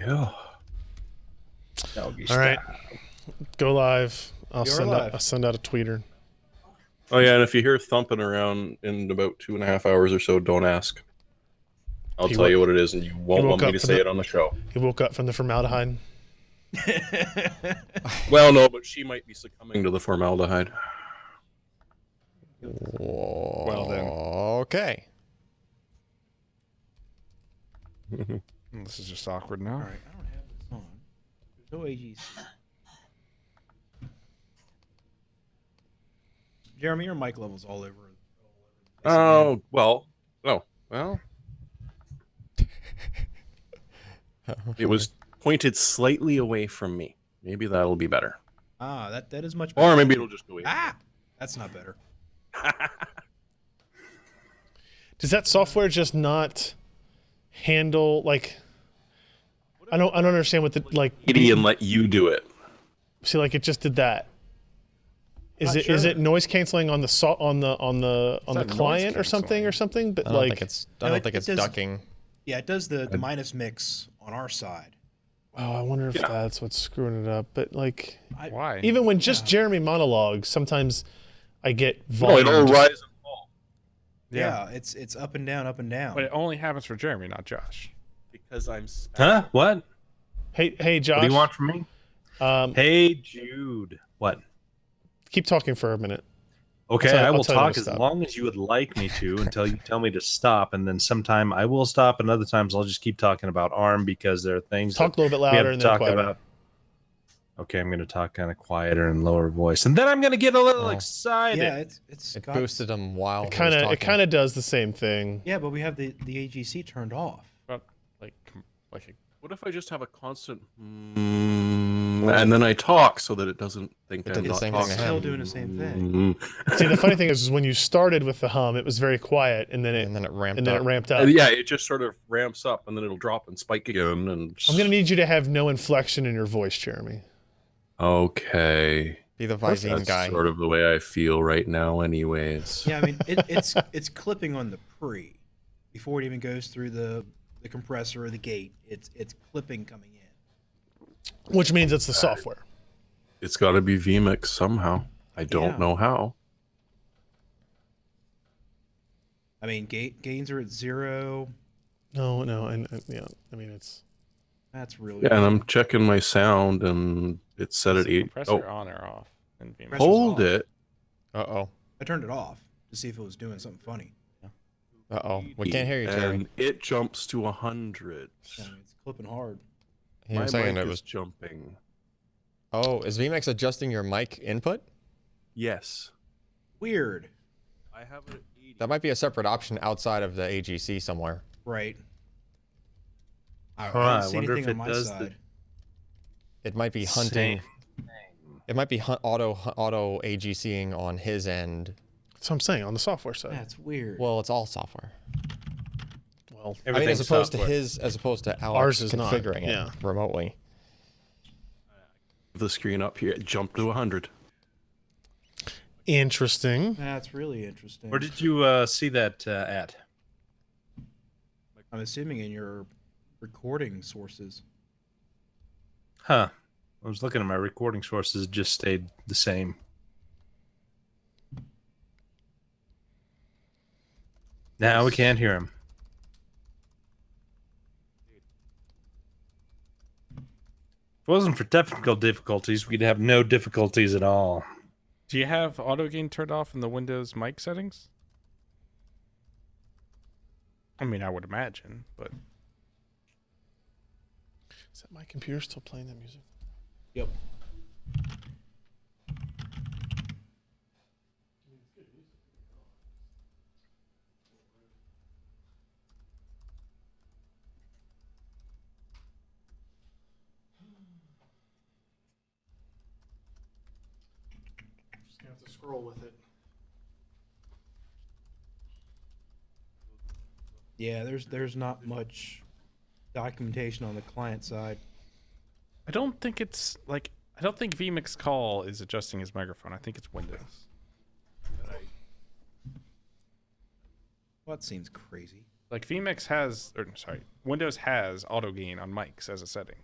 Yeah. All right, go live. I'll You're send live. I'll send out a tweeter. Oh yeah, and if you hear thumping around in about 2.5 hours or so, don't ask. I'll tell you what it is, and you won't want me to say it on the show. He woke up from the formaldehyde. Well, no, but she might be succumbing to the formaldehyde. Well then. Okay. This is just awkward now. All right, I don't have this on. There's no AGC. Jeremy, your mic level's all over. Oh well, well. It was pointed slightly away from me. Maybe that'll be better. Ah, that is much better. Or maybe it'll just go away. Ah, that's not better. Does that software just not handle like? I don't understand what the like. And let you do it. See, like it just did that. Is it noise canceling on the on the client or something? But I don't think it's ducking. Yeah, it does the minus mix on our side. Oh, I wonder if that's what's screwing it up. But like, why? Even when just Jeremy monologues, sometimes I get volume. It'll rise and fall. Yeah, it's up and down, up and down. But it only happens for Jeremy, not Josh. Because I'm. Huh? What? Hey, Josh. What do you want from me? Hey, Jude. What? Keep talking for a minute. Okay, I will tell you talk to as stop. long as you would like me to until you tell me to stop, and then sometime I will stop, and other times I'll just keep talking about ARM because there are things Talk a little bit we have louder to and then talk quieter. about. Okay, I'm going to talk kind of quieter and lower voice, and then I'm going to get a little excited. Yeah, it boosted him while It kind of does the same thing. Yeah, but we have the AGC turned off. But like What if I just have a constant and then I talk so that it doesn't think I'm not talking? Still doing the same thing. See, the funny thing is when you started with the hum, it was very quiet, and then it ramped up. Yeah, it just sort of ramps up, and then it'll drop and spike again. And I'm gonna need you to have no inflection in your voice, Jeremy. Okay. Be the Visine That's guy. sort of the way I feel right now, anyways. Yeah, I mean it's clipping on the pre before it even goes through the compressor or the gate. It's clipping coming in. Which means it's the software. It's got to be vMix somehow. I don't know how. I mean, gains are at 0. No, and yeah. I mean, That's really and I'm checking my sound, and it's set at 8. compressor on or off? Hold it. Uh-oh. I turned it off to see if it was doing something funny. Uh-oh. We can't hear you, Jeremy. And it jumps to 100. I mean, it's clipping hard. Here My a second, mic it is was jumping. Oh, is VMAX adjusting your mic input? Yes. Weird. I have it at 80. That might be a separate option outside of the AGC somewhere. Right. I I didn't see wonder anything if on it my does side. It might be hunting. It might be auto AGCing on his end. that's what I'm saying on the software side. That's weird. Well, it's all software. Well, I mean, as opposed to Alex Ours is not, configuring it remotely. The screen up here, it jumped to 100. interesting. That's really interesting. Where did you see that at? I'm assuming in your recording sources. Huh. I was looking at my recording sources, it just stayed the same. Now we can't hear him. If it wasn't for technical difficulties, we'd have no difficulties at all. Do you have auto gain turned off in the Windows mic settings? I mean, I would imagine, but Is that my computer still playing that music? Yep. Just gonna have to scroll with it. Yeah, there's not much documentation on the client side. I don't think it's like I don't think vMix Call is adjusting his microphone. I think it's Windows. Well, that seems crazy. Like vMix has, or sorry, Windows has auto gain on mics as a setting.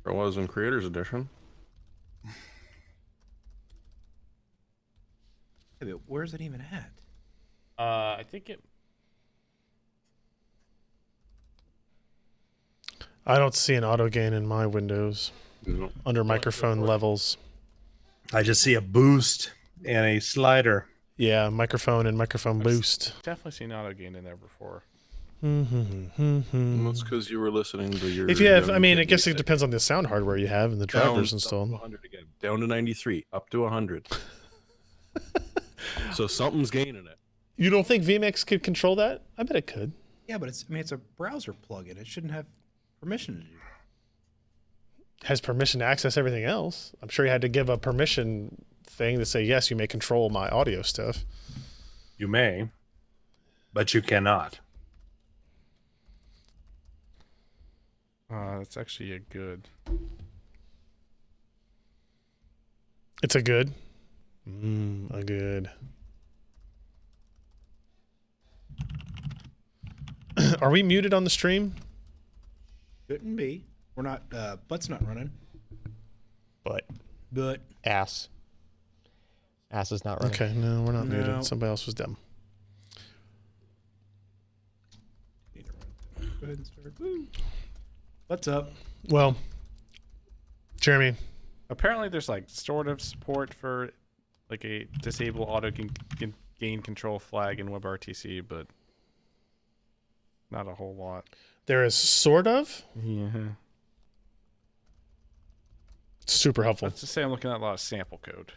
It was in Creators Edition. Hey, but where's it even at? I think it. I don't see an auto gain in my Windows No. under microphone levels. I just see a boost and a slider. Yeah, microphone and microphone boost. Definitely seen auto gain in there before. That's because you were listening to your. If you have, young I mean, kid I guess it music. depends on the sound hardware you have and the drivers Down installed. to 100 again. Down to 93. Up to 100. So something's gaining it. You don't think vMix could control that? I bet it could. Yeah, but it's a browser plugin. It shouldn't have permission to do that. Has permission to access everything else. I'm sure you had to give a permission thing to say, yes, you may control my audio stuff. You may, but you cannot. That's actually a good. It's a good. A good. Are we muted on the stream? Shouldn't be. We're not. Butt's not running. But But Ass is not running. okay, no, we're not No. muted. Somebody else was dumb. go ahead and start. Woo. What's up? Well, Jeremy, Apparently, there's like sort of support for like a disable auto gain control flag in WebRTC, but not a whole lot. there is sort of Yeah. super helpful. Let's just say I'm looking at a lot of sample code.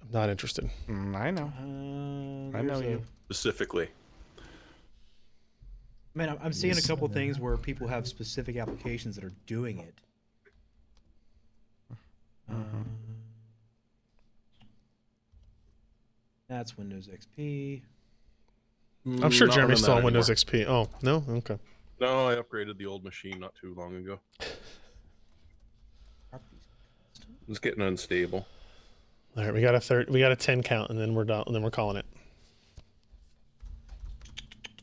I'm not interested. I know. I know you. Specifically. Man, I'm seeing a couple things where people have specific applications that are doing it. That's Windows XP. I'm sure Not Jeremy's on still that on Windows anymore. XP. Oh, no? Okay. No, I upgraded the old machine not too long ago. It's getting unstable. All right, we got a 10 count, and then we're done, and then we're calling it.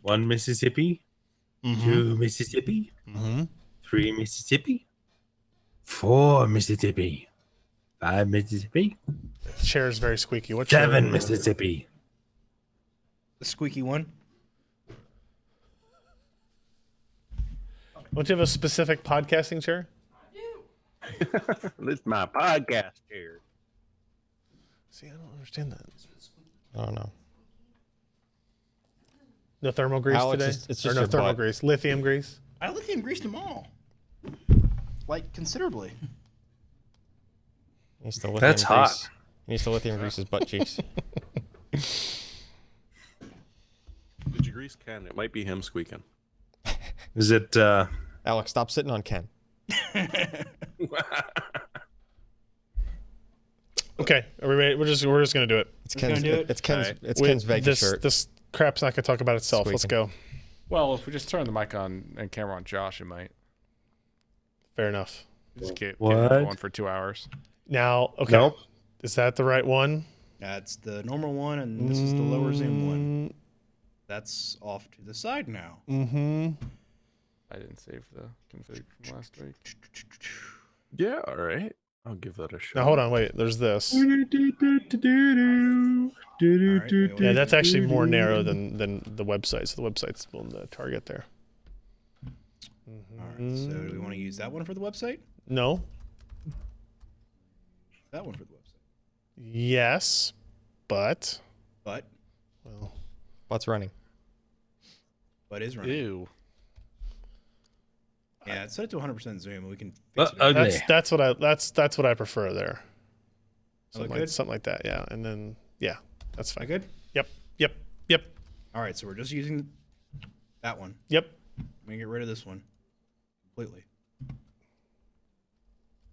1 Mississippi, 2 Mississippi, 3 Mississippi, 4 Mississippi, 5 Mississippi, The chair is very squeaky. What's 7 your, Mississippi. The squeaky one. Don't you have a specific podcasting chair? This is my podcast chair. See, I don't understand that. I don't know. No thermal grease Alex, today? it's just or no your thermal butt. grease. Lithium grease? I lithium greased them all. Like, considerably. He needs to lithium That's hot. grease. He needs to lithium grease his butt cheeks. Did you grease Ken? It might be him squeaking. Is it Alex, stop sitting on Ken. Okay, are we ready? We're just gonna do it. It's gonna Ken's. do it? It's Ken's. Alright. It's Ken's Vegas this shirt. this crap's not gonna talk about itself. Let's Squeaking. go. Well, if we just turn the mic on and camera on Josh, it might. Fair enough. Just get What? it going for 2 hours. Now, okay. Nope. Is that the right one? That's the normal one, and this is the lower zoom one. That's off to the side now. Mm-hmm. I didn't save the config from last week. Yeah, all right. I'll give that a shot. Now hold on, wait. There's this. All right, wait, Yeah, that's actually more narrow than the website. So the website's on the target there. All right, so do we want to use that one for the website? No. That one for the website. Yes, but But Butt's running. is running. Ew. Yeah, it's set it to 100% zoom, and we can fix it. ugly. that's what I prefer there. Look Something good? like that. Yeah, and then yeah, that's Am I fine. good? Yep. All right, so we're just using that one. Yep. I'm gonna get rid of this one completely.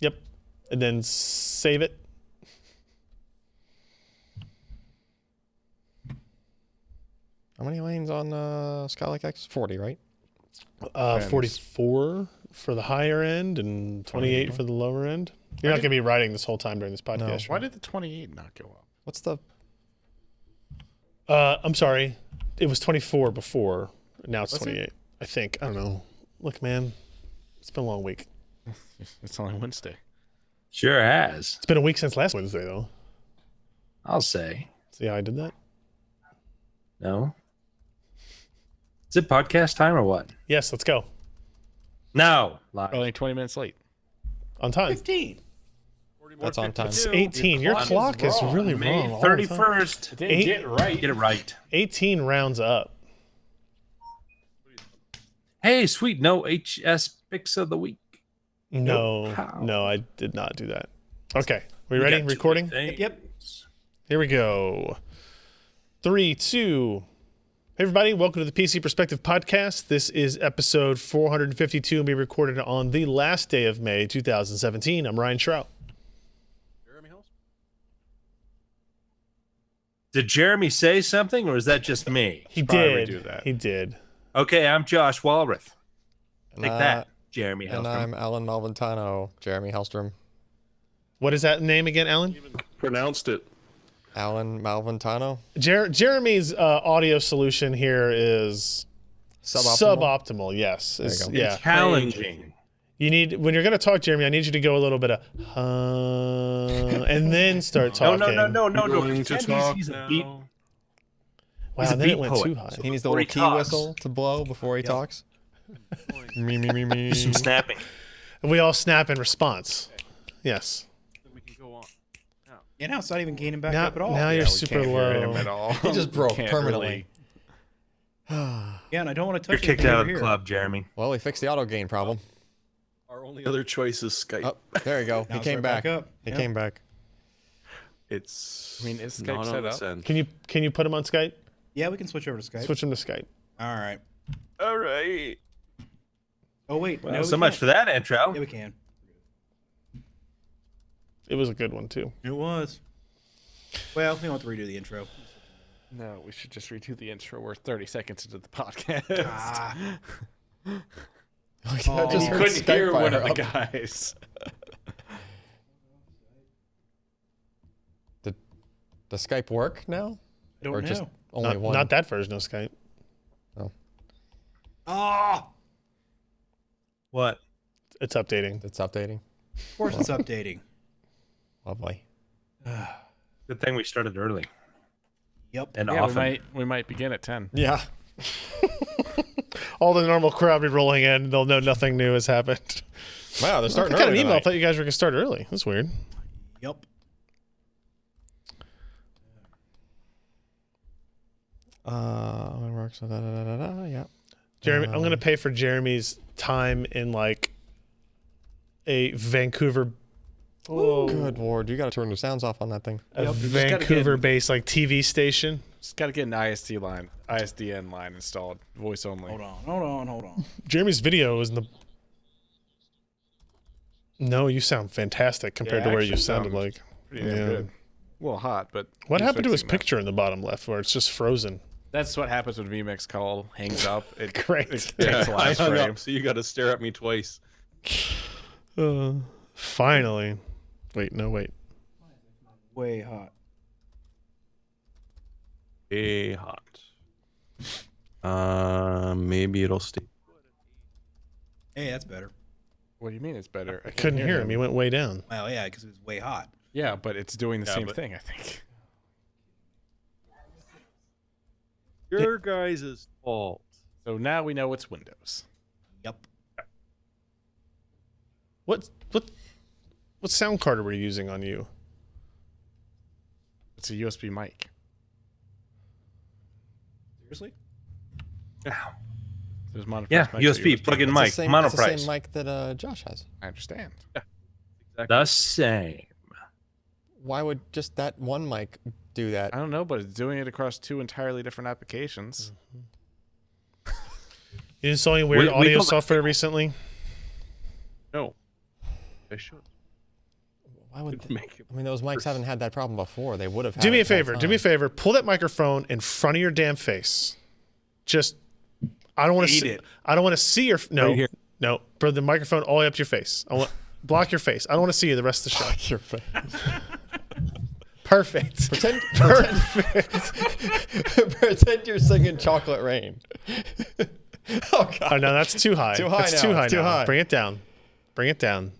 Yep. And then save it. How many lanes on Skylake X? 40, right? 44 for the higher end and 28 for the lower end. You're not going to be riding this whole time during this podcast. No. right? Why did the 28 not go up? What's the? I'm sorry. It was 24 before. Now it's Was it? 28. I think. I don't know. Look, man. It's been a long week. It's only Wednesday. Sure has. It's been a week since last Wednesday, though. I'll say. See how I did that? No. Is it podcast time or what? Yes, let's go. No. Live. Only 20 minutes late. On time. 15. That's on time. It's 18. Your clock is really May wrong. all the time. 31st. Eight- Get it right. Get it right. 18 rounds up. Hey, sweet. No HS picks of the week. No, How? no, I did not do that. Okay, we We ready? got too Recording? many Yep. things. Here we go. 3, 2. Hey, everybody. Welcome to the PC Perspective Podcast. This is episode 452 and be recorded on the last day of May 2017. I'm Ryan Shrout. Jeremy House? Did Jeremy say something, or is that just me? He probably did. do that. He did. Okay, I'm Josh Walrath. And, Take that, Jeremy And Hellstrom. I'm Alan Malventano, Jeremy Hellstrom. What is that name again, Alan? Pronounced it. Alan Malventano? Jeremy's audio solution here is Suboptimal? suboptimal. Yes. There you go. Yeah. Challenging. You need, when you're going to talk, Jeremy, I need you to go a little bit of, and then start talking. No. Going to talk He's a now. beat. Wow, He's a then it beat went poet. too high. He needs the Before little he key talks. whistle to blow before he talks. Me. Do some snapping. And we all snap in response. Yes. Then we can go on. Yeah, now it's not even gaining back Now, up at all. now Yeah, you're we super can't hear him low. at all. He just broke Can't permanently. Yeah, and I don't want to You're touch kicked anything out over of the here. club, Jeremy. Well, we fixed the auto gain problem. Our only other choice is Skype. Oh, there you go. Now He it's came right back. up. He Yep. came back. It's. I mean, is Skype not set on this up? end. Can you put him on Skype? Yeah, we can switch over to Skype. Switch him to Skype. All right. All right. Oh wait, Well, no, we so much can't. for that intro. Yeah, we can. It was a good one too. It was. Well, we don't have to redo the intro. No, we should just redo the intro. We're 30 seconds into the podcast. Ah, I Oh, just and You you heard couldn't hear Skype one fire of the up. guys. Does Skype work now? I don't Or know. just only one? Not that version of Skype. Ah, What? It's updating. It's updating. of course it's updating. Lovely. Good thing we started early Yep. and Yeah, often. we might begin at 10. Yeah. All the normal crowd be rolling in. They'll know nothing new has happened. Wow, they're I starting got an early email. I tonight. thought you guys were going to start early. That's weird. Yep. It works. Yeah. Jeremy, I'm going to pay for Jeremy's time in like a Vancouver, Good lord, you got to turn the sounds off on that thing. a Yep, you just gotta get- Vancouver-based like TV station. Just got to get an ISDN line installed. Voice only. Hold on. Jeremy's video is in the. No, you sound fantastic compared Yeah, to where you actually sounded sounds like. Pretty damn Yeah. good. A little hot, but What he's happened to his fixing that. picture in the bottom left where it's just frozen? That's what happens when VMix call hangs up. It Great. It Yeah, takes the I last hung frame. up, so you got to stare at me twice. Finally. Wait, no, wait. Way hot. Way hot. Maybe it'll stay. Hey, that's better. What do you mean it's better? I can't Couldn't hear him. He went way down. Well, yeah, because it was way hot. Yeah, but it's doing the Yeah, same but- thing, I think. Your guys' fault. So now we know it's Windows. Yep. What sound card are we using on you? It's a USB mic. Seriously? There's mono Yeah, price mics are USB plug-in It's the mic, same, mono it's the price. same mic that Josh has. I understand. The same. Why would just that one mic do that? I don't know, but it's doing it across two entirely different applications. You install any weird We audio call it- software recently? No. I should. Why would? Make it. I mean, those mics haven't had that problem before. They would have. Do me a favor. Do me a favor. Pull that microphone in front of your damn face. Just, I don't want to Eat see it. I don't want to see your no, Right here. no. Bring the microphone all the way up to your face. I want block your face. I don't want to see you the rest of the show. Your face. Perfect. Pretend you're singing Chocolate Rain. Oh God. Oh no, that's too high. Too high That's now. too high It's too now. high. Bring it down. Bring it down.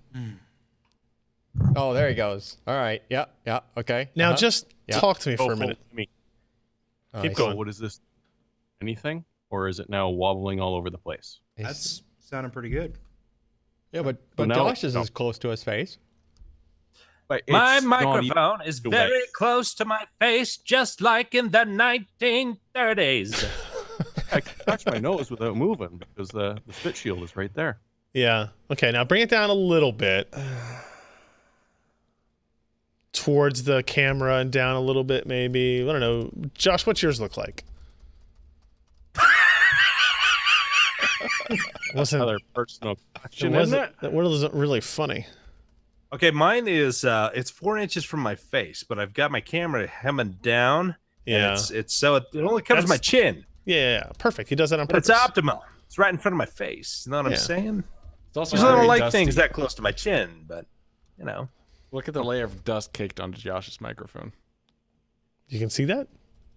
Oh, there he goes. All right. Yeah. Yeah. Okay. Now just Yeah. talk to me for a Oh, minute. me. Oh, Keep he's- going. So what is this? Anything? Or is it now wobbling all over the place? he's- That's sounding pretty good. yeah, but now- Josh's is close to his face. But My it's not even- microphone is away. very close to my face, just like in the 1930s. I can touch my nose without moving because the spit shield is right there. Yeah. Okay, now bring it down a little bit. Towards the camera and down a little bit, maybe. I don't know. Josh, what's yours look like? Another personal It question, isn't it? that wasn't really funny. Okay, mine is it's 4 inches from my face, but I've got my camera hemming down. Yeah. And it's so it only covers my chin. Yeah, perfect. He does that on But purpose. it's optimal. It's right in front of my face. You know what Yeah. I'm saying? It's also Because I don't very like dusty. things that close to my chin, but you know. Look at the layer of dust caked onto Josh's microphone. You can see that?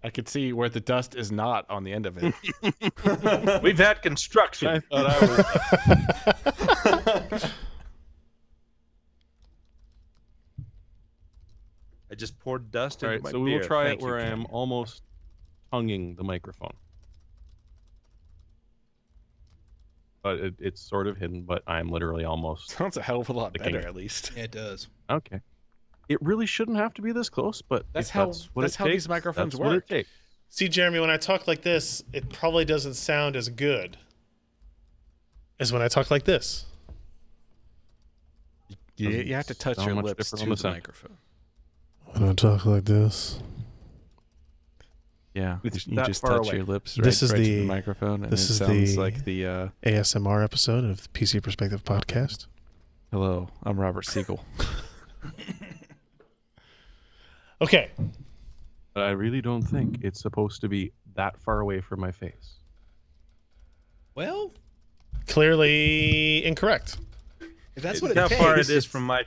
I could see where the dust is not on the end of it. We've had construction. I thought I was. I just poured dust All into right, my so we beer. will try Thank it where you, I am Ken. almost tonguing the microphone. But it's sort of hidden, but I'm literally almost. Sounds a hell of a lot King. better, at least. Yeah, it does. Okay. It really shouldn't have to be this close, but That's if how- that's what that's it how takes, these microphones that's what work. it takes. See, Jeremy, when I talk like this, it probably doesn't sound as good as when I talk like this. You have to touch So your much lips different to on the the sound. microphone. When I talk like this. Yeah, It's you that just far touch away. your lips This right, is right to the- the microphone, and this it is sounds the- like the ASMR episode of the PC Perspective podcast. hello, I'm Robert Siegel. Okay. But I really don't think it's supposed to be that far away from my face. Well, Clearly incorrect. if that's what it How takes. far it is from my face.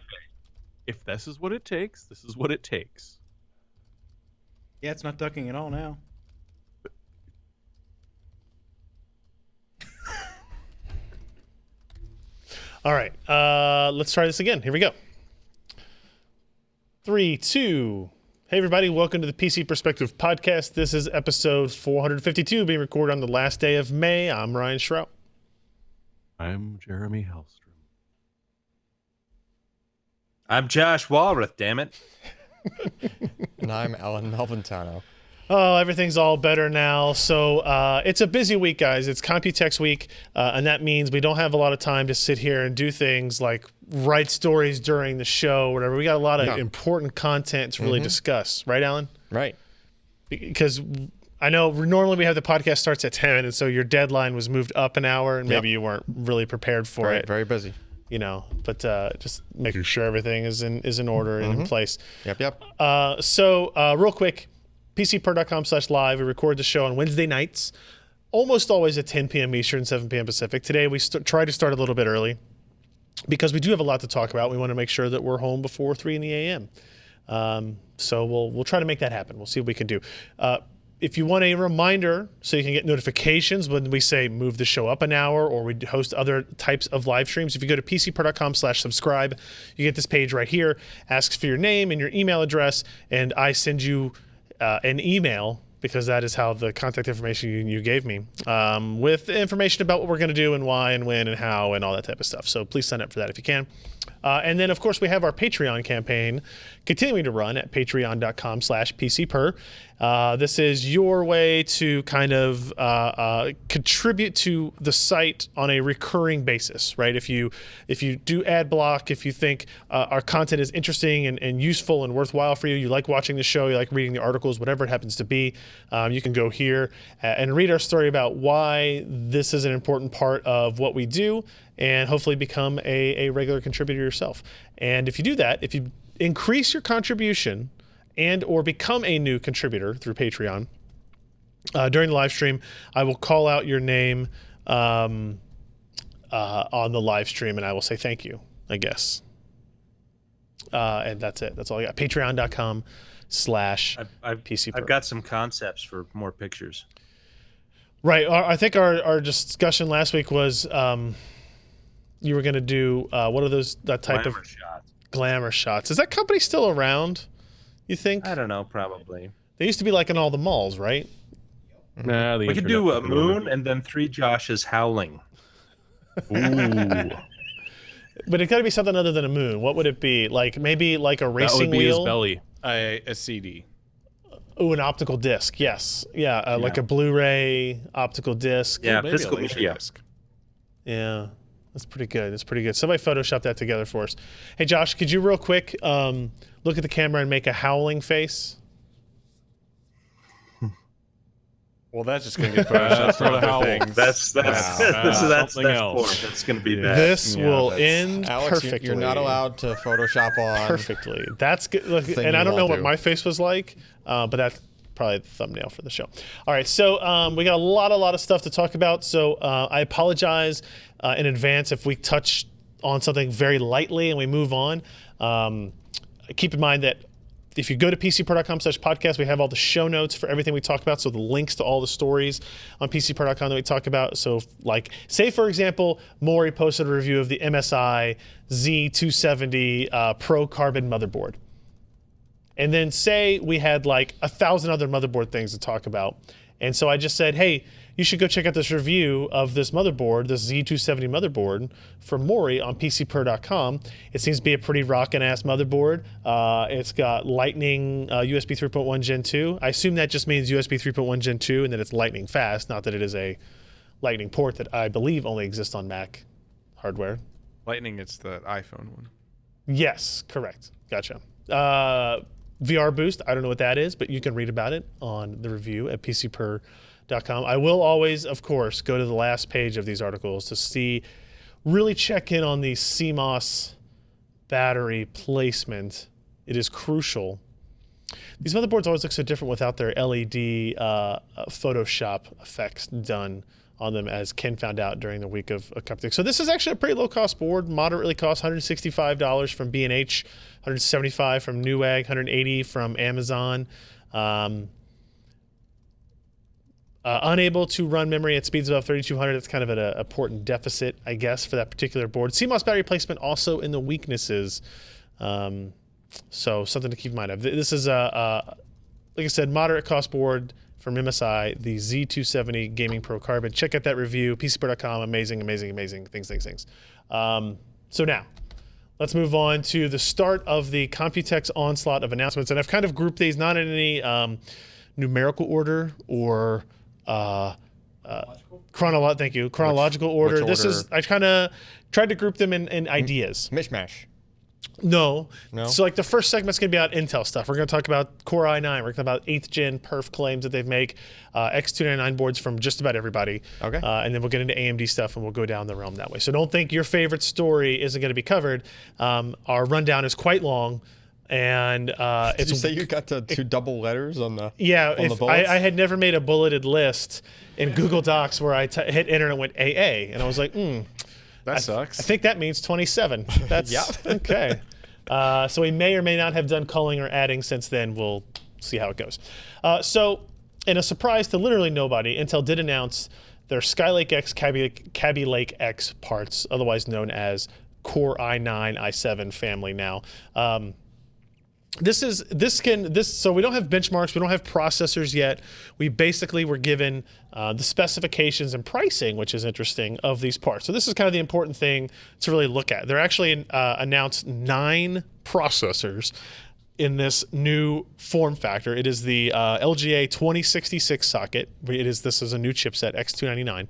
If this is what it takes, this is what it takes. Yeah, it's not ducking at all now. All right. Let's try this again. Here we go. 3, 2. Hey, everybody. Welcome to the PC Perspective podcast. This is episode 452 being recorded on the last day of May. I'm Ryan Schrout. I'm Jeremy Hellstrom. I'm Josh Walrath, damn it. And I'm Alan Malventano. Oh, everything's all better now. So it's a busy week, guys. It's Computex week, and that means we don't have a lot of time to sit here and do things like write stories during the show or whatever. We got a lot of No. important content to really discuss. Right, Alan? Right. Because I know normally we have the podcast starts at 10, and so your deadline was moved up an hour, and Yep. maybe you weren't really prepared for Very, it. very busy. You know, but just making sure everything is in order and in place. Yep. Yep. So real quick, PCPer.com/live. We record the show on Wednesday nights, almost always at 10 p.m. Eastern, 7 p.m. Pacific. Today we try to start a little bit early because we do have a lot to talk about. We want to make sure that we're home before 3 in the a.m. So we'll try to make that happen. We'll see what we can do. If you want a reminder so you can get notifications when we say move the show up an hour or we host other types of live streams, if you go to PCPer.com/subscribe, you get this page right here, asks for your name and your email address, and I send you an email, because that is how the contact information you gave me, with information about what we're going to do and why and when and how and all that type of stuff. So please sign up for that if you can. And then, of course, we have our Patreon campaign continuing to run at patreon.com/PCPer. This is your way to kind of contribute to the site on a recurring basis, right? If you do ad block, if you think our content is interesting and useful and worthwhile for you, you like watching the show, you like reading the articles, whatever it happens to be, you can go here and read our story about why this is an important part of what we do, and hopefully become a regular contributor yourself. And if you do that, if you increase your contribution and or become a new contributor through Patreon, during the live stream, I will call out your name on the live stream, and I will say thank you, I guess. And that's it. That's all I got. Patreon.com PC Pro. I've got some concepts for more pictures. Right. I think our discussion last week was you were going to do what are that type Glamour of shots. glamour shots? Is that company still around, you think? I don't know, probably. They used to be like in all the malls, right? Nah, the We could internet do a took it over. moon and then 3 Joshes howling. Ooh. But it got to be something other than a moon. What would it be? Like maybe like a That racing would be his wheel? belly. A CD. Ooh, an optical disc. Yes. Yeah, like a Blu-ray optical disc. Yeah, Maybe physical a laser media. disc. Yeah. That's pretty good. That's pretty good. Somebody Photoshop that together for us. Hey, Josh, could you real quick look at the camera and make a howling face? Well, that's just going to get photoshopped for other things. That's something else. poor. That's going to be bad. This Yeah, will that's- end Alex, perfectly. you're not allowed to Photoshop on. Perfectly. That's good. Look, Thing and I you don't know all what do. my face was like, but that's probably the thumbnail for the show. All right, so we got a lot of stuff to talk about. So I apologize in advance if we touch on something very lightly and we move on. Keep in mind that if you go to pcpro.com/podcast, we have all the show notes for everything we talk about. So the links to all the stories on pcpro.com that we talk about. So like, say for example, Maury posted a review of the MSI Z270 Pro Carbon motherboard. And then say we had like 1,000 other motherboard things to talk about. And so I just said, hey, you should go check out this review of this motherboard, this Z270 motherboard from Maury on PCPro.com. It seems to be a pretty rockin' ass motherboard. It's got Lightning USB 3.1 Gen 2. I assume that just means USB 3.1 Gen 2 and that it's lightning fast, not that it is a Lightning port that I believe only exists on Mac hardware. Lightning, it's the iPhone one. Yes, correct. Gotcha. VR Boost, I don't know what that is, but you can read about it on the review at PCPro.com. I will always, of course, go to the last page of these articles to really check in on the CMOS battery placement. It is crucial. These motherboards always look so different without their LED Photoshop effects done on them, as Ken found out during the week of Computex. So this is actually a pretty low-cost board, moderately cost $165 from B&H, $175 from Newegg, $180 from Amazon. Unable to run memory at speeds above 3,200. That's kind of a important deficit, I guess, for that particular board. CMOS battery placement also in the weaknesses. So something to keep in mind of. This is like I said, moderate cost board from MSI, the Z270 Gaming Pro Carbon. Check out that review, PCPro.com. Amazing things. So now, let's move on to the start of the Computex onslaught of announcements. And I've kind of grouped these not in any numerical order or chronological order. Which This is, I kind of tried to group them in ideas. Mishmash. No. No? So like the first segment's going to be about Intel stuff. We're going to talk about Core i9. We're going to talk about 8th gen perf claims that they've made, X299 boards from just about everybody. Okay. And then we'll get into AMD stuff and we'll go down the realm that way. So don't think your favorite story isn't going to be covered. Our rundown is quite long. And Did you say you got to two double letters on the the bullets? I had never made a bulleted list in Google Docs where I hit enter and it went AA. And I was like, That sucks. I think that means 27. That's okay. So we may or may not have done culling or adding since then. We'll see how it goes. So in a surprise to literally nobody, Intel did announce their Skylake X, Kaby Lake X parts, otherwise known as Core i9, i7 family now. So we don't have benchmarks, we don't have processors yet. We basically were given the specifications and pricing, which is interesting, of these parts. So this is kind of the important thing to really look at. They're actually announced 9 processors in this new form factor. It is the LGA 2066 socket. This is a new chipset, X299.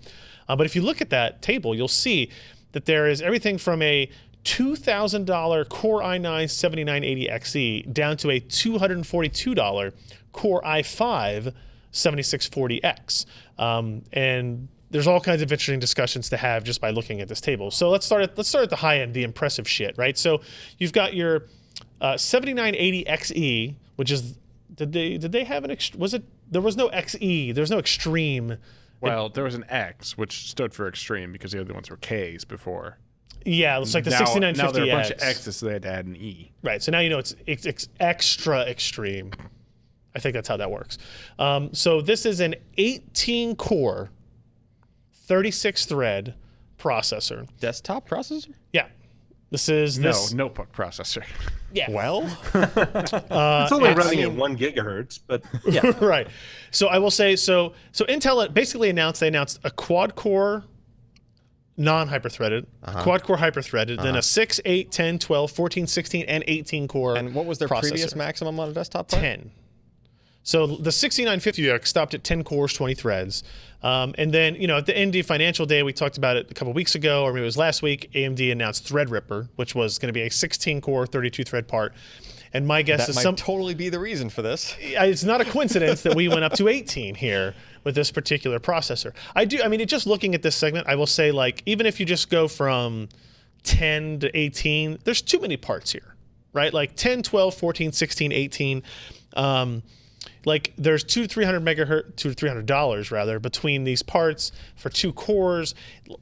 But if you look at that table, you'll see that there is everything from a $2,000 Core i9 7980XE down to a $242 Core i5 7640X. And there's all kinds of interesting discussions to have just by looking at this table. So let's start at the high end, the impressive shit, right? So you've got your 7980XE, which is did they have an there was no XE, there's no extreme. Well, there was an X, which stood for extreme because the other ones were Ks before. Yeah, it's like the now 6950X. Now there are a bunch of X's, so they had to add an E. Right, so now you know it's extra extreme. I think that's how that works. So this is an 18-core, 36-thread processor. Desktop processor? Yeah. This is this. No, notebook processor. Yeah. Well, It's only running at 1 gigahertz, but yeah. Right. So I will say, so Intel basically announced a quad-core non-hyper-threaded, quad-core hyper-threaded, then a 6, 8, 10, 12, 14, 16, and 18-core and what was their processor. previous maximum on a desktop part? 10. So the 6950X stopped at 10 cores, 20 threads. And then, at the AMD Financial Day, we talked about it a couple weeks ago, or maybe it was last week, AMD announced Threadripper, which was going to be a 16-core, 32-thread part. And my guess That is might totally be the reason for this. it's not a coincidence that we went up to 18 here with this particular processor. Just looking at this segment, I will say, like, even if you just go from 10 to 18, there's too many parts here, right? Like 10, 12, 14, 16, 18. Like there's $300 rather between these parts for 2 cores.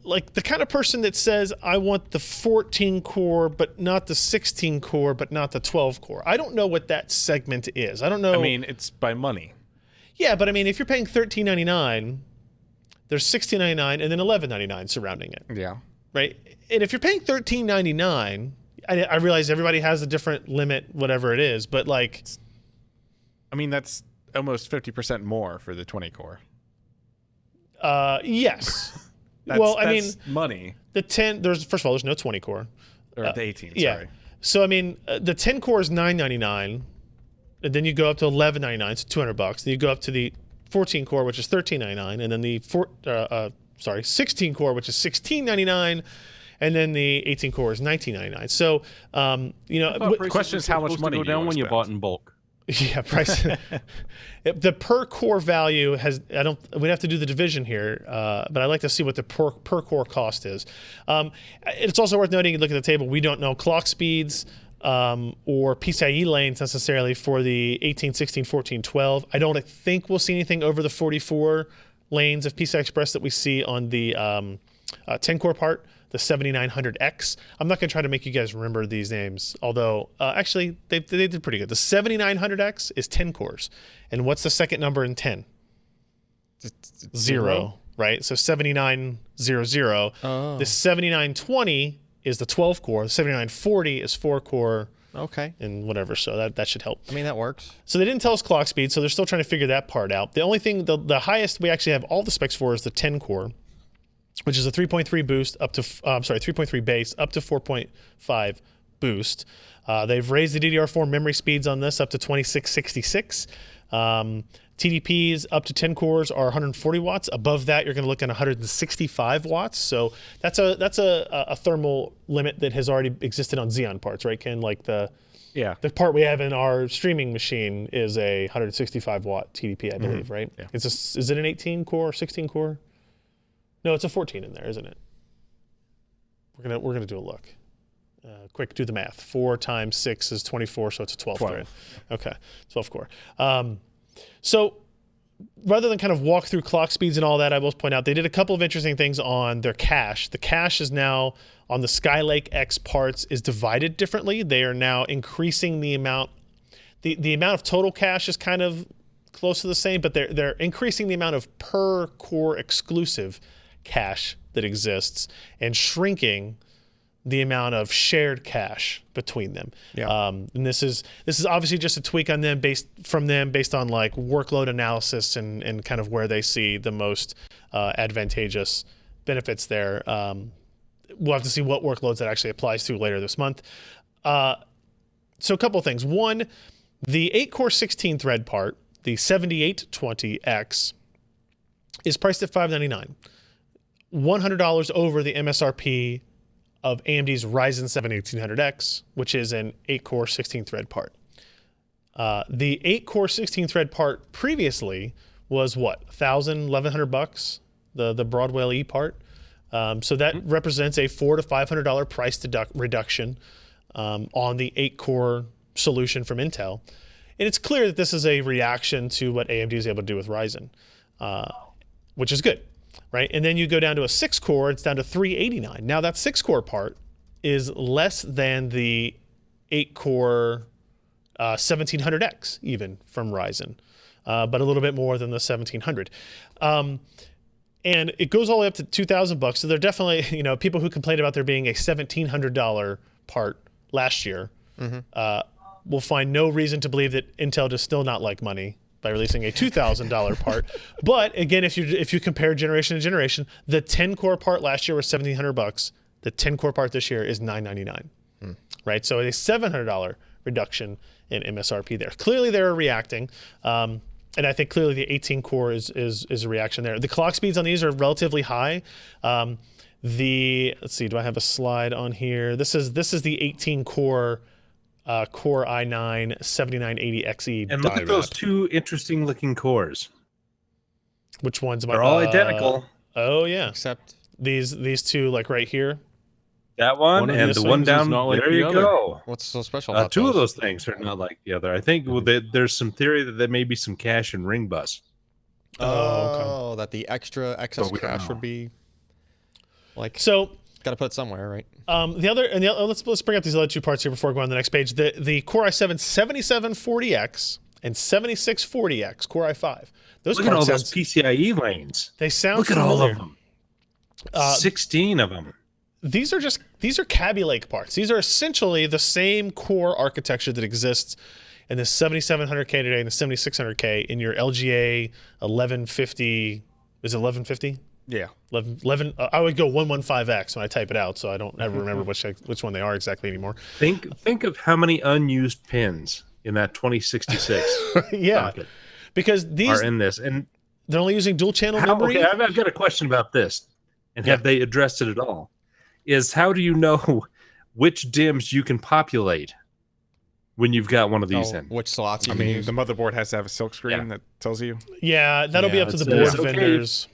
Like the kind of person that says, I want the 14 core, but not the 16 core, but not the 12 core. I don't know what that segment is. I don't know. I mean, it's by money. Yeah, but I mean, if you're paying $13.99, there's $16.99 and then $11.99 surrounding it. Yeah. Right. And if you're paying $13.99, I realize everybody has a different limit, whatever it is, but like, I mean, that's almost 50% more for the 20 core. Yes. That's money. The 10, first of all, there's no 20 core. Or the 18, Yeah. sorry. So, I mean, the 10 core is $9.99, and then you go up to $11.99, so $200. Then you go up to the 14 core, which is $13.99, and then the 16 core, which is $16.99, and then the 18 core is $19.99. So, The question is how much money go do you down wanna when you spend? bought in bulk. yeah, price. The per core value we'd have to do the division here, but I'd like to see what the per core cost is. It's also worth noting, you look at the table, we don't know clock speeds or PCIe lanes necessarily for the 18, 16, 14, 12. I don't think we'll see anything over the 44 lanes of PCI Express that we see on the 10 core part, the 7900X. I'm not going to try to make you guys remember these names, although actually they did pretty good. The 7900X is 10 cores. And what's the second number in 10? Zero, right? So 7900. Oh. The 7920 is the 12 core. The 7940 is 4 core. Okay. And whatever, so that should help. I mean, that works. So they didn't tell us clock speed, so they're still trying to figure that part out. The only thing, the highest we actually have all the specs for is the 10 core, which is a 3.3 boost up to 3.3 base up to 4.5 boost. They've raised the DDR4 memory speeds on this up to 2666. TDPs up to 10 cores are 140 watts. Above that, you're going to look at 165 watts. So that's a thermal limit that has already existed on Xeon parts, right, Ken? Like the part we have in our streaming machine is a 165 watt TDP, I believe, right? Yeah. Is it an 18 core or 16 core? No, it's a 14 in there, isn't it? We're gonna do a look. Quick, do the math. 4 times 6 is 24, so it's a 12 thread. Okay, 12 core. So rather than kind of walk through clock speeds and all that, I will point out they did a couple of interesting things on their cache. The cache is now on the Skylake X parts is divided differently. They are now increasing the amount. The amount of total cache is kind of close to the same, but they're increasing the amount of per core exclusive cache that exists and shrinking the amount of shared cache between them. Yeah. And this is obviously just a tweak on them based on like workload analysis and kind of where they see the most advantageous benefits there. We'll have to see what workloads that actually applies to later this month. So a couple of things. One, the 8-core 16-thread part, the 7820X, is priced at $599. $100 over the MSRP of AMD's Ryzen 7 1800X, which is an 8-core 16-thread part. The 8-core 16-thread part previously was what, $1,000, $1,100, the Broadwell E part. So that represents a $400 to $500 price reduction on the 8-core solution from Intel. And it's clear that this is a reaction to what AMD is able to do with Ryzen, which is good. Right, and then you go down to a 6-core, it's down to $389. Now that 6-core part is less than the 8-core 1700X even from Ryzen, but a little bit more than the 1700. And it goes all the way up to $2,000. So they're definitely, people who complained about there being a $1,700 part last year will find no reason to believe that Intel does still not like money by releasing a $2,000 part. But again, if you compare generation to generation, the 10-core part last year was $1,700. The 10-core part this year is $999. Right? So a $700 reduction in MSRP there. Clearly they're reacting. And I think clearly the 18-core is a reaction there. The clock speeds on these are relatively high. Let's see, do I have a slide on here? This is the 18-core Core i9 7980XE. And look die at those wrap. 2 interesting looking cores. Which ones? They're all identical. Oh yeah, Except these two, like right here. That one, One of and these the one things is down not like there. the You other. go. what's so special about 2 of those things are not like the other. I think there's some theory that there may be some cache and ring bus. Oh, that the extra excess But we don't cache know. would be like. So Got to put it somewhere, right? let's bring up these other 2 parts here before going on the next page. The Core i7 7740X and 7640X Core i5. Those Look at all parts those sound, PCIe lanes. they sound Look at all familiar. of them. 16 of them. These are Kaby Lake parts. These are essentially the same core architecture that exists in the 7700K today and the 7600K in your LGA 1150. Is it 1150? Yeah. 11 I would go 115X when I type it out, so I don't ever remember which one they are exactly anymore. Think of how many unused pins in that 2066 Yeah, socket because these are in this. And they're only using dual channel memory. okay, I've got a question about this, and have they addressed it at all? Is how do you know which DIMMs you can populate when you've got one of these in? Which slots you I can mean, use? the motherboard has to have a silk screen Yeah. that tells you. Yeah, that'll be Yeah, up to the it's board okay. vendors.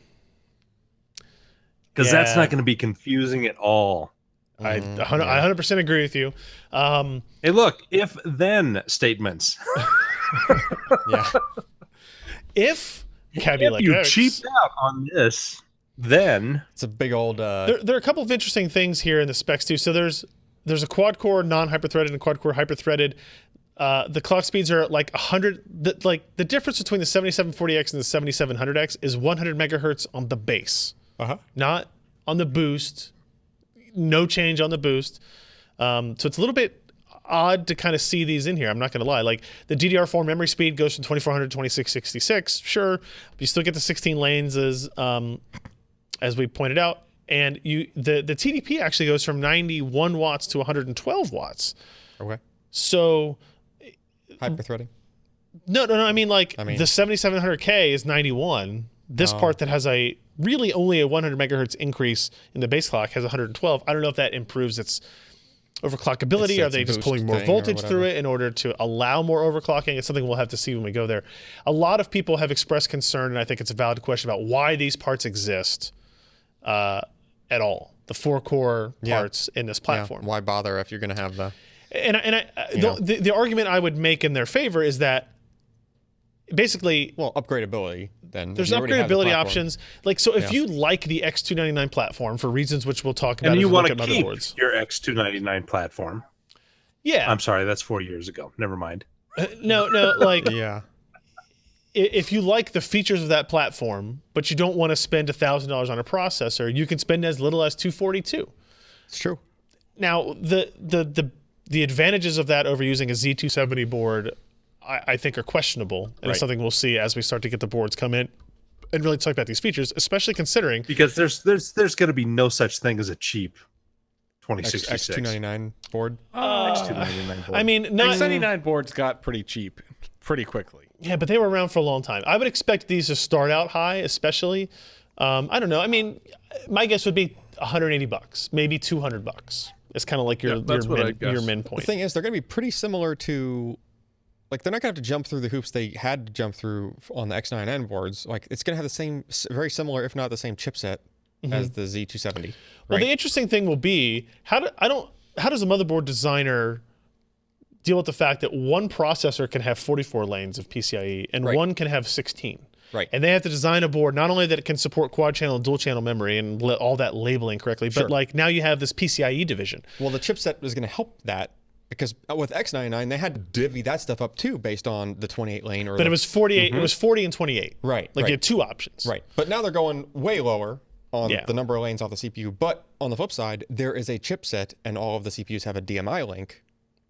Because that's Yeah. not going to be confusing at all. I 100% agree with you. Hey, look, if then statements. Yeah. If Kaby If Lake you X, cheaped out on this, then It's a big old. there are a couple of interesting things here in the specs too. So there's a quad core non-hyperthreaded and quad core hyperthreaded. The clock speeds are like 100. The difference between the 7740X and the 7700X is 100 megahertz on the base, not on the boost. No change on the boost. So it's a little bit odd to kind of see these in here. I'm not going to lie. Like the DDR4 memory speed goes from 2400 to 2666. Sure, but you still get the 16 lanes as we pointed out. And the TDP actually goes from 91 watts to 112 watts. Okay. So Hyperthreading. no. I mean, the mean- 7700K is 91. This part that has really only a 100 megahertz increase in the base clock has 112. I don't know if that improves its overclockability. Are It's they a just boost pulling more thing or voltage through whatever. it in order to allow more overclocking? It's something we'll have to see when we go there. A lot of people have expressed concern, and I think it's a valid question about why these parts exist at all. The 4-core parts in this platform. Yeah. Why bother if you're going to have the? The argument I would make in their favor is that basically Well, upgradability. Then there's if you already have the upgradability platform. options. So if you like the X299 platform for reasons which we'll talk about and as you we want look to at keep motherboards. your X299 platform. Yeah. I'm sorry, that's 4 years ago. Never mind. No, like Yeah. if you like the features of that platform, but you don't want to spend $1,000 on a processor, you can spend as little as $242. It's true. Now, the advantages of that over using a Z270 board, I think, are questionable, and it's something we'll see as we start to get the boards come in and really talk about these features, especially considering Because there's going to be no such thing as a cheap 2066. X299 board. X299 board. I mean, not X99 boards got pretty cheap pretty quickly. yeah, but they were around for a long time. I would expect these to start out high, especially. I don't know. I mean, my guess would be $180, maybe $200. It's kind of like your that's what I min, guess. your min The point. thing is, they're going to be pretty similar to, like, they're not going to have to jump through the hoops they had to jump through on the X9N boards. Like, it's going to have the same, very similar, if not the same chipset as the Z270. Well, Right? the interesting thing will be how does a motherboard designer deal with the fact that one processor can have 44 lanes of PCIe and Right. one can have 16? Right. And they have to design a board not only that it can support quad channel and dual channel memory and all that labeling correctly, Sure. but like now you have this PCIe division. Well, the chipset was going to help that because with X99 they had to divvy that stuff up too based on the 28 lane or. But it was 48. It was 40 and 28. Right. Like right. you had two options. Right. But now they're going way lower on Yeah. the number of lanes off the CPU. But on the flip side, there is a chipset and all of the CPUs have a DMI link.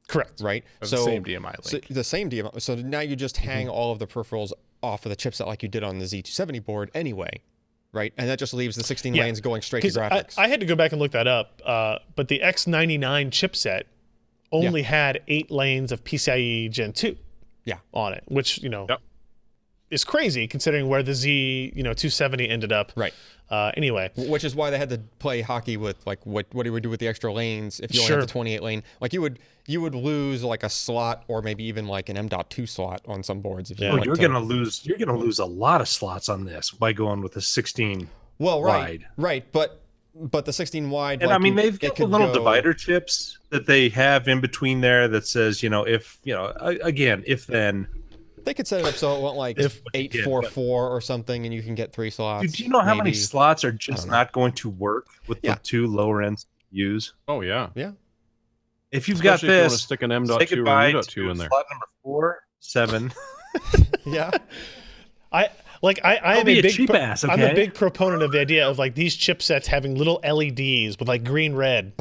Correct. Right. The same DMI So link. the same DMI. So now you just hang all of the peripherals off of the chipset like you did on the Z270 board anyway. Right. And that just leaves the 16 Yeah. lanes going straight to 'Cause graphics. I had to go back and look that up. But the X99 chipset only had 8 lanes of PCIe Gen 2 Yeah. on it, which, you know, Yep. is crazy considering where the Z, 270 ended up. Right. Anyway. Which is why they had to play hockey with like what do we do with the extra lanes if you only Sure. have the 28 lane? Like you would lose like a slot or maybe even like an M.2 slot on some boards if you Yeah. Oh, like you're to- gonna lose a lot of slots on this by going with the 16 well wide. right but the 16 wide And like I mean, you- they've it got the could little go- divider chips that they have in between there that says, if again, if then. They could set it up so it went like If- 844 or something and you can get 3 slots. Dude, do you know how many maybe. slots are just not going to work with Yeah. the two lower end CPUs? Oh yeah. If you've Especially got if you want to this, stick an say M.2 or goodbye U.2 to in there. slot number 4, 7. Yeah. I I'll am be a a big cheap ass, I'm a okay? big proponent of the idea of like these chipsets having little LEDs with like green red,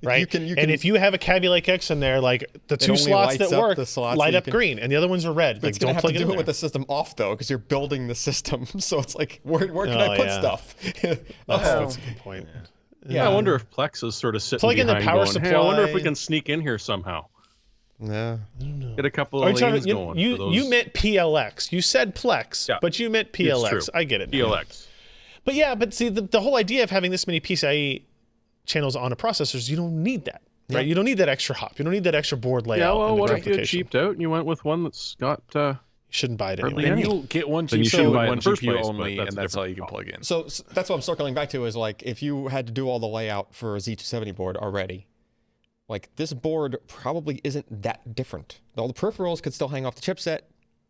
right? You can- and if you have a Kaby Lake X in there, like the two only slots lights that up work the slots light that you up can- green, and the other ones are red. But Like it's gonna don't have plug to it in do it there. with the system off though, because you're building the system. So it's like, where can Oh, I put yeah. stuff? That's a good point. Yeah, I wonder if Plex is sort of sitting Plug in the behind power going, hey, I wonder if we supply. can sneak in here somehow. Yeah. Get a couple Are of you talking lanes about- going. you, for those you meant PLX. You said Plex, Yeah. but you meant true. PLX. I get it. now. PLX. But yeah, but see, the whole idea of having this many PCIe channels on a processor is you don't need that, right? You don't need that extra hop. You don't need that extra board layout. Yeah, well, and the what if you had duplication. cheaped out and you went with one that's got You shouldn't buy it hardly anyway. Then any? you'll get one Then you GPU shouldn't and buy it in one the first GPU place, but only, that's and a that's all different you can plug in. So that's what I'm circling back to is like if you had to do all the layout for a Z270 board already, like this board probably isn't that different. All the peripherals could still hang off the chipset,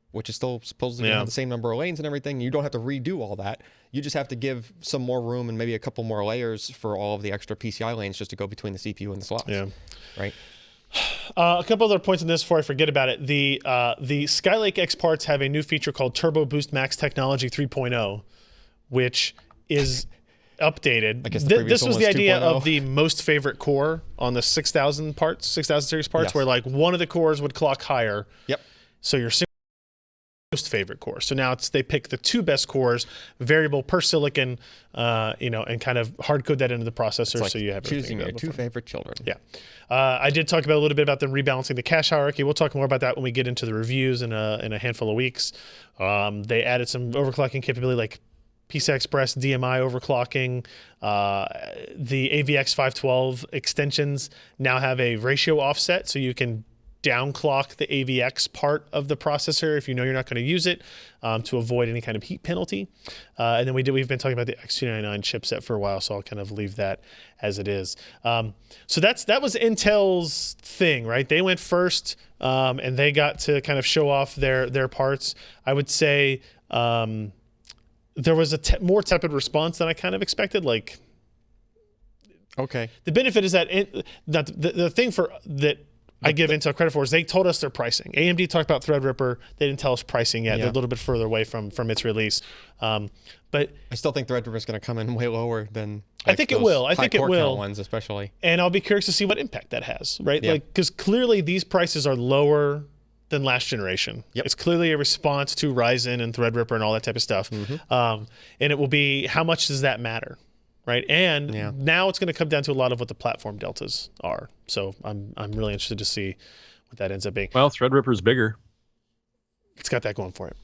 which is still supposedly going to Yeah. have the same number of lanes and everything. You don't have to redo all that. You just have to give some more room and maybe a couple more layers for all of the extra PCI lanes just to go between the CPU and the slots. Yeah. Right. A couple other points on this before I forget about it. The Skylake X parts have a new feature called Turbo Boost Max Technology 3.0, which is updated. I guess the previous This one was the was idea 2.0. of the most favorite core on the 6000 series parts, Yes. where like one of the cores would clock higher. Yep. So your most favorite core. So now they pick the 2 best cores, variable per silicon, and kind of hard code that into the processor, It's like so you have everything choosing your available 2 for it. favorite children. Yeah. I did talk about a little bit about them rebalancing the cache hierarchy. We'll talk more about that when we get into the reviews in a handful of weeks. They added some overclocking capability like PCI Express DMI overclocking. The AVX 512 extensions now have a ratio offset, so you can downclock the AVX part of the processor if you know you're not going to use it to avoid any kind of heat penalty. And then we've been talking about the X299 chipset for a while, so I'll kind of leave that as it is. So that was Intel's thing, right? They went first, and they got to kind of show off their parts. I would say there was a more tepid response than I kind of expected. Like Okay. the benefit is that the thing for that. I give Intel credit for is they told us their pricing. AMD talked about Threadripper. They didn't tell us pricing yet. Yeah. They're a little bit further away from its release. But I still think Threadripper is going to come in way lower than. I think it those will. I high think it core count will. ones, especially. and I'll be curious to see what impact that has, right? Yeah. Like because clearly these prices are lower than last generation. Yep. It's clearly a response to Ryzen and Threadripper and all that type of stuff. And it will be how much does that matter? Right. And Yeah. now it's going to come down to a lot of what the platform deltas are. So I'm really interested to see what that ends up being. Well, Threadripper's bigger. It's got that going for it.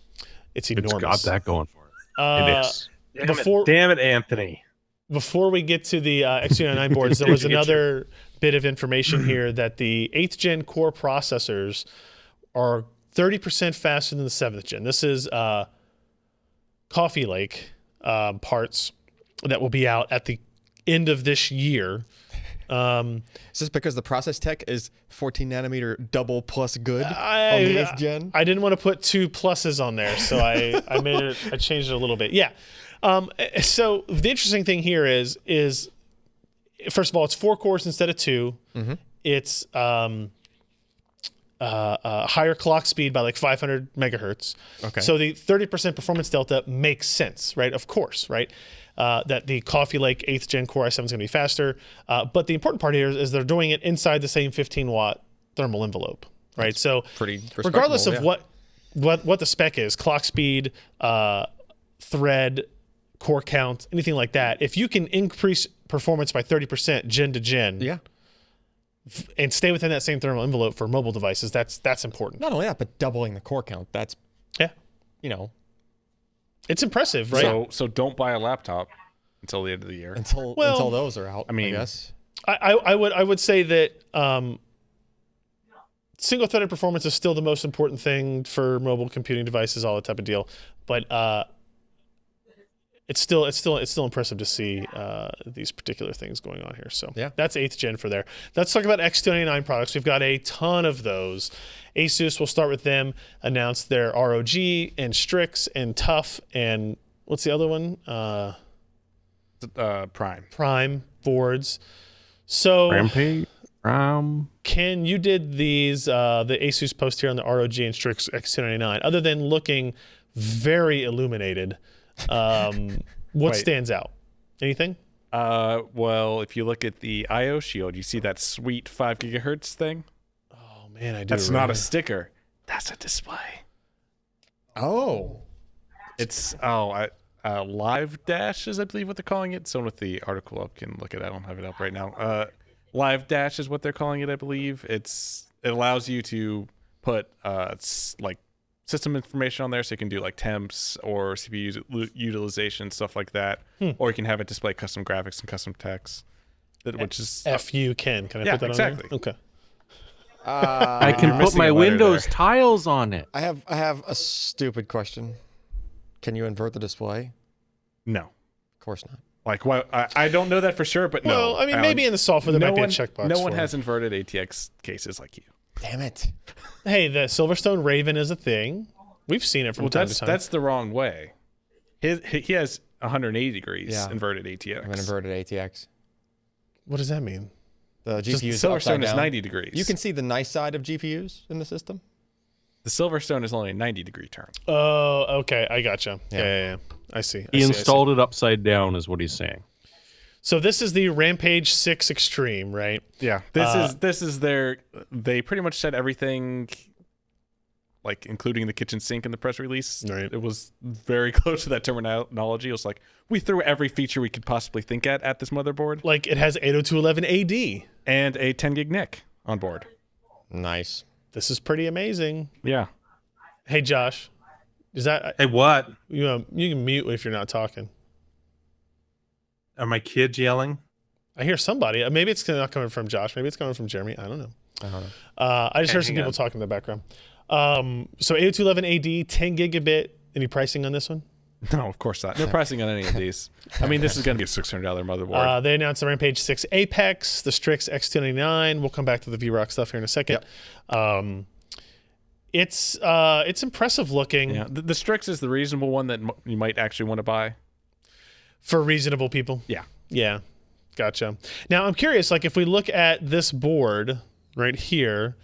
It's It's enormous. got that going for it. It is. Damn it, Anthony. Before we get to the X299 boards, there was another bit of information here that the 8th gen core processors are 30% faster than the 7th gen. This is Coffee Lake parts that will be out at the end of this year. Is this because the process tech is 14 nanometer double plus good on the 8th gen? I didn't want to put 2 pluses on there, so I changed it a little bit. Yeah. So the interesting thing here is first of all, it's 4 cores instead of 2. Mm-hmm. It's higher clock speed by like 500 megahertz. Okay. So the 30% performance delta makes sense, right? Of course, right? That the Coffee Lake 8th gen Core i7 is going to be faster. But the important part here is they're doing it inside the same 15-watt thermal envelope, right? That's so pretty regardless of yeah. what the spec is, clock speed, thread, core count, anything like that, if you can increase performance by 30% gen to gen, Yeah. and stay within that same thermal envelope for mobile devices, that's important. Not only that, but doubling the core count. That's, Yeah. you know, It's impressive, right? So don't buy a laptop until the end of the year. until those are out, I mean, guess. I would say that single threaded performance is still the most important thing for mobile computing devices, all that type of deal. But it's still impressive to see these particular things going on here. So Yeah. that's 8th gen for there. Let's talk about X299 products. We've got a ton of those. Asus, we'll start with them, announced their ROG and Strix and Tough and what's the other one? Prime. Prime boards. So Rampage. Ken, you did these, the Asus post here on the ROG and Strix X299. Other than looking very illuminated, what Wait. stands out? Anything? Well, if you look at the IO Shield, you see that sweet 5 gigahertz thing? Oh man, I do. That's not a remember. sticker. That's a display. Oh. It's Live Dash is, I believe, what they're calling it. Someone with the article up can look at it. I don't have it up right now. Live Dash is what they're calling it, I believe. It allows you to put like system information on there, so you can do like temps or CPU utilization, stuff like that. Or you can have it display custom graphics and custom text, which is FU Ken. Can I Yeah, put that exactly. on there? Okay. I can You're put missing my a letter Windows there. tiles on it. I have a stupid question. Can you invert the display? no. Of course not. Like, why? I don't know that for sure, but no. Well, I mean, maybe in the software there might be a checkbox. No one for has it. inverted ATX cases like you. Damn it. Hey, the Silverstone Raven is a thing. We've seen it from time to time. That's the wrong way. He has 180 degrees Yeah. inverted ATX. I'm an inverted ATX. What does that mean? The Just GPUs upside Silverstone is down. 90 degrees. You can see the nice side of GPUs in the system. The Silverstone is only a 90 degree turn. Oh, okay. I gotcha. Yeah. Yeah. I see. He installed it upside down, is what he's saying. So this is the Rampage 6 Extreme, right? Yeah. This is they pretty much said everything, like including the kitchen sink in the press release. Right. It was very close to that terminology. It was like, we threw every feature we could possibly think at this motherboard, Like it has 802.11 AD. and a 10 gig NIC on board. Nice. This is pretty amazing. Yeah. Hey, Josh, is that Hey, what? you can mute if you're not talking. Are my kids yelling? I hear somebody. Maybe it's not coming from Josh. Maybe it's coming from Jeremy. I don't know. I just heard some hang people on. talking in the background. So 802.11 AD, 10 gigabit. Any pricing on this one? No, of course not. No pricing on any of these. I mean, this is going to be a $600 motherboard. They announced the Rampage 6 Apex, the Strix X299. We'll come back to the VROC stuff here in a second. It's impressive looking Yeah, the Strix is the reasonable one that you might actually want to buy. for reasonable people. Yeah. Yeah, gotcha. Now I'm curious, like if we look at this board right here,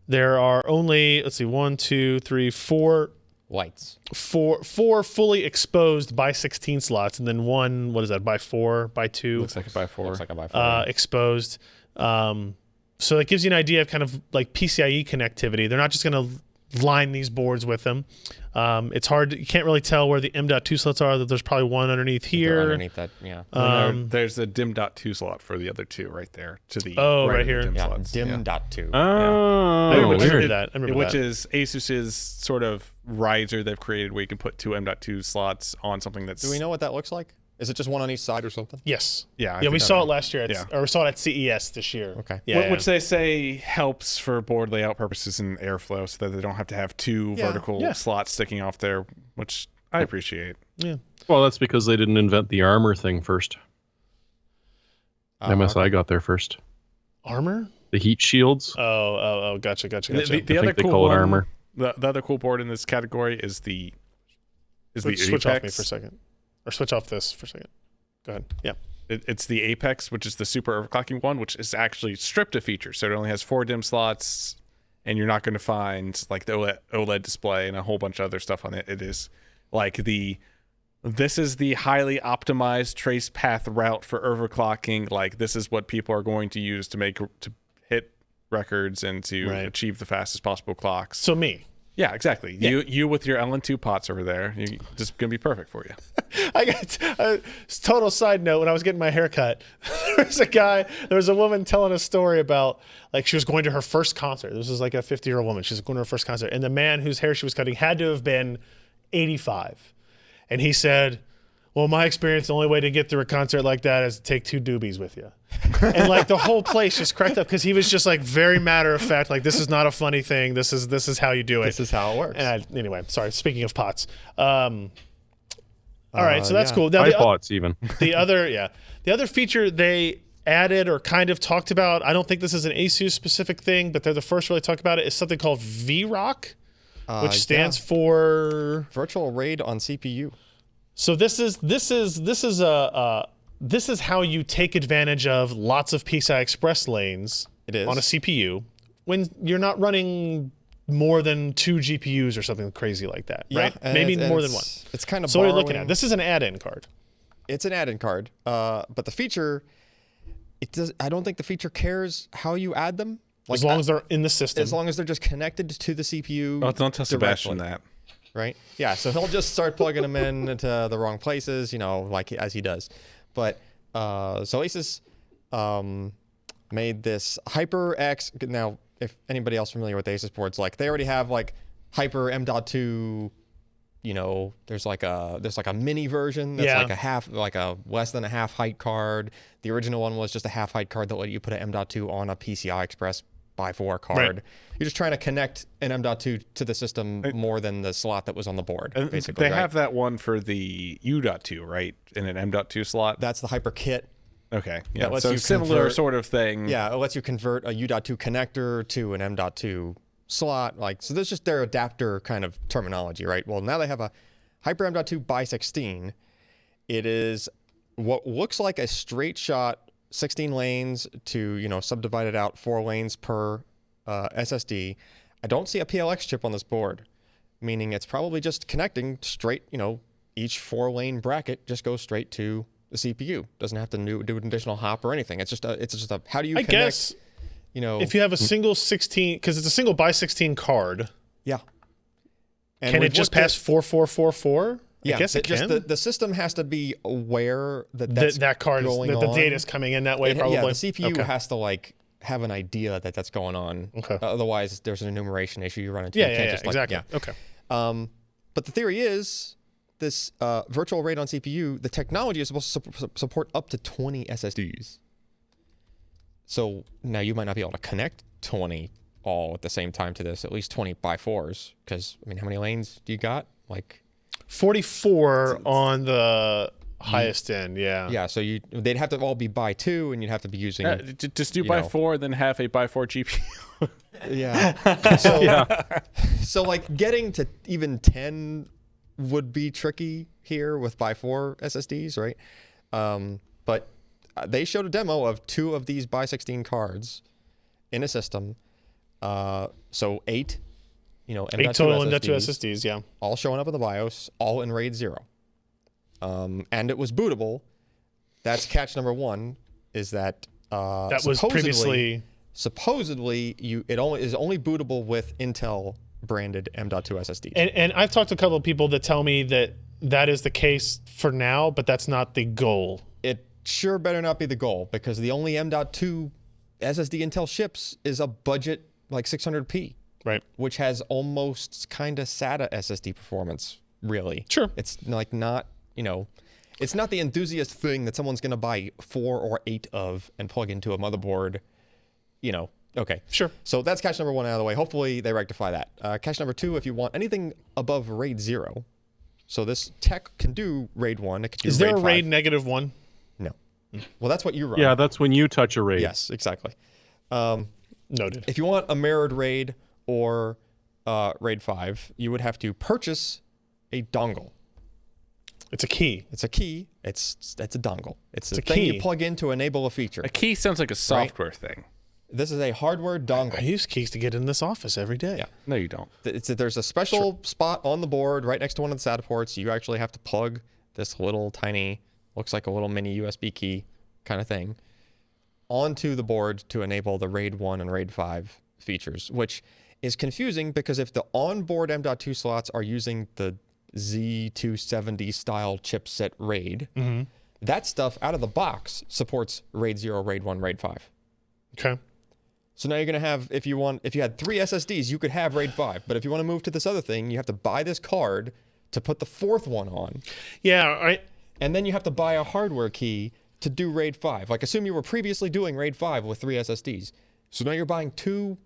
there are only, let's see, 1, 2, 3, 4 Whites. four fully exposed by 16 slots, and then one, what is that, by 4, by 2 Looks like a by 4. Looks like a by four. exposed. So it gives you an idea of kind of like PCIe connectivity. They're not just going to line these boards with them. It's hard. You can't really tell where the M.2 slots are. There's probably one underneath They're here. underneath that, yeah. There's a DIM.2 slot for the other two right there to the right of the here. DIM Yeah, slots. dim.2. Oh, I remember weird. that. I remember Which that. is Asus's sort of riser they've created where you can put two M.2 slots on something that's... Do we know what that looks like? Is it just one on each side or something? Yes. Yeah, I Yeah, think we I saw know. it last year, or we saw it at CES this year. Okay. Yeah. Which they say helps for board layout purposes and airflow so that they don't have to have two vertical Yeah. slots sticking off there, which I appreciate. Yeah. Well, that's because they didn't invent the armor thing first. MSI got there first. Armor? The heat shields. Oh, gotcha. The I other think they cool call it one, armor. The other cool board in this category is the Switch off me Apex. for a second. Or switch off this for a second. Go ahead. Yeah. It's the Apex, which is the super overclocking one, which is actually stripped of features. So it only has 4 DIMM slots, and you're not going to find like the OLED display and a whole bunch of other stuff on it. It is like this is the highly optimized trace path route for overclocking. Like this is what people are going to use to hit records and to achieve the fastest possible clocks. So me. Yeah, exactly. Yeah. You with your LN2 pots over there, this is gonna be perfect for you. I got total side note. When I was getting my hair cut, there was a woman telling a story about like she was going to her first concert. This was like a 50-year-old woman. She was going to her first concert, and the man whose hair she was cutting had to have been 85, and he said, "Well, my experience, the only way to get through a concert like that is to take 2 doobies with you." And like the whole place just cracked up because he was just like very matter of fact, like this is not a funny thing. This is how you do it. This is how it works. And anyway, sorry. Speaking of pots, all right, so that's cool. Now iPods even. the other feature they added or kind of talked about. I don't think this is an ASUS specific thing, but they're the first to really talk about it. Is something called VROC, which stands for Virtual RAID on CPU. So this is how you take advantage of lots of PCI Express lanes on a CPU when you're not running more than 2 GPUs or something crazy like that, right? Maybe more than one. It's kind of so what are you looking at? This is an add-in card. It's an add-in card, but the feature, I don't think the feature cares how you add them. Like, as long as they're in the system. As long as they're just connected to the CPU. Oh, don't tell Sebastian that. Right? Yeah, so he'll just start plugging them into the wrong places, like as he does. But so Asus made this HyperX. Now, if anybody else familiar with Asus boards, like they already have like Hyper M.2. There's like a mini version that's like a less than a half height card. The original one was just a half height card that let you put an M.2 on a PCI Express x 4 card. Right. You're just trying to connect an M.2 to the system more than the slot that was on the board, basically. They have that one for the U.2, right? In an M.2 slot? That's the Hyper Kit. Okay. Yeah. So similar sort of thing. Yeah, it lets you convert a U.2 connector to an M.2 slot. So there's just their adapter kind of terminology, right? Well, now they have a Hyper M.2 by 16. It is what looks like a straight shot 16 lanes to, subdivided out 4 lanes per SSD. I don't see a PLX chip on this board, meaning it's probably just connecting straight, each 4-lane bracket just goes straight to the CPU. Doesn't have to do an additional hop or anything. It's just a how do you connect? I guess, if you have a single 16, because it's a single by 16 card. Yeah. And can it just pass 4444? Yeah, I guess it can. Just the system has to be aware that that card is the data's coming in that way. Probably. Yeah, the CPU has to have an idea that that's going on. Okay. Otherwise, there's an enumeration issue you run into. Exactly. Okay. But the theory is this virtual RAID on CPU. The technology is supposed to support up to 20 SSDs. So now you might not be able to connect 20 all at the same time to this. At least 20 by 4s, because how many lanes do you got? 44 on the highest end, yeah. Yeah, so they'd have to all be by 2, and you'd have to be using. Just do by 4, then have a by 4 GPU. Yeah. So getting to even 10 would be tricky here with by 4 SSDs, right? But they showed a demo of 2 of these by 16 cards in a system. So 8. 8 total M.2 SSDs, yeah. All showing up in the BIOS, all in RAID 0. And it was bootable. That's catch number 1, is that that was previously supposedly it is only bootable with Intel branded M.2 SSDs. And I've talked to a couple of people that tell me that is the case for now, but that's not the goal. It sure better not be the goal, because the only M.2 SSD Intel ships is a budget 600p. Right. Which has almost kind of SATA SSD performance, really. Sure. It's not, it's not the enthusiast thing that someone's going to buy 4 or 8 of and plug into a motherboard, Okay. Sure. So that's catch number 1 out of the way. Hopefully they rectify that. Catch number 2, if you want anything above RAID 0. So this tech can do RAID 1. It can do Is there RAID a 5. RAID -1? No. Well, that's what you run. Yeah, that's when you touch a RAID. Yes, exactly. Noted. If you want a mirrored RAID or RAID 5, you would have to purchase a dongle. It's a key. It's a key. It's a dongle. It's a a thing key. you plug in to enable a feature. A key sounds like a software thing. This is a hardware I dongle. use keys to get in this office every day. Yeah. No, you don't. There's a special spot on the board right next to one of the SATA ports. You actually have to plug this little tiny, looks like a little mini USB key kind of thing, onto the board to enable the RAID 1 and RAID 5 features, which is confusing because if the onboard M.2 slots are using the Z270 style chipset RAID, that stuff out of the box supports RAID 0, RAID 1, RAID 5. Okay. So now you're going to have, if you had 3 SSDs, you could have RAID 5. But if you want to move to this other thing, you have to buy this card to put the 4th one on. Yeah. And then you have to buy a hardware key to do RAID 5. Like, assume you were previously doing RAID 5 with 3 SSDs. So now you're buying 2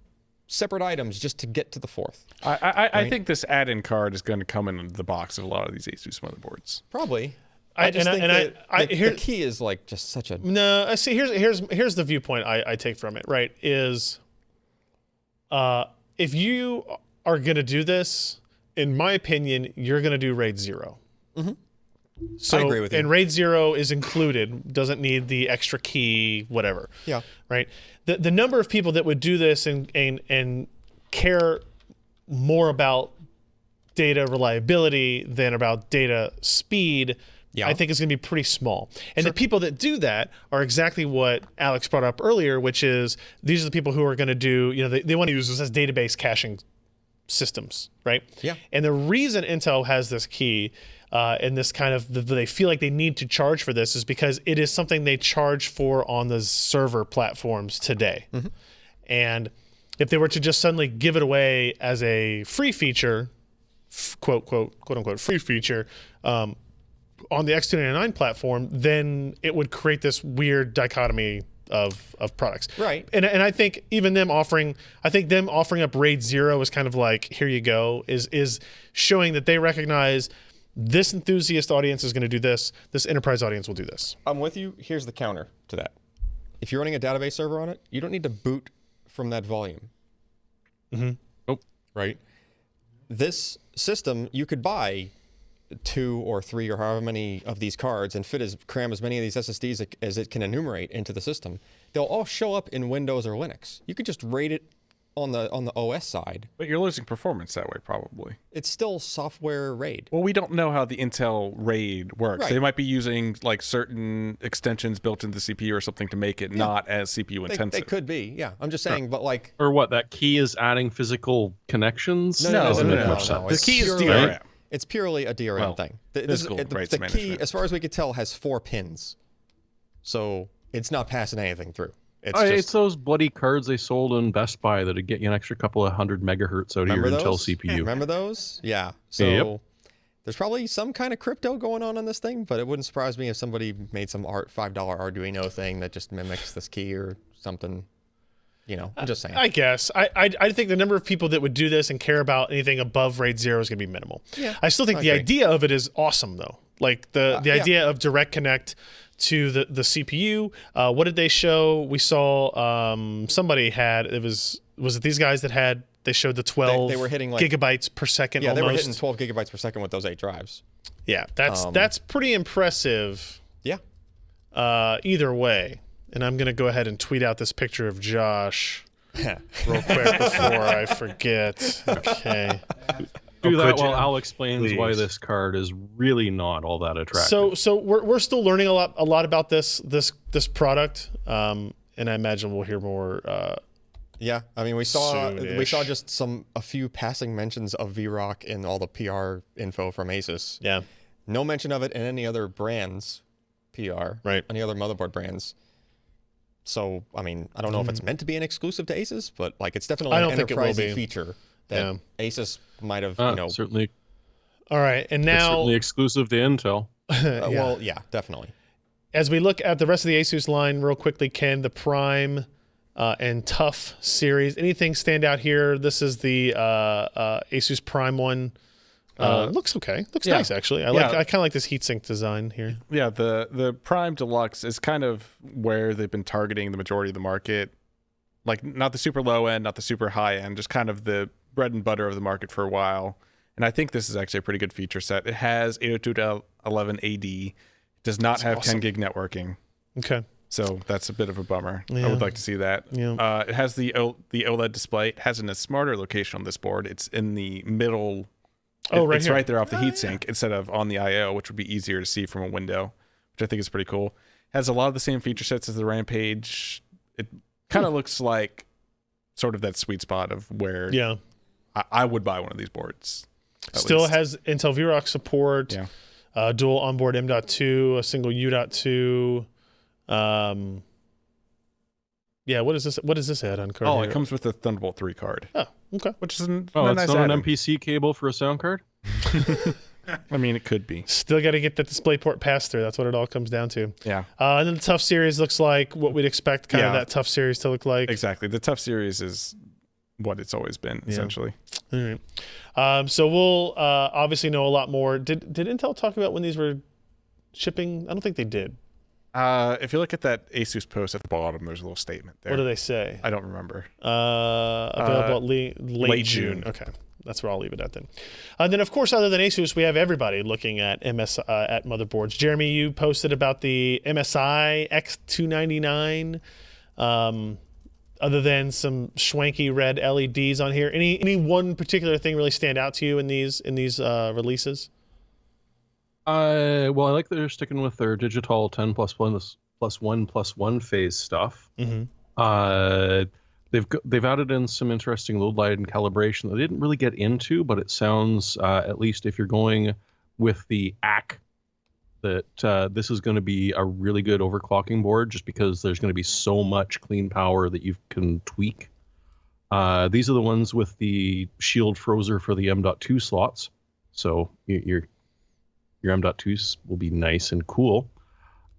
separate items just to get to the 4th. I think this add-in card is going to come in the box of a lot of these ASUS motherboards. Probably. I just think the key is like just such a... No, see, here's the viewpoint I take from it, right, is if you are going to do this, in my opinion, you're going to do RAID 0. So, I agree with you. And RAID 0 is included, doesn't need the extra key, whatever. Yeah. Right? The number of people that would do this and care more about data reliability than about data speed, I think is going to be pretty small. And the people that do that are exactly what Alex brought up earlier, which is these are the people who are going to do, they want to use this as database caching systems, right? Yeah. And the reason Intel has this key and this kind of, they feel like they need to charge for this is because it is something they charge for on the server platforms today. And if they were to just suddenly give it away as a free feature, quote unquote free feature, on the X299 platform, then it would create this weird dichotomy of products. Right. And I think even them offering up RAID 0 is kind of like, here you go, is showing that they recognize this enthusiast audience is going to do this enterprise audience will do this. I'm with you. Here's the counter to that. If you're running a database server on it, you don't need to boot from that volume. Right? This system, you could buy 2 or 3 or however many of these cards and cram as many of these SSDs as it can enumerate into the system. They'll all show up in Windows or Linux. You could just RAID it on the OS side. But you're losing performance that way, probably. It's still software RAID. Well, we don't know how the Intel RAID works. Right. They might be using like certain extensions built into the CPU or something to make it not as CPU intensive. They could be, yeah. I'm just saying, but like... Or what, that key is adding physical connections? No, Doesn't make much no. sense. The key is purely- DRM. It's purely a DRM thing. physical rights the key, management. as far as we could tell, has 4 pins. So it's not passing anything through. It's those bloody cards they sold in Best Buy that'd get you an extra couple of 100 megahertz out of your Intel CPU. Remember those? Yeah. So there's probably some kind of crypto going on this thing, but it wouldn't surprise me if somebody made some $5 Arduino thing that just mimics this key or something. I'm just saying. I guess. I think the number of people that would do this and care about anything above RAID 0 is going to be minimal. Yeah, I still think the idea of it is awesome, though. Like the idea of direct connect to the CPU. What did they show? We saw somebody had, was it these guys that they showed the 12 they were hitting gigabytes per second almost? They were hitting 12 gigabytes per second with those 8 drives. Yeah, that's pretty impressive. Yeah. Either way. And I'm going to go ahead and tweet out this picture of Josh real quick before I forget. Okay. Do that while Al explains why this card is really not all that attractive. So we're still learning a lot about this product, and I imagine we'll hear more. Yeah, I mean we saw soon-ish. just a few passing mentions of VROC in all the PR info from Asus. Yeah. No mention of it in any other brands PR. Right. Any other motherboard brands. So, I mean, I don't know if it's meant to be an exclusive to Asus, but like it's definitely an enterprise feature that Asus might have, certainly. All right, and It's now certainly exclusive to Intel. well, yeah, definitely. as we look at the rest of the Asus line real quickly, Ken, the Prime and Tough series, anything stand out here? This is the Asus Prime one. Looks okay. Looks nice actually. I kind of like this heatsink design here. Yeah, the Prime Deluxe is kind of where they've been targeting the majority of the market like not the super low end, not the super high end, just kind of the bread and butter of the market for a while. And I think this is actually a pretty good feature set. It has 802.11ad. It does not have awesome. 10 gig networking. Okay. So that's a bit of a bummer. Yeah. I would like to see that. Yeah. It has the OLED display. It has it in a smarter location on this board. It's in the middle. It's here. right there off the heatsink instead of on the I/O, which would be easier to see from a window, which I think is pretty cool. Has a lot of the same feature sets as the Rampage. It kind of looks like sort of that sweet spot of where I would buy one of these boards. Still has Intel VROC support, dual onboard M.2, a single U.2. What is this? What does this add-on card? Oh, here? It comes with a Thunderbolt 3 card. Oh, okay. Which is a it's nice not add-on. an MPC cable for a sound card? I mean, it could be. Still got to get that DisplayPort passed through. That's what it all comes down to. Yeah. And then the Tough Series looks like what we'd expect kind of that Tough Series to look like. Exactly. The Tough Series is what it's always been, essentially. All right. So we'll obviously know a lot more. Did Intel talk about when these were shipping? I don't think they did. If you look at that Asus post at the bottom, there's a little statement there. What do they say? I don't remember. Available late June. Okay. That's where I'll leave it at then. And then, of course, other than Asus, we have everybody looking at at motherboards. Jeremy, you posted about the MSI X299. Other than some schwanky red LEDs on here, any one particular thing really stand out to you in these releases? Well, I like that they're sticking with their digital 10+1+1+1 phase stuff. Mm-hmm. They've added in some interesting load light and calibration that they didn't really get into, but it sounds, at least if you're going with the AC, that this is going to be a really good overclocking board, just because there's going to be so much clean power that you can tweak. These are the ones with the shield frozer for the M.2 slots, so your M.2s will be nice and cool.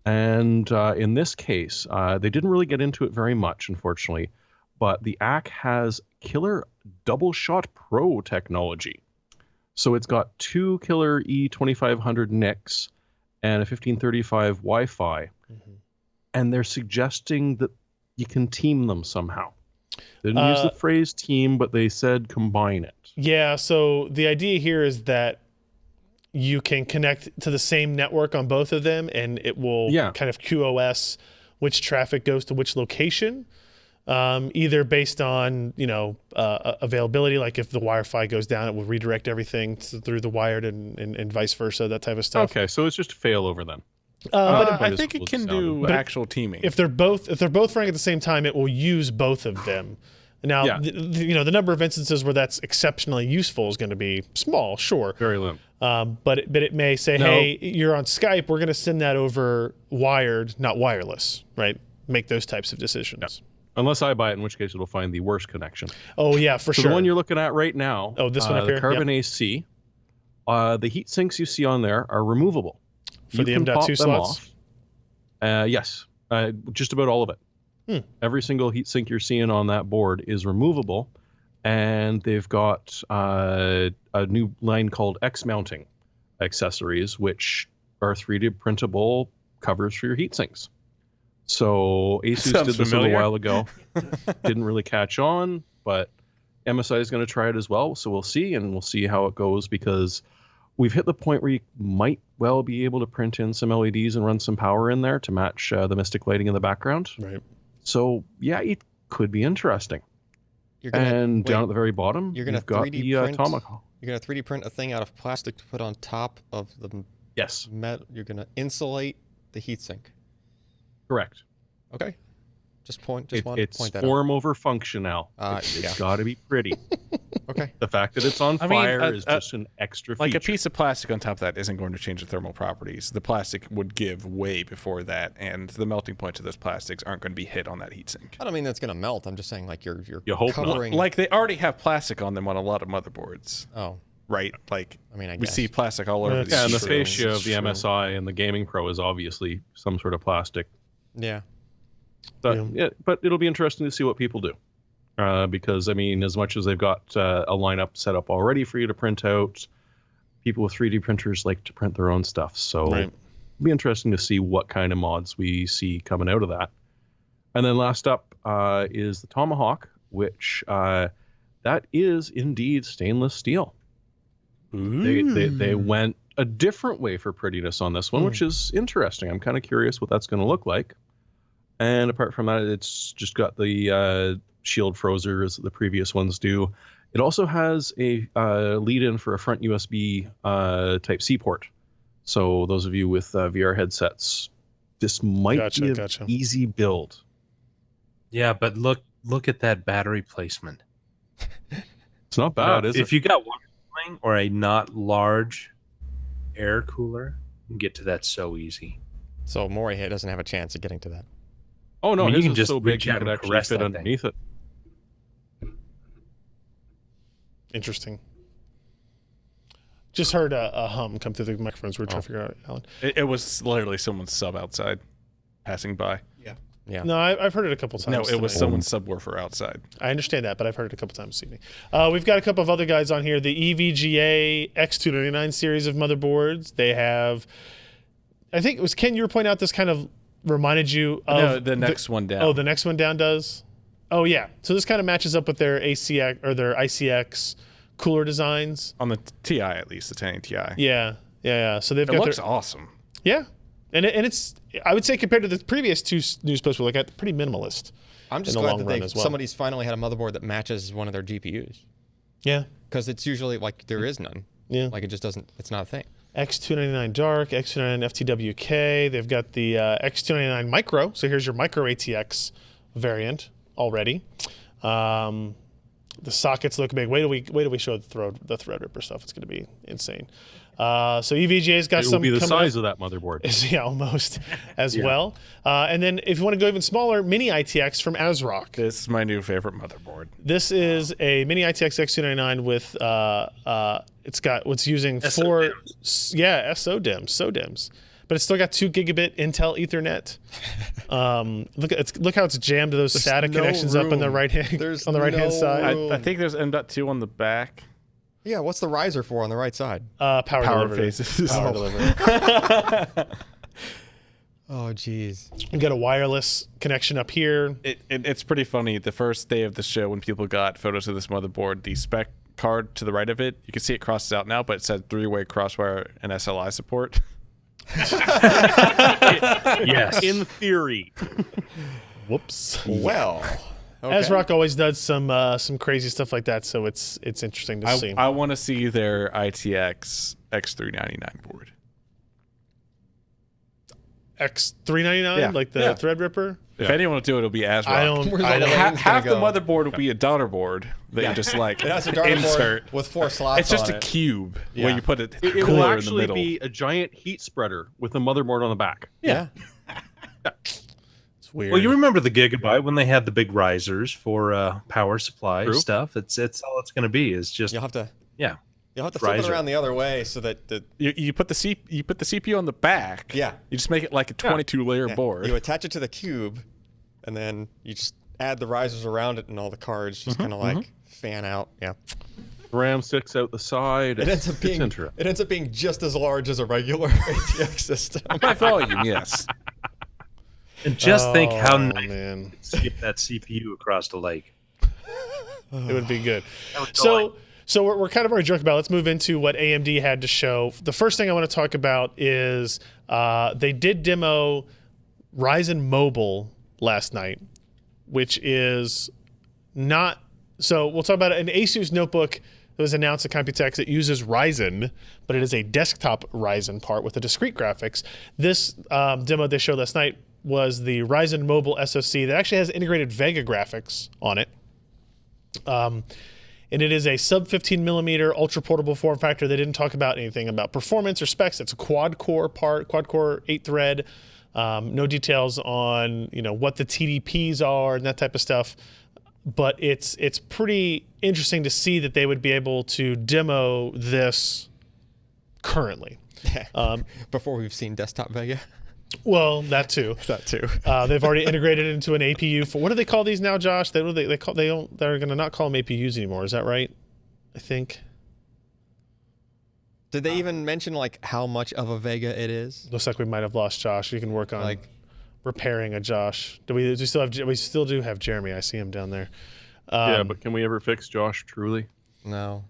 And in this case, they didn't really get into it very much, unfortunately. But the AC has killer double shot pro technology. So it's got two killer E2500 NICs and a 1535 Wi-Fi. Mm-hmm. And they're suggesting that you can team them somehow. They didn't use the phrase team, but they said combine it. Yeah, so the idea here is that you can connect to the same network on both of them, and it will kind of QoS which traffic goes to which location. Either based on availability, like if the Wi-Fi goes down, it will redirect everything through the wired and vice versa, that type of stuff. Okay, so it's just a failover then. But I think it can do actual teaming. If they're both running at the same time, it will use both of them. Now, the number of instances where that's exceptionally useful is going to be small, sure. Very limited. But it may say, hey, you're on Skype, we're going to send that over wired, not wireless, right? Make those types of decisions. Yeah. Unless I buy it, in which case it'll find the worst connection. Oh, yeah, for sure. The one you're looking at right now, this one up the here? Carbon AC, the heat sinks you see on there are removable. For the M.2 slots? Yes, just about all of it. Every single heat sink you're seeing on that board is removable, and they've got a new line called X mounting accessories, which are 3D printable covers for your heat sinks. So Asus did this a little while ago. Didn't really catch on, but MSI is going to try it as well. So we'll see, and we'll see how it goes, because we've hit the point where you might well be able to print in some LEDs and run some power in there to match the Mystic lighting in the background. Right. So yeah, it could be interesting. Down at the very bottom, you're going to 3D print. You're going to 3D print a thing out of plastic to put on top of the metal. You're going to insulate the heatsink. Correct. Okay. Just wanted to point that out. It's form over function, Al. It's got to be pretty. Okay. The fact that it's on fire is just an extra feature. Like a piece of plastic on top of that isn't going to change the thermal properties. The plastic would give way before that, and the melting points of those plastics aren't going to be hit on that heatsink. I don't mean that's going to melt. I'm just saying, like, you're hope covering. Like, they already have plastic on them on a lot of motherboards. Oh. Right? Like, I mean, I we guess. see plastic all over these. Yeah, and the fascia of the MSI and the Gaming Pro is obviously some sort of plastic. Yeah. But it'll be interesting to see what people do. Because, I mean, as much as they've got a lineup set up already for you to print out, people with 3D printers like to print their own stuff. So it'll be interesting to see what kind of mods we see coming out of that. And then last up, is the Tomahawk, which that is indeed stainless steel. They went a different way for prettiness on this one, which is interesting. I'm kind of curious what that's going to look like. And apart from that, it's just got the shield frozers that the previous ones do. It also has a lead-in for a front USB Type-C port. So those of you with VR headsets, this might be an easy build. Yeah, but look at that battery placement. It's not bad, is it? If you got one or a not large air cooler, you can get to that so easy. So Mori here doesn't have a chance of getting to that. Oh no, I mean, his you can is just so big reach you out could and actually caress fit that thing. underneath it. Just heard a hum come through the microphones. We're trying to figure out, Alan. It was literally someone's sub outside passing by. Yeah. No, I've heard it a couple times. No, it was tonight. someone's subwoofer outside. I understand that, but I've heard it a couple times this evening. We've got a couple of other guys on here. The EVGA X299 series of motherboards. They have, I think it was Ken, you were pointing out this kind of reminded you of... No, the next one down. Oh, the next one down does? Oh, yeah. So this kind of matches up with their ACX or their ICX cooler designs. On the TI, at least, the 1080 Ti. Yeah. So they've It got looks awesome. Yeah. And it's, I would say compared to the previous two news posts we look at, pretty minimalist. I'm just in the glad long that run as well. somebody's finally had a motherboard that matches one of their GPUs. Yeah. Because it's usually like there is none. Yeah. Like it just doesn't, it's not a thing. X299 Dark, X299 FTWK. They've got the X299 Micro. So here's your Micro ATX variant already. The sockets look big. Wait till we show the Threadripper stuff. It's going to be insane. So EVGA's got some. It will be the coming size up. of that motherboard. Yeah, almost as well. And then if you want to go even smaller, Mini ITX from ASRock. This is my new favorite motherboard. This is a Mini ITX X299 with it's got what's using four SODIMMs, but it's still got 2 gigabit Intel Ethernet. Look how it's jammed to those SATA connections up on the right hand hand side. I think there's M.2 on the back. Yeah, what's the riser for on the right side? Power delivery. phases. Power delivery. Oh, jeez. You got a wireless connection up here. It's pretty funny. The first day of the show, when people got photos of this motherboard, the spec card to the right of it, you can see it crosses out now, but it said 3-way crosswire and SLI support. Yes. In theory. Whoops. Well, okay. ASRock always does some crazy stuff like that, so it's interesting to see. I want to see their ITX X399 board. X399, like the Threadripper. If anyone will do it, it'll be ASRock. I don't. Where's I all the don't lanes Half the gonna go? motherboard will be a daughter board that you just like It has a dartboard insert. with 4 slots It's just on a it. cube Yeah. where you put it It will cooler in the actually middle. be a giant heat spreader with a motherboard on the back. Yeah. It's weird. Well, you remember the Gigabyte when they had the big risers for power supply True. stuff. It's all it's going to be is just You'll have to flip it Riser. around the other way so that You put the CPU on the back. Yeah. You just make it like a 22-layer yeah, board. you attach it to the cube, and then you just add the risers around it, and all the cards just kind of like fan out. Yeah. RAM sticks out the side. It ends up being interesting. it ends up being just as large as a regular ATX system. By volume, yes. and just think how Oh, nice man. to skip that CPU across the lake. It would be good. So So we're kind of already joking about it. Let's move into what AMD had to show. The first thing I want to talk about is they did demo Ryzen Mobile last night, which is not... So we'll talk about it. An Asus notebook that was announced at Computex. It uses Ryzen, but it is a desktop Ryzen part with the discrete graphics. This demo they showed last night was the Ryzen Mobile SoC that actually has integrated Vega graphics on it. And it is a sub 15 millimeter ultra portable form factor. They didn't talk about anything about performance or specs. It's a quad core part, quad core 8 thread. No details on what the TDPs are and that type of stuff. But it's pretty interesting to see that they would be able to demo this currently. Before we've seen desktop Vega. Well, that too. That too. They've already integrated it into an APU. For what do they call these now, Josh? They're going to not call them APUs anymore. Is that right? I think. Did they even mention like how much of a Vega it is? Looks like we might have lost Josh. You can work on repairing a Josh. We still do have Jeremy. I see him down there. Yeah, but can we ever fix Josh truly? No.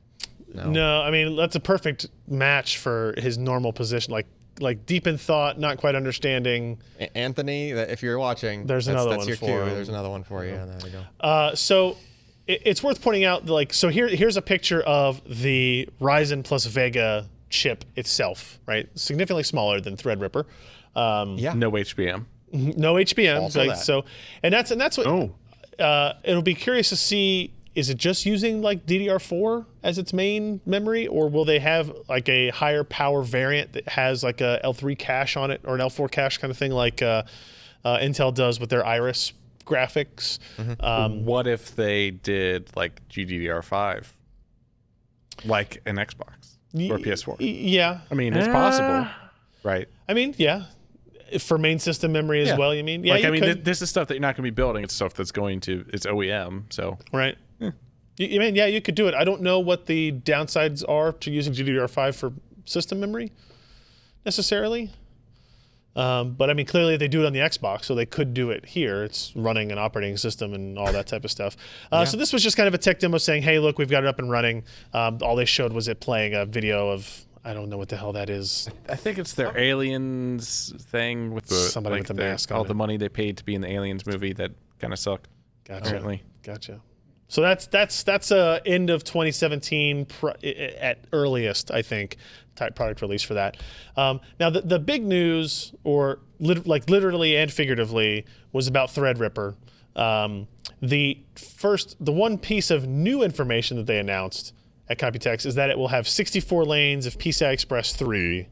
No, I mean that's a perfect match for his normal position, like deep in thought, not quite understanding. Anthony, if you're watching, There's another one your for cue. him. There's another one for you. Yeah, there you go. So it's worth pointing out, here's a picture of the Ryzen plus Vega chip itself, right? Significantly smaller than Threadripper. Yeah. No HBM. No HBM. Also that. So, and that's what. Oh, It'll be curious to see. Is it just using like DDR4 as its main memory, or will they have like a higher power variant that has like a L3 cache on it or an L4 cache kind of thing, like Intel does with their Iris graphics? What if they did like GDDR5, like an Xbox or PS4? Yeah. I mean, it's possible, right? I mean, yeah. For main system memory as well, you mean? Yeah, like, you could. this is stuff that you're not going to be building. It's stuff that's going to, it's OEM. So, Right. You mean, yeah, you could do it. I don't know what the downsides are to using GDDR5 for system memory necessarily. But I mean, clearly they do it on the Xbox, so they could do it here. It's running an operating system and all that type of stuff. So this was just kind of a tech demo saying, hey, look, we've got it up and running. All they showed was it playing a video of, I don't know what the hell that is. I think it's their Aliens thing with the Somebody like with the mask on all it. the money they paid to be in the Aliens movie that kind of sucked. Apparently. Gotcha. So that's a end of 2017 at earliest, I think, type product release for that. Now the big news, or literally and figuratively, was about Threadripper. The one piece of new information that they announced at Computex is that it will have 64 lanes of PCI Express 3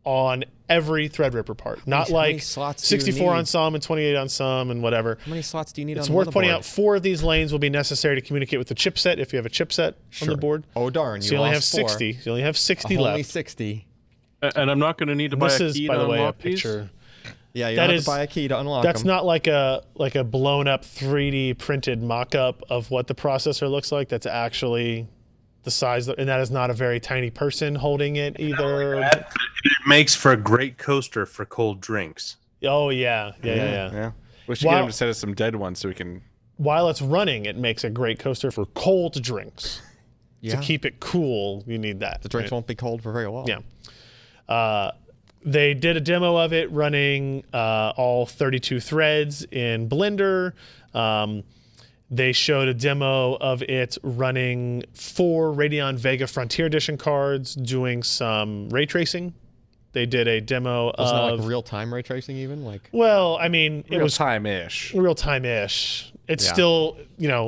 on every Threadripper part. Not How many like slots do you 64 on need? some and 28 on some and whatever. How many slots do you need It's on the worth pointing motherboard? out 4 of these lanes will be necessary to communicate with the chipset if you have a chipset on the board. Oh, darn. So you only have lost 4. 60. You only have 60 Only left. 60. and I'm not going to need to buy This a is, key by to the way, a unlock these? picture. Yeah, you That have is- to buy a key to unlock That's them. not like a blown up 3D printed mock-up of what the processor looks like. That's actually the size, and that is not a very tiny person holding it either. It makes for a great coaster for cold drinks. Oh yeah. Yeah. We should Wow. get him to set us some dead ones so we can. While it's running, it makes a great coaster for cold drinks. Yeah. To keep it cool, you need that. The drinks right? won't be cold for very long. Yeah. They did a demo of it running all 32 threads in Blender. They showed a demo of it running 4 Radeon Vega Frontier Edition cards, doing some ray tracing. They did a demo Wasn't of... it like real-time ray tracing even? Like, Well, I mean, it Real was time-ish. real-time-ish. It's Yeah. still,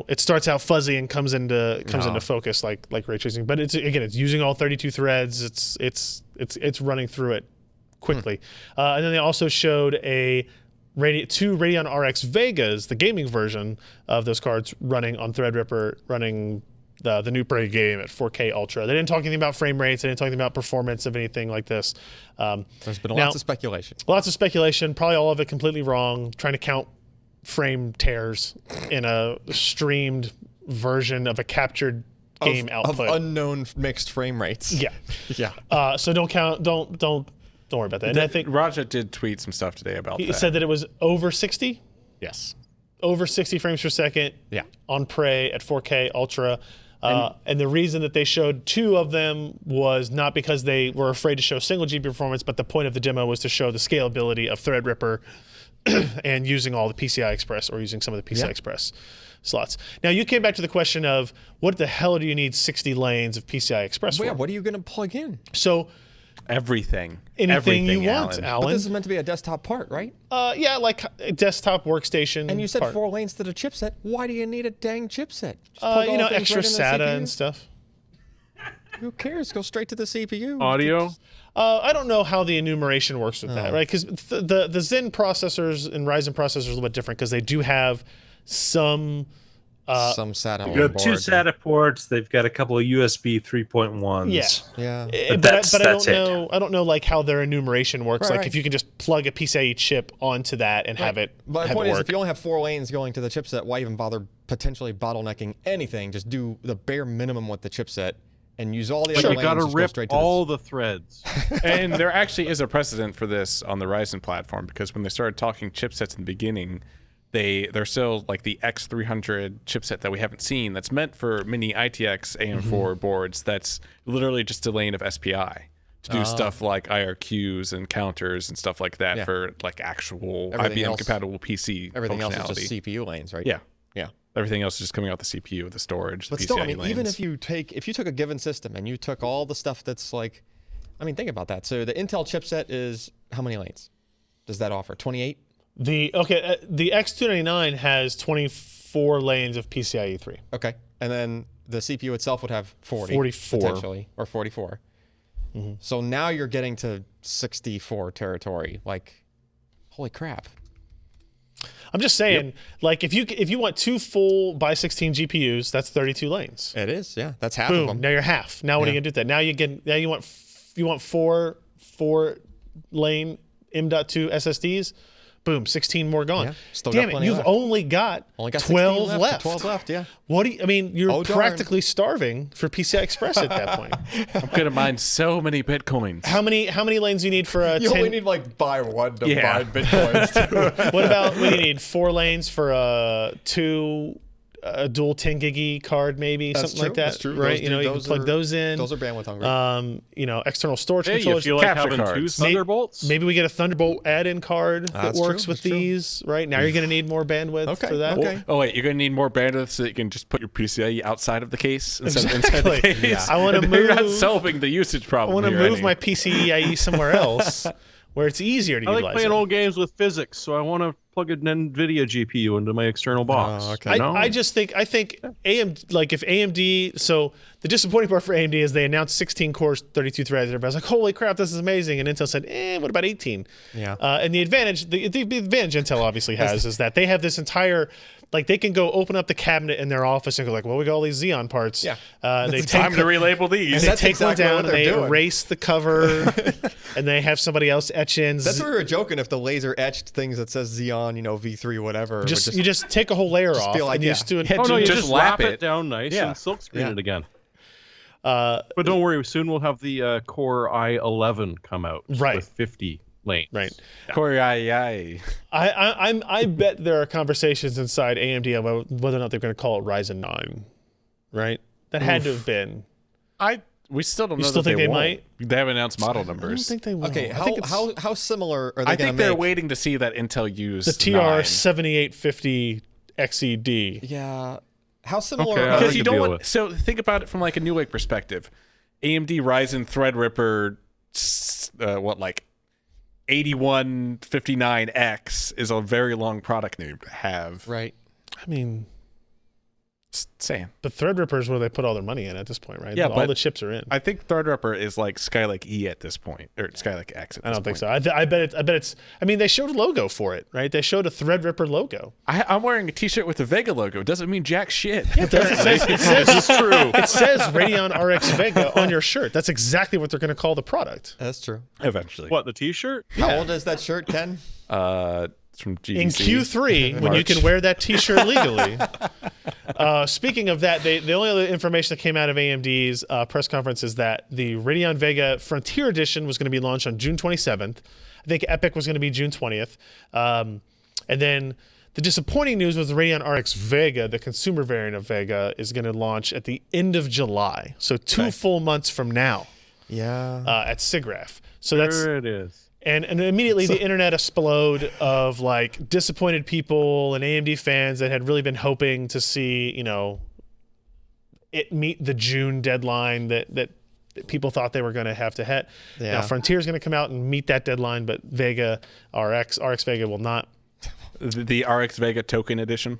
it starts out fuzzy and comes into focus like ray tracing. But it's using all 32 threads. It's running through it quickly. And then they also showed two Radeon RX Vegas, the gaming version of those cards, running on Threadripper, running the new Prey game at 4K Ultra. They didn't talk anything about frame rates. They didn't talk anything about performance of anything like this. there's been Now- lots of speculation. Lots of speculation, probably all of it completely wrong, trying to count frame tears in a streamed version of a captured game output. Of unknown mixed frame rates. Yeah. Yeah. So don't worry about that. And I think Raja did tweet some stuff today about he that. said that it was over 60. Yes. Over 60 frames per second. Yeah. On Prey at 4K Ultra. And the reason that they showed 2 of them was not because they were afraid to show single GPU performance, but the point of the demo was to show the scalability of Threadripper and using all the PCI Express, or using some of the PCI Express slots. Now, you came back to the question of what the hell do you need 60 lanes of PCI Express Well, for? yeah, what are you going to plug in? So Everything. anything Everything, you want, Alan. Alan. But this is meant to be a desktop part, right? Yeah, like a desktop workstation. And you said part. 4 lanes to the chipset. Why do you need a dang chipset? Just plug all things extra right into the SATA CPU? and stuff. Who cares? Go straight to the CPU. Audio? I don't know how the enumeration works with that, right? Because the Zen processors and Ryzen processors are a little bit different because they do have some. Some SATA on You got board. 2 SATA ports. They've got a couple of USB 3.1s. Yeah. Yeah. that's I don't it. know. I don't know like how their enumeration works. Right, Like right. if you can just plug a PCIe chip onto that and have it But my have point it is, work. if you only have 4 lanes going to the chipset, why even bother potentially bottlenecking anything? Just do the bare minimum with the chipset and use all the But other you got to lanes, just go rip straight to all the threads. And there actually is a precedent for this on the Ryzen platform, because when they started talking chipsets in the beginning, they're still like the X300 chipset that we haven't seen that's meant for mini ITX AM4 boards. That's literally just a lane of SPI to do stuff like IRQs and counters and stuff like that for like actual Everything IBM else- compatible PC Everything else functionality. is just CPU lanes, right? Yeah. Yeah. Everything else is just coming out the CPU, the storage, But the still, PCIe I mean, lanes. even if you took a given system and you took all the stuff that's like, I mean, think about that. So the Intel chipset is how many lanes does that offer? 28? The X299 has 24 lanes of PCIe 3. Okay. And then the CPU itself would have 40. 44. Potentially, or 44. So now you're getting to 64 territory. Like, holy crap. I'm just saying, like, if you want 2 full by 16 GPUs, that's 32 lanes. It is, yeah. That's half of Boom. them. Now you're half. Now what are you gonna do with that? Now you want 4 lane M.2 SSDs. Boom, 16 more gone. Yeah, still Damn got it, plenty you've left. only got 12 left. 12 left, yeah. What do you, I mean, you're Oh, darn. practically starving for PCI Express at that point. I'm gonna mine so many bitcoins. How many lanes do you need for a You 10? only need like buy one to Yeah. buy bitcoins. What do you need? 4 lanes for a dual 10 gig card, maybe That's something true, like that, that's true. right? Those You know, you can those plug are- those in. Those are bandwidth hungry. External storage Hey, you controllers. feel like Capture having 2 cards. Thunderbolts? Maybe we get a Thunderbolt add-in card that That's works true, with that's true. these, right? Now you're going to need more bandwidth Okay, for that. okay. Oh wait, you're gonna need more bandwidth so that you can just put your PCIe outside of the case instead of inside the Exactly. case. I wanna And then You're not move- solving the usage I problem. want to here, move Annie. my PCIe somewhere else where it's easier to I like utilize playing it. old games with physics, so I want to plug an NVIDIA GPU into my external box. okay. you know? I think AMD, like if AMD, so the disappointing part for AMD is they announced 16 cores, 32 threads. Everybody's like, holy crap, this is amazing. And Intel said, what about 18? Yeah. And the advantage Intel obviously has is that they have this entire, like they can go open up the cabinet in their office and go like, well, we got all these Xeon parts. Yeah. They It's take Time to relabel these. they That's take exactly one what down and they're they doing. erase the cover and they have somebody else etch in. That's what we were joking if the laser etched things that says Xeon, V3, whatever. would you just take a whole layer off be like, and you just do it. Oh no, you Just just lap lap it it. down nice Yeah. and silk screen Yeah. it again. But don't worry, soon we'll have the Core i11 come out Right. with 50 lanes. Right. Corey, aye. I bet there are conversations inside AMD about whether or not they're going to call it Ryzen 9, right? That had to have been. We still don't know. You still that think they won't. might? They haven't announced model I don't numbers. think they will. Okay, I think it's how similar are they I going think to they're make? waiting to see that Intel use the TR7850 XED. Yeah. How similar Okay, are I because like you to don't deal want. with. So think about it from like a Newegg perspective. AMD Ryzen Threadripper, 8159X is a very long product name to have. Right. I mean, Just saying. but Threadripper is where they put all their money in at this point, right? Yeah, all but the chips are in. I think Threadripper is like Skylake E at this point, or Skylake X at this I don't think point. so. I bet it's. I mean, they showed a logo for it, right? They showed a Threadripper logo. I'm wearing a T-shirt with the Vega logo. It doesn't mean jack shit. It says It says Radeon RX Vega on your shirt. That's exactly what they're going to call the product. That's true. Eventually. What, the T-shirt? How old is that shirt, Ken? It's from GDC. In Q3, when you March. can wear that T-shirt legally. Speaking of that, the only other information that came out of AMD's press conference is that the Radeon Vega Frontier Edition was going to be launched on June 27th. I think Epic was going to be June 20th. And then the disappointing news was the Radeon RX Vega, the consumer variant of Vega, is going to launch at the end of July. So 2 full months from now Yeah. at SIGGRAPH. So that's... There it is. And immediately the internet exploded of like disappointed people and AMD fans that had really been hoping to see, it meet the June deadline that people thought they were going to have to hit. Yeah. Now Frontier's going to come out and meet that deadline, but Vega RX Vega will not. The RX Vega token edition.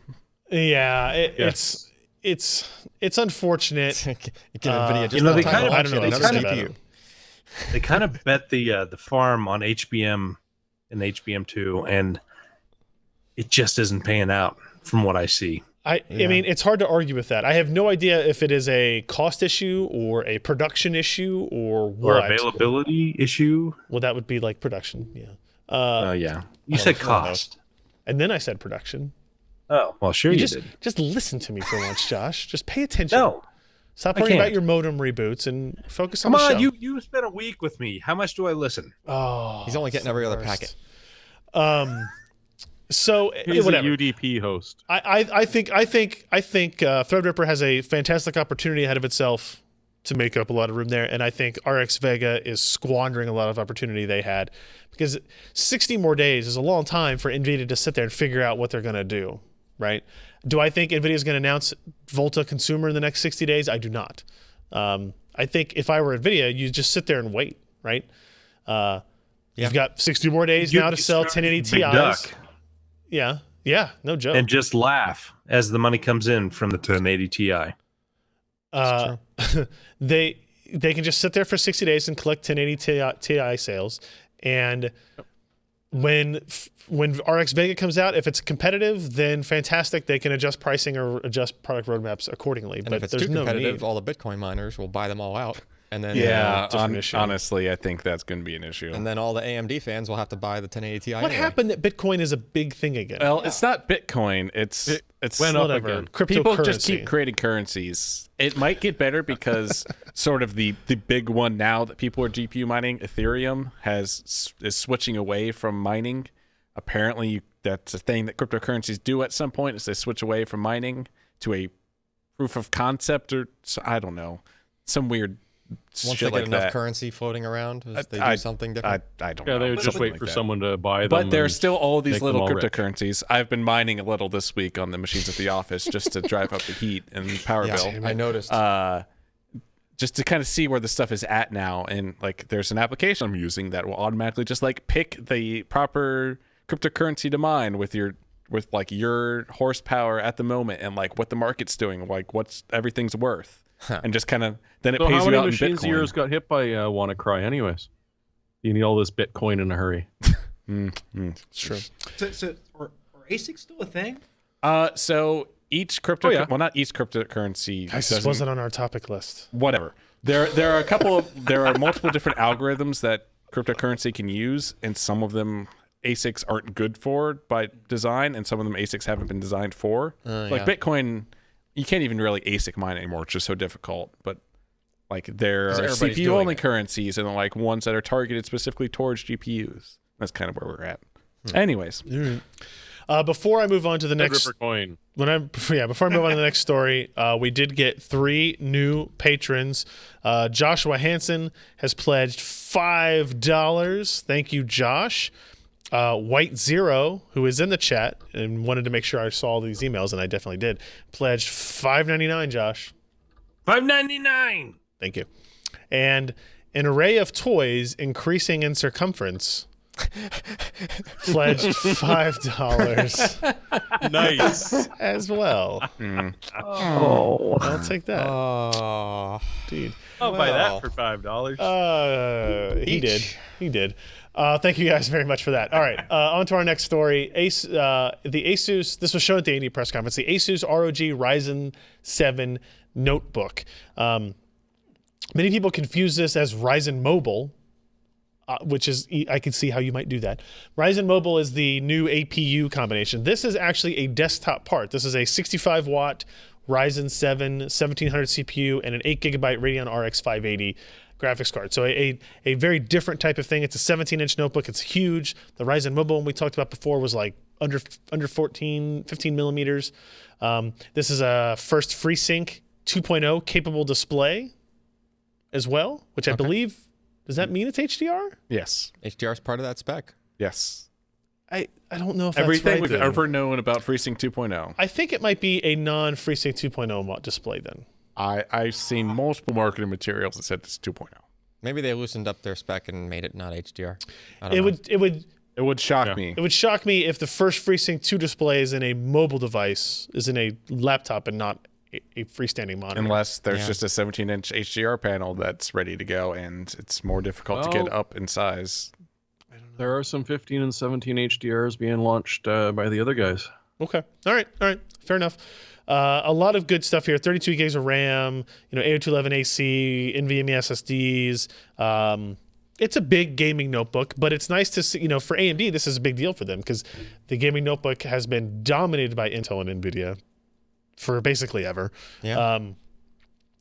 Yeah, Yes. it's unfortunate. Get NVIDIA just they in time kind to of- I don't know. launch That's another kind of CPU. They kind of bet the farm on HBM and HBM2, and it just isn't paying out from what I see. I mean, it's hard to argue with that. I have no idea if it is a cost issue or a production issue or what. Or availability issue. Well, that would be like production, yeah. Yeah. You said cost. And then I said production. Oh, well, sure you just did. just listen to me for once, Josh. Just pay attention. No. Stop I worrying about can't. your modem reboots and focus on Come the show. on, you spent a week with me. How much do I listen? Oh, He's only getting it's every the other worst. packet. So He's whatever. a UDP host. I think Threadripper has a fantastic opportunity ahead of itself to make up a lot of room there, and I think RX Vega is squandering a lot of opportunity they had, because 60 more days is a long time for NVIDIA to sit there and figure out what they're going to do, right? Do I think NVIDIA is going to announce Volta Consumer in the next 60 days? I do not. I think if I were NVIDIA, you just sit there and wait, right? You've got 60 more days now to sell 1080 Big Ti's. duck, Yeah, no joke. and just laugh as the money comes in from the 1080 Ti. They can just sit there for 60 days and collect 1080 Ti sales, and when RX Vega comes out, if it's competitive, then fantastic. They can adjust pricing or adjust product roadmaps accordingly. And but if it's there's too no competitive, need. all the Bitcoin miners will buy them all out. And then different issue. Honestly, I think that's going to be an issue. and then all the AMD fans will have to buy the 1080 Ti. What anyway. happened that Bitcoin is a big thing again? Well, it's not Bitcoin. It's went up whatever. again. Cryptocurrency. people just keep creating currencies. It might get better because sort of the big one now that people are GPU mining, Ethereum is switching away from mining. Apparently, that's a thing that cryptocurrencies do at some point, is they switch away from mining to a proof of concept, or I don't know, some weird Once shit they get like enough that. currency floating around, they do I- something different. I don't Yeah, know. they would just something wait like for that. someone to buy them. But there's and still all these make them little all rich. cryptocurrencies. I've been mining a little this week on the machines at the office just to drive up the heat and power Yeah, bill. I noticed. Just to kind of see where the stuff is at now. And like, there's an application I'm using that will automatically just like pick the proper cryptocurrency to mine with like your horsepower at the moment and like what the market's doing, like what's everything's worth, and just kind of then it So pays how you many out in machines of Bitcoin. yours got hit by WannaCry anyways? You need all this Bitcoin in a hurry. It's true. So are ASICs still a thing? So each crypto, yeah. well, not each cryptocurrency. This doesn't- wasn't on our topic list. whatever. There are a couple of there are multiple different algorithms that cryptocurrency can use, and some of them ASICs aren't good for by design, and some of them ASICs haven't been designed for. Like Bitcoin, you can't even really ASIC mine anymore. It's just so difficult. But like there 'Cause are everybody's CPU doing only it. currencies, and like ones that are targeted specifically towards GPUs. That's kind of where we're at. Anyways, Before I move on to the next, Ripper coin. before I move on to the next story, we did get 3 new patrons. Joshua Hansen has pledged $5. Thank you, Josh. White Zero, who is in the chat and wanted to make sure I saw all these emails, and I definitely did, pledged $5.99. Josh, $5.99. thank you. And an array of toys increasing in circumference pledged $5 Nice. as well. Oh. I'll take that. Oh, Dude. I'll buy Well. that for $5. He did. He did. Thank you guys very much for that. All right, on to our next story. The Asus, this was shown at the AD press conference, the Asus ROG Ryzen 7 notebook. Many people confuse this as Ryzen Mobile, which is, I can see how you might do that. Ryzen Mobile is the new APU combination. This is actually a desktop part. This is a 65 watt Ryzen 7 1700 CPU and an 8 gigabyte Radeon RX 580 graphics card. So a very different type of thing. It's a 17-inch notebook. It's huge. The Ryzen Mobile one we talked about before was like under 15 millimeters. This is a first FreeSync 2.0 capable display as well, which I believe, does that mean it's HDR? yes, HDR is part of that spec. yes. I don't know if Everything that's right, we've then. ever known about FreeSync 2.0. I think it might be a non-FreeSync 2.0 display then. I've seen multiple marketing materials that said it's 2.0. Maybe they loosened up their spec and made it not HDR. I don't It know. would It would shock me. It would shock me if the first FreeSync 2 display is in a mobile device, is in a laptop and not a freestanding monitor. Unless there's Yeah. just a 17-inch HDR panel that's ready to go, and it's more difficult to get Well- up in size. There are some 15 and 17 HDRs being launched by the other guys. Okay. All right. Fair enough. A lot of good stuff here. 32 gigs of RAM, 802.11 AC, NVMe SSDs. It's a big gaming notebook, but it's nice to see, for AMD, this is a big deal for them because the gaming notebook has been dominated by Intel and NVIDIA for basically ever. Yeah.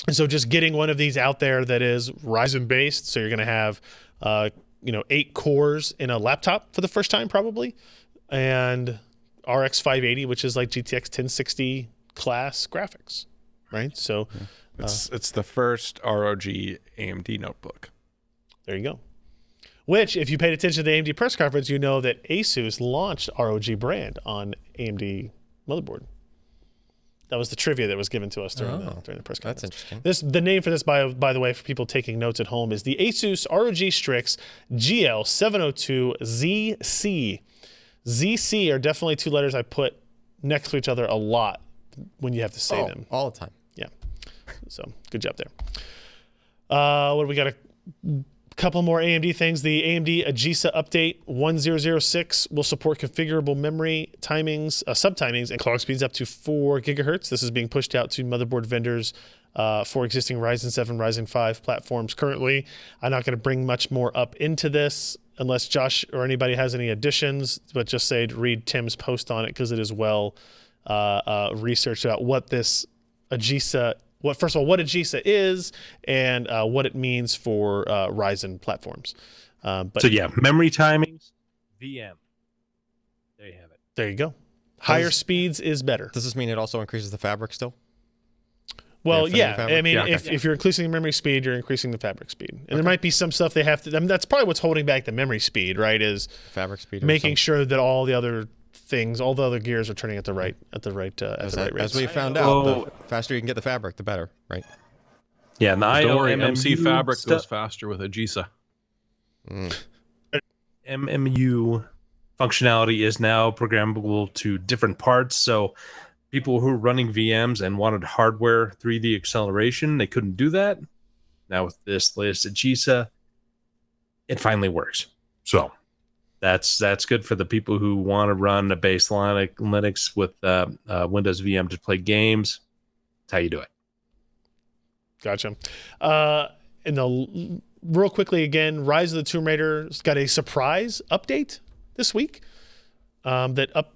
And so just getting one of these out there that is Ryzen based, so you're going to have 8 cores in a laptop for the first time probably, and RX 580, which is like GTX 1060 class graphics, right? So it's the first ROG AMD notebook. there you go. Which, if you paid attention to the AMD press conference, you know that Asus launched ROG brand on AMD motherboard. That was the trivia that was given to us during the press conference. That's interesting. The name for this, by the way, for people taking notes at home, is the Asus ROG Strix GL702ZC. ZC are definitely 2 letters I put next to each other a lot when you have to say them. All the time. Yeah. So good job there. What do we got? A couple more AMD things. The AMD AGESA update 1006 will support configurable memory timings, subtimings, and clock speeds up to 4 gigahertz. This is being pushed out to motherboard vendors for existing Ryzen 7, Ryzen 5 platforms currently. I'm not going to bring much more up into this unless Josh or anybody has any additions, but just say to read Tim's post on it because it is well researched about what this AGESA first of all, what AGESA is and what it means for Ryzen platforms. Memory timings, VM. There you have it. There you go. Higher speeds is better. Does this mean it also increases the fabric still? Well, Fabric? I mean, if you're increasing the memory speed, you're increasing the fabric speed. And there might be some stuff they have to, I mean, that's probably what's holding back the memory speed, right? Is fabric speed. making sure that all the other gears are turning at the right rate. As we found out, the faster you can get the fabric, the better, right? Yeah, and the Don't worry, MC IOMMU Fabric stuff- goes faster with AGESA. MMU functionality is now programmable to different parts. So people who are running VMs and wanted hardware 3D acceleration, they couldn't do that. Now with this latest AGESA, it finally works. So that's good for the people who want to run a base Linux with Windows VM to play games. That's how you do it. Gotcha. Real quickly again, Rise of the Tomb Raider's got a surprise update this week that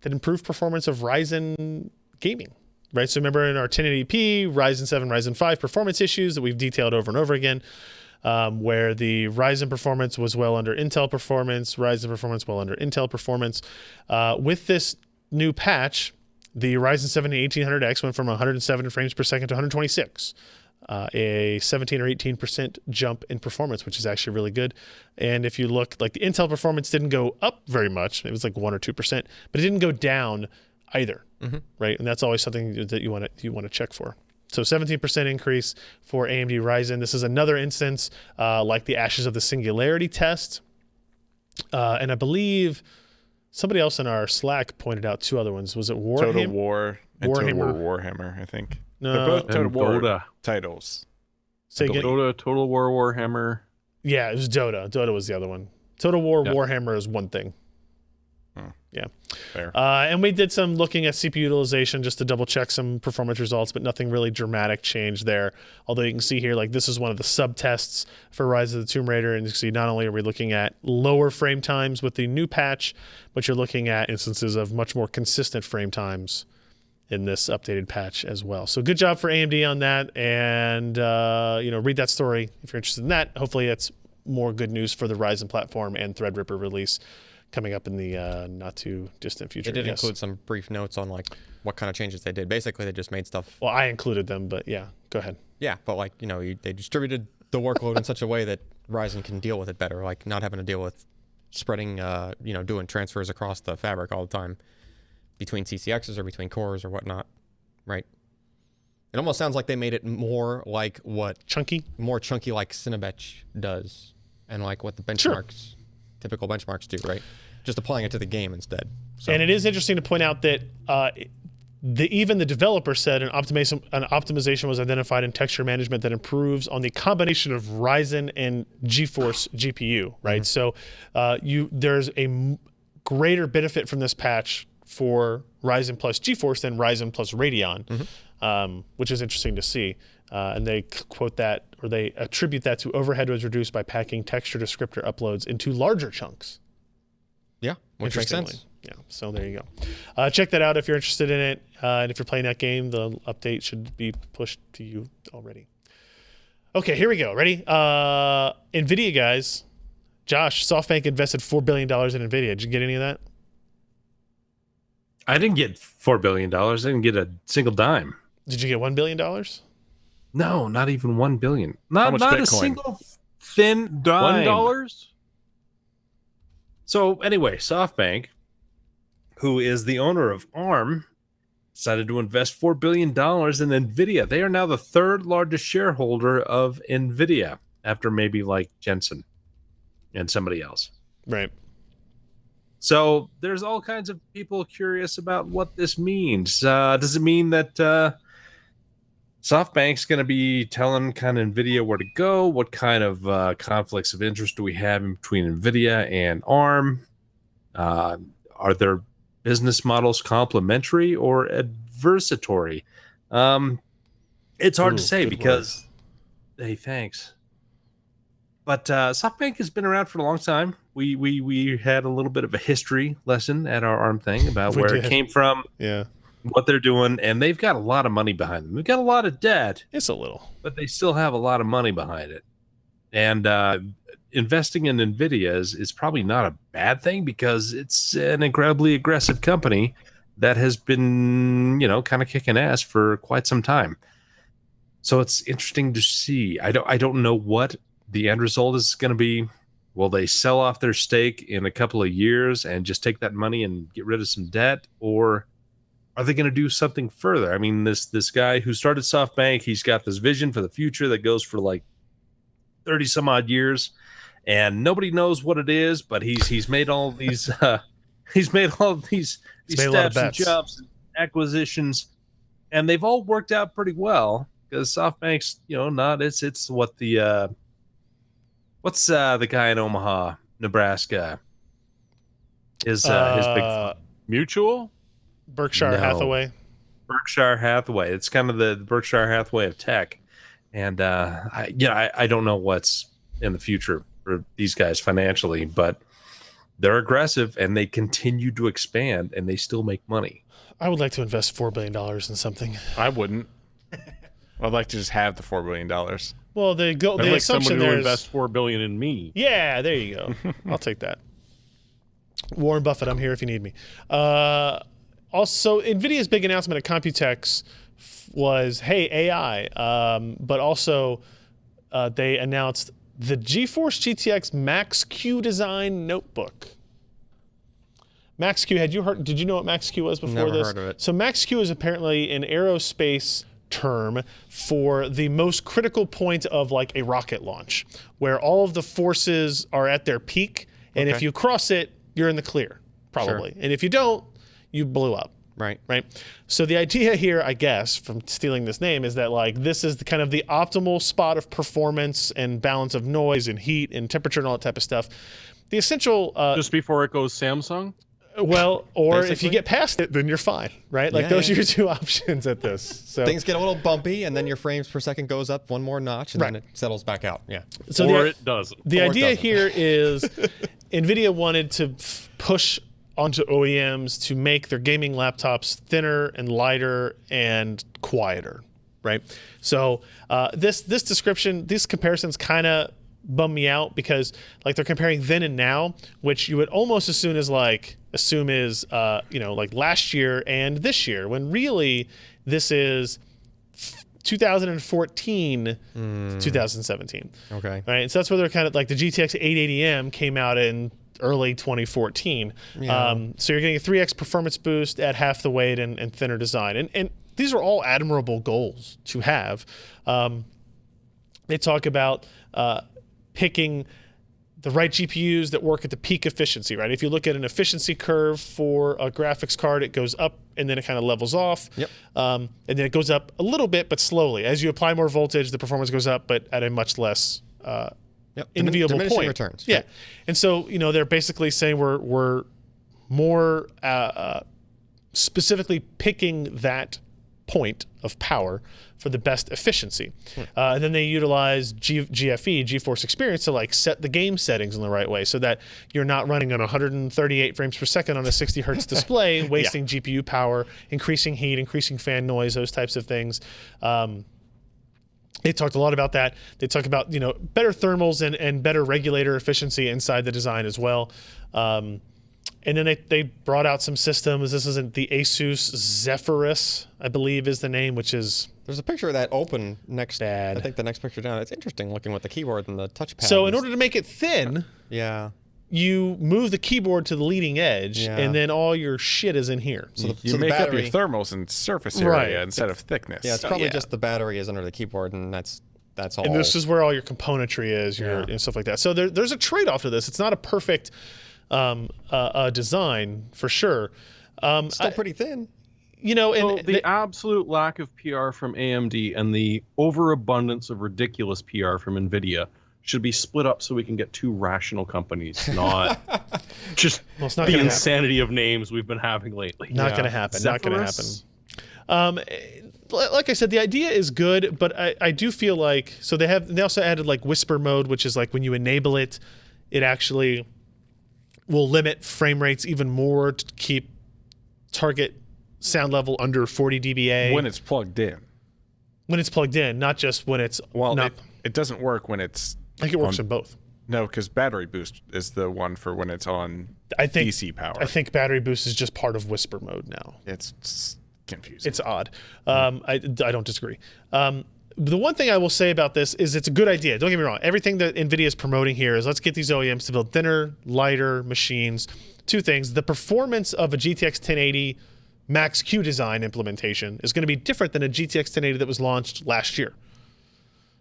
improved performance of Ryzen gaming. Right, so remember in our 1080p, Ryzen 7, Ryzen 5 performance issues that we've detailed over and over again, where the Ryzen performance was well under Intel performance, Ryzen performance well under Intel performance. With this new patch, the Ryzen 7 1800X went from 107 frames per second to 126. A 17 or 18% jump in performance, which is actually really good. And if you look, like the Intel performance didn't go up very much. It was like 1 or 2%, but it didn't go down either, right? And that's always something that you want to check for. So 17% increase for AMD Ryzen. This is another instance like the Ashes of the Singularity test. And I believe somebody else in our Slack pointed out 2 other ones. Was it Warhammer? Total War and Total War Warhammer, I think. No. They're both Total And War Dota. titles. Say again? Dota, Total War Warhammer. Yeah, it was Dota. Dota was the other one. Total War Warhammer is one thing. Yeah. Fair. And we did some looking at CPU utilization just to double check some performance results, but nothing really dramatic change there. Although you can see here, like this is one of the sub-tests for Rise of the Tomb Raider. And you can see not only are we looking at lower frame times with the new patch, but you're looking at instances of much more consistent frame times in this updated patch as well. So good job for AMD on that. And, read that story if you're interested in that. Hopefully that's more good news for the Ryzen platform and Threadripper release coming up in the not too distant future. It did include some brief notes on like what kind of changes they did. Basically, they just made stuff. Well, I included them, but yeah, go ahead. Yeah, but like they distributed the workload in such a way that Ryzen can deal with it better, like not having to deal with spreading, doing transfers across the fabric all the time between CCXs or between cores or whatnot, right? It almost sounds like they made it more like more chunky like Cinebench does, and like what the benchmarks, typical benchmarks do, right? Just applying it to the game instead. So. And it is interesting to point out that even the developer said an optimization was identified in texture management that improves on the combination of Ryzen and GeForce GPU, right? So there's a greater benefit from this patch for Ryzen plus GeForce than Ryzen plus Radeon, which is interesting to see. And they quote that, or they attribute that to overhead was reduced by packing texture descriptor uploads into larger chunks. Yeah, which makes sense. Yeah, so there you go. Check that out if you're interested in it. And if you're playing that game, the update should be pushed to you already. Okay, here we go. Ready? NVIDIA, guys. Josh, SoftBank invested $4 billion in NVIDIA. Did you get any of that? I didn't get $4 billion. I didn't get a single dime. Did you get $1 billion? No, not even $1 billion. How Not much a Bitcoin? single thin dime. $1? So anyway, SoftBank, who is the owner of ARM, decided to invest $4 billion in NVIDIA. They are now the third largest shareholder of NVIDIA after maybe like Jensen and somebody else. Right. So there's all kinds of people curious about what this means. Does it mean that SoftBank's going to be telling kind of NVIDIA where to go? What kind of conflicts of interest do we have in between NVIDIA and ARM? Are their business models complementary or adversatory? It's hard to say because, hey, thanks. But SoftBank has been around for a long time. We had a little bit of a history lesson at our ARM thing about where it came from, what they're doing, and they've got a lot of money behind them. They've got a lot of debt. It's a little. But they still have a lot of money behind it. And investing in NVIDIA is probably not a bad thing because it's an incredibly aggressive company that has been, kind of kicking ass for quite some time. So it's interesting to see. I don't know what the end result is going to be. Will they sell off their stake in a couple of years and just take that money and get rid of some debt? Or are they going to do something further? I mean, this guy who started SoftBank, he's got this vision for the future that goes for like 30 some odd years, and nobody knows what it is, but he's made all these steps and jumps and acquisitions, and they've all worked out pretty well because SoftBank's it's what the what's the guy in Omaha, Nebraska, his big Mutual? Berkshire Hathaway. Berkshire Hathaway. It's kind of the Berkshire Hathaway of tech. And I don't know what's in the future for these guys financially, but they're aggressive and they continue to expand and they still make money. I would like to invest $4 billion in something. I wouldn't. I'd like to just have the $4 billion. Well, the assumption there is invest $4 billion in me. Yeah, there you go. I'll take that. Warren Buffett, I'm here if you need me. Also, NVIDIA's big announcement at Computex was, hey, AI, but also they announced the GeForce GTX Max-Q design notebook. Max-Q, did you know what Max-Q was before Never this? heard of it. So Max-Q is apparently an aerospace term for the most critical point of like a rocket launch, where all of the forces are at their peak, and if you cross it, you're in the clear, probably. Sure. And if you don't, you blew up. Right. So the idea here, I guess, from stealing this name, is that like this is kind of the optimal spot of performance and balance of noise and heat and temperature and all that type of stuff. The essential just before it goes Samsung? Well, or Basically. if you get past it, then you're fine, right? Like those are your two options at this. So Things get a little bumpy, and then your frames per second goes up one more notch, and then it settles back out. Yeah. So or it doesn't. The Or it idea doesn't. here is NVIDIA wanted to push onto OEMs to make their gaming laptops thinner and lighter and quieter, right? So this description, these comparisons kind of bum me out because like they're comparing then and now, which you would almost assume is like last year and this year, when really this is 2014 2017. Okay. Right, and so that's where they're kind of like the GTX 880M came out in early 2014. Yeah. So you're getting a 3x performance boost at half the weight and thinner design. And these are all admirable goals to have. They talk about picking the right GPUs that work at the peak efficiency, right? If you look at an efficiency curve for a graphics card, it goes up and then it kind of levels off. Yep. And then it goes up a little bit, but slowly. As you apply more voltage, the performance goes up, but at a much less enviable Diminishing point. returns. Yeah. Right. And so, they're basically saying we're more specifically picking that point of power for the best efficiency. And then they utilize GFE, GeForce Experience, to like set the game settings in the right way so that you're not running on 138 frames per second on a 60 hertz display, wasting GPU power, increasing heat, increasing fan noise, those types of things. They talked a lot about that. They talk about, better thermals and better regulator efficiency inside the design as well. And then they brought out some systems. This isn't the Asus Zephyrus, I believe is the name, which is... There's a picture of that open next. Bad. I think the next picture down. It's interesting looking with the keyboard and the touchpad. So in order to make it thin, you move the keyboard to the leading edge, and then all your shit is in here. So you make up your thermals in surface area instead of thickness. Yeah, it's probably just the battery is under the keyboard, and that's all. And this is where all your componentry is, and stuff like that. So there's a trade-off to this. It's not a perfect design for sure. Still pretty thin. And the absolute lack of PR from AMD and the overabundance of ridiculous PR from NVIDIA should be split up so we can get two rational companies, not just the insanity of names we've been having lately. Not going to happen. Zephyrus? Not going to happen. Like I said, the idea is good, but I do feel like they also added like whisper mode, which is like when you enable it, it actually will limit frame rates even more to keep target sound level under 40 dBA. When it's plugged in. When it's plugged in, not just when it's not. It doesn't work when it's... I think it works in both. No, because battery boost is the one for when it's on DC power. I think battery boost is just part of whisper mode now. It's confusing. It's odd. I don't disagree. The one thing I will say about this is it's a good idea. Don't get me wrong. Everything that NVIDIA is promoting here is let's get these OEMs to build thinner, lighter machines. Two things. The performance of a GTX 1080 Max-Q design implementation is going to be different than a GTX 1080 that was launched last year.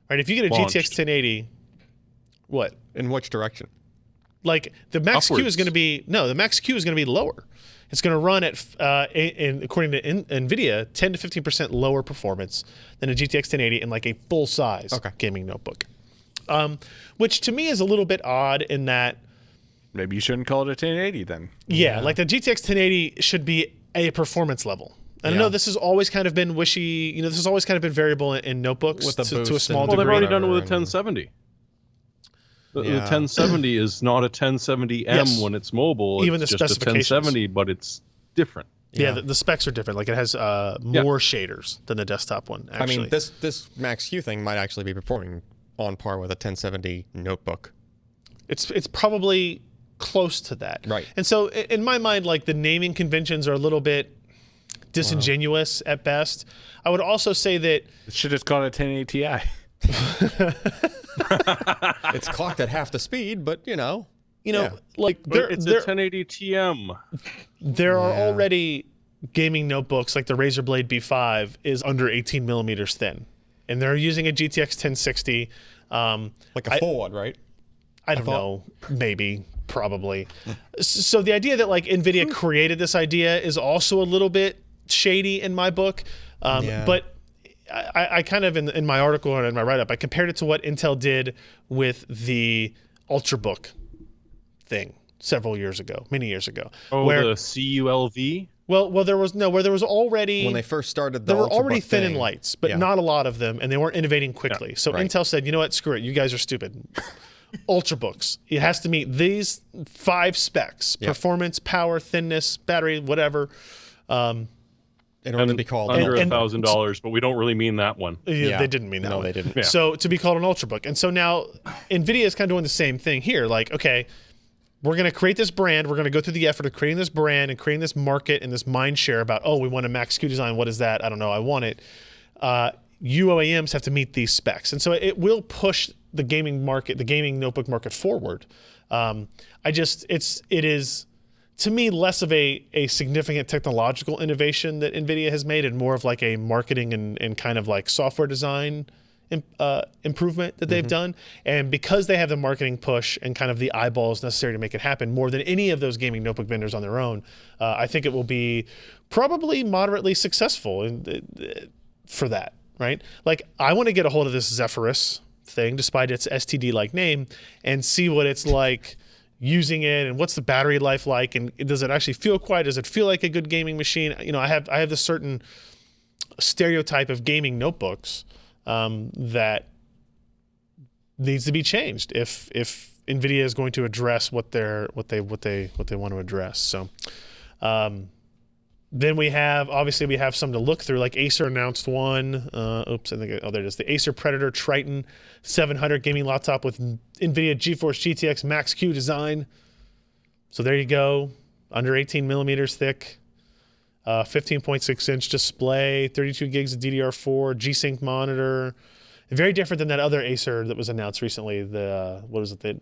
Right? If you get a GTX 1080, what? In which direction? Like the Max-Q is going to be the Max-Q is going to be lower. It's going to run at, according to NVIDIA, 10 to 15% lower performance than a GTX 1080 in like a full-size gaming notebook. Which to me is a little bit odd in that... Maybe you shouldn't call it a 1080 then. Yeah, like the GTX 1080 should be a performance level. And I know this has always kind of been wishy, this has always kind of been variable in notebooks with the to a small Well, degree. they've already done it with a 1070. The 1070 is not a 1070M when it's mobile. Even it's the just a specifications. 1070, but it's different. Yeah, the specs are different. Like it has more shaders than the desktop one, actually. I mean, this Max-Q thing might actually be performing on par with a 1070 notebook. It's probably close to that. Right. And so in my mind, like the naming conventions are a little bit disingenuous at best. I would also say that... It should have called it a 1080 Ti. It's clocked at half the speed, but like it's a 1080 TM. There are already gaming notebooks like the Razer Blade B5 is under 18 millimeters thin, and they're using a GTX 1060. Like a full one, right? I don't know, maybe, probably. So the idea that like NVIDIA created this idea is also a little bit shady in my book, but I kind of in my article and in my write-up, I compared it to what Intel did with the Ultrabook thing many years ago. Oh, where, the CULV? Well, where there was already... When they first started there were Ultrabook already thin thing. in lights, but not a lot of them, and they weren't innovating quickly. So Intel said, you know what, screw it, you guys are stupid. Ultrabooks. It has to meet these 5 specs: performance, power, thinness, battery, whatever. In order to be called under $1,000, but we don't really mean that one. They didn't mean that. No, they didn't. Yeah. So to be called an Ultrabook, and so now NVIDIA is kind of doing the same thing here. Like, okay, we're going to create this brand. We're going to go through the effort of creating this brand and creating this market and this mind share about, we want a Max-Q design. What is that? I don't know. I want it. You OEMs have to meet these specs, and so it will push the gaming market, the gaming notebook market forward. It is to me less of a significant technological innovation that NVIDIA has made and more of like a marketing and kind of like software design improvement that they've done. And because they have the marketing push and kind of the eyeballs necessary to make it happen more than any of those gaming notebook vendors on their own, I think it will be probably moderately successful for that, right? Like I want to get a hold of this Zephyrus thing despite its STD-like name and see what it's like using it and what's the battery life like and does it actually feel quiet? Does it feel like a good gaming machine? I have this certain stereotype of gaming notebooks that needs to be changed if NVIDIA is going to address what they want to address. So then we have some to look through. Like Acer announced one. There it is. The Acer Predator Triton 700 gaming laptop with NVIDIA GeForce GTX Max-Q design. So there you go. Under 18 millimeters thick, 15.6 inch display, 32 gigs of DDR4, G-Sync monitor. Very different than that other Acer that was announced recently. The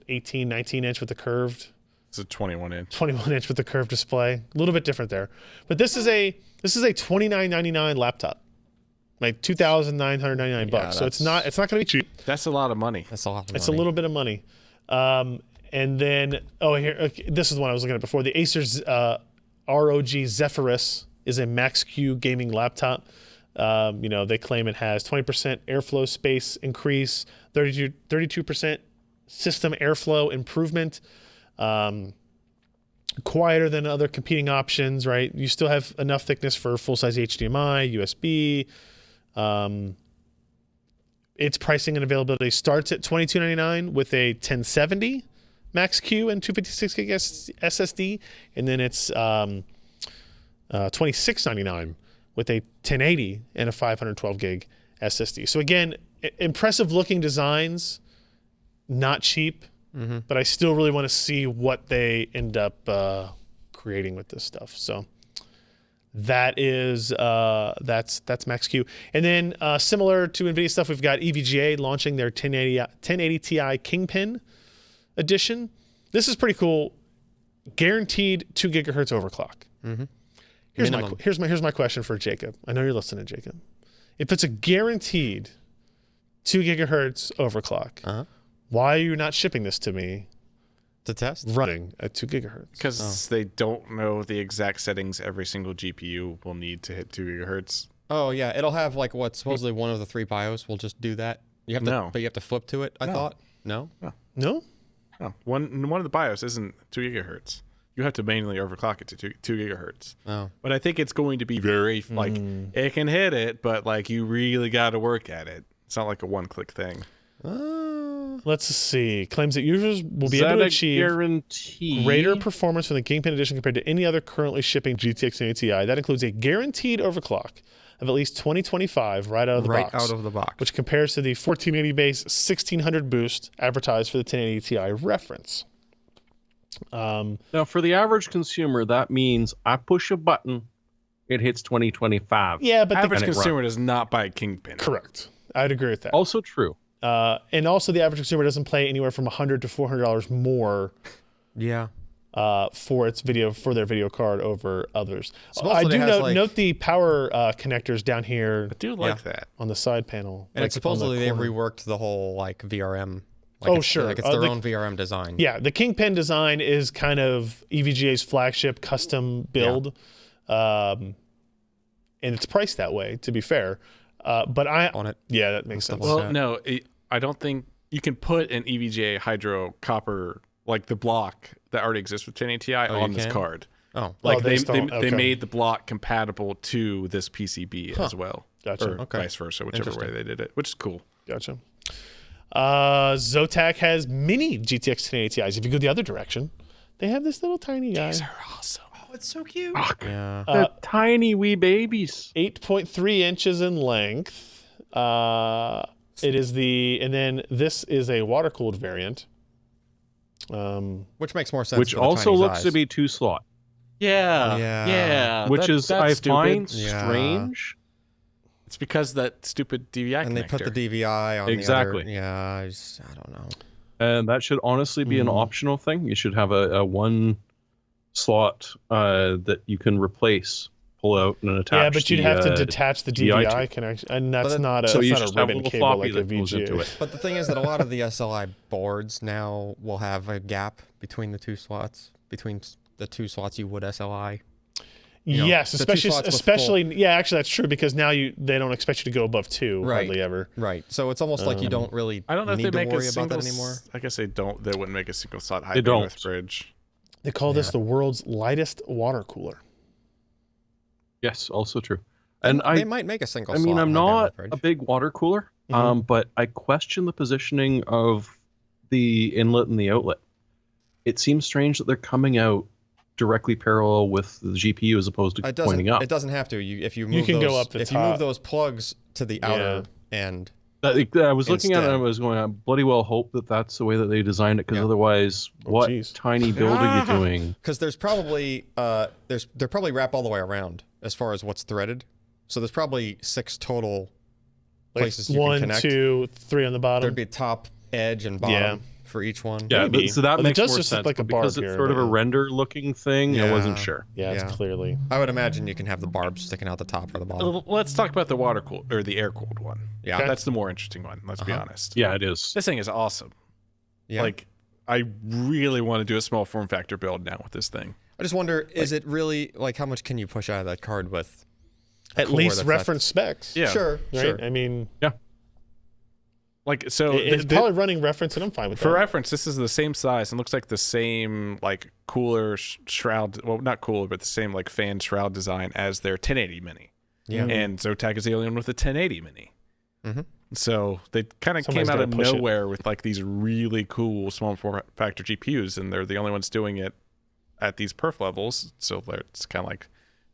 18, 19 inch with the curved. It's a 21 inch. 21 inch with the curved display. A little bit different there. But this is a $29.99 laptop. Like $2,999 bucks. So it's not going to be cheap. That's a lot of money. That's a lot of money. It's a little bit of money. And then this is the one I was looking at before. The Acer's ROG Zephyrus is a Max-Q gaming laptop. They claim it has 20% airflow space increase, 32% system airflow improvement, quieter than other competing options, right? You still have enough thickness for full-size HDMI, USB. Its pricing and availability starts at $22.99 with a 1070 Max-Q and 256 gig SSD, and then it's $26.99 with a 1080 and a 512 gig SSD. So again, impressive looking designs, not cheap, but I still really want to see what they end up creating with this stuff. So that is that's Max-Q. And then similar to NVIDIA stuff, we've got EVGA launching their 1080 Ti Kingpin edition. This is pretty cool. Guaranteed 2 gigahertz overclock. Here's my question for Jacob. I know you're listening, Jacob. If it's a guaranteed 2 gigahertz overclock, why are you not shipping this to me to test running at 2 gigahertz? Because they don't know the exact settings every single GPU will need to hit 2 gigahertz. Oh yeah, it'll have like what supposedly one of the 3 BIOS will just do that. You have to, but you have to flip to it. I thought no. One of the BIOS isn't 2 gigahertz. You have to manually overclock it to 2 gigahertz. Oh. But I think it's going to be very it can hit it, but like you really got to work at it. It's not like a one-click thing. Let's see. Claims that users will be able to achieve greater performance from the Kingpin edition compared to any other currently shipping GTX 1080 Ti. That includes a guaranteed overclock of at least 2025 right out of the box. Right out of the box. Which compares to the 1480 base 1600 boost advertised for the 1080 Ti reference. Now, for the average consumer, that means I push a button, it hits 2025. Yeah, but the average consumer does not buy Kingpin. Correct. I'd agree with that. Also true. And also the average consumer doesn't pay anywhere from $100 to $400 more. Yeah. For their video card over others. I do note the power connectors down here. I do like that on the side panel. And it's supposedly they reworked the whole like VRM. Sure. Like it's their own VRM design. Yeah, the Kingpin design is kind of EVGA's flagship custom build, and it's priced that way. To be fair, but that makes sense. Well, no, I don't think you can put an EVGA Hydro Copper like the block that already exists with 1080 Ti on this card. Oh, like they made the block compatible to this PCB as well. Gotcha. Or vice versa, whichever way they did it, which is cool. Gotcha. Zotac has mini GTX 1080 Ti's. If you go the other direction, they have this little tiny guy. These are awesome. Oh, it's so cute. Yeah. They're tiny wee babies. 8.3 inches in length. It is and then this is a water-cooled variant. Which makes more sense. Which also looks to be 2-slot. Yeah. Which I stupid. find strange. It's because that stupid DVI and connector. they put the DVI on exactly. The other. Yeah, I don't know. And that should honestly be an optional thing. You should have a 1-slot that you can replace, pull out, and attach. Yeah, but you'd have to detach the DVI connection, and that's not a ribbon cable like a VGA. But the thing is that a lot of the SLI boards now will have a gap between the 2 slots, between the 2 slots you would SLI. Yes, especially yeah, actually that's true because now they don't expect you to go above 2 hardly ever. Right. So it's almost like you don't really I don't know need if they to make worry about that anymore. I guess they wouldn't make a single slot high bandwidth bridge. They call this the world's lightest water cooler. Yes, also true. And They might make a single I mean, slot I'm high bandwidth not bridge. a big water cooler, Mhm. but I question the positioning of the inlet and the outlet. It seems strange that they're coming out directly parallel with the GPU as opposed to It pointing up. doesn't have to. If you move can those, go up the if you move top. those plugs to the outer end, I was looking at it and I Instead. was going, I bloody well hope that that's the way that they designed it, because Yeah. otherwise, Oh, what geez. tiny build are you doing? because there's probably they're probably wrap all the way around as far as what's threaded. So there's probably 6 total Like places you 1, can connect. 2, 3 on the bottom. There'd be top, edge, and bottom for each one. Yeah, Maybe. so that Well, it makes does more just look sense. like a but because barb it's here, sort of but a yeah. render-looking thing, I wasn't sure. Yeah, it's Yeah. clearly. I would imagine you can have the barbs sticking out the top or the bottom. Let's talk about the water cooled or the air cooled one. Yeah. That's the more interesting one. Let's be honest. Yeah, it is. This thing is awesome. Yeah. Like, I really want to do a small form factor build now with this thing. I just wonder, is it really like how much can you push out of that card with? At cooler least that's reference specs. Yeah. Sure, Right? sure. I mean, Like, so it's probably running reference, and I'm fine with for that. reference, this is the same size and looks like the same like cooler shroud. Well, not cooler, but the same like fan shroud design as their 1080 Mini. Yeah. And Zotac is the only one with a 1080 Mini. Mhm. So they kind of Somebody's came out gotta of push it. nowhere with like these really cool small form factor GPUs, and they're the only ones doing it at these perf levels. So it's kind of like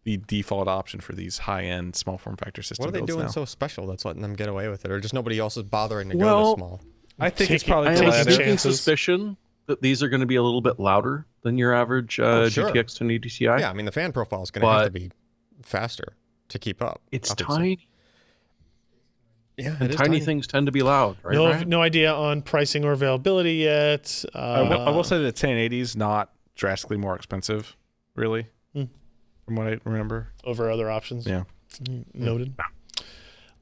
the default option for these high-end small form factor system What are they builds doing now. so special that's letting them get away with it, or just nobody else is bothering to go Well, this small? I think it's Take it- probably I Taking have a the sneaking chances. suspicion that these are going to be a little bit louder than your average Sure. GTX 1080 Ti. Yeah, I mean the fan profile is going to have to But- be faster to keep up. It's obviously. tiny, Yeah, and it is tiny things tend to be loud, right? No, Ryan? no idea on pricing or availability yet. I will say the 1080 is not drastically more expensive, really, from what I remember. over other options. Yeah. Noted.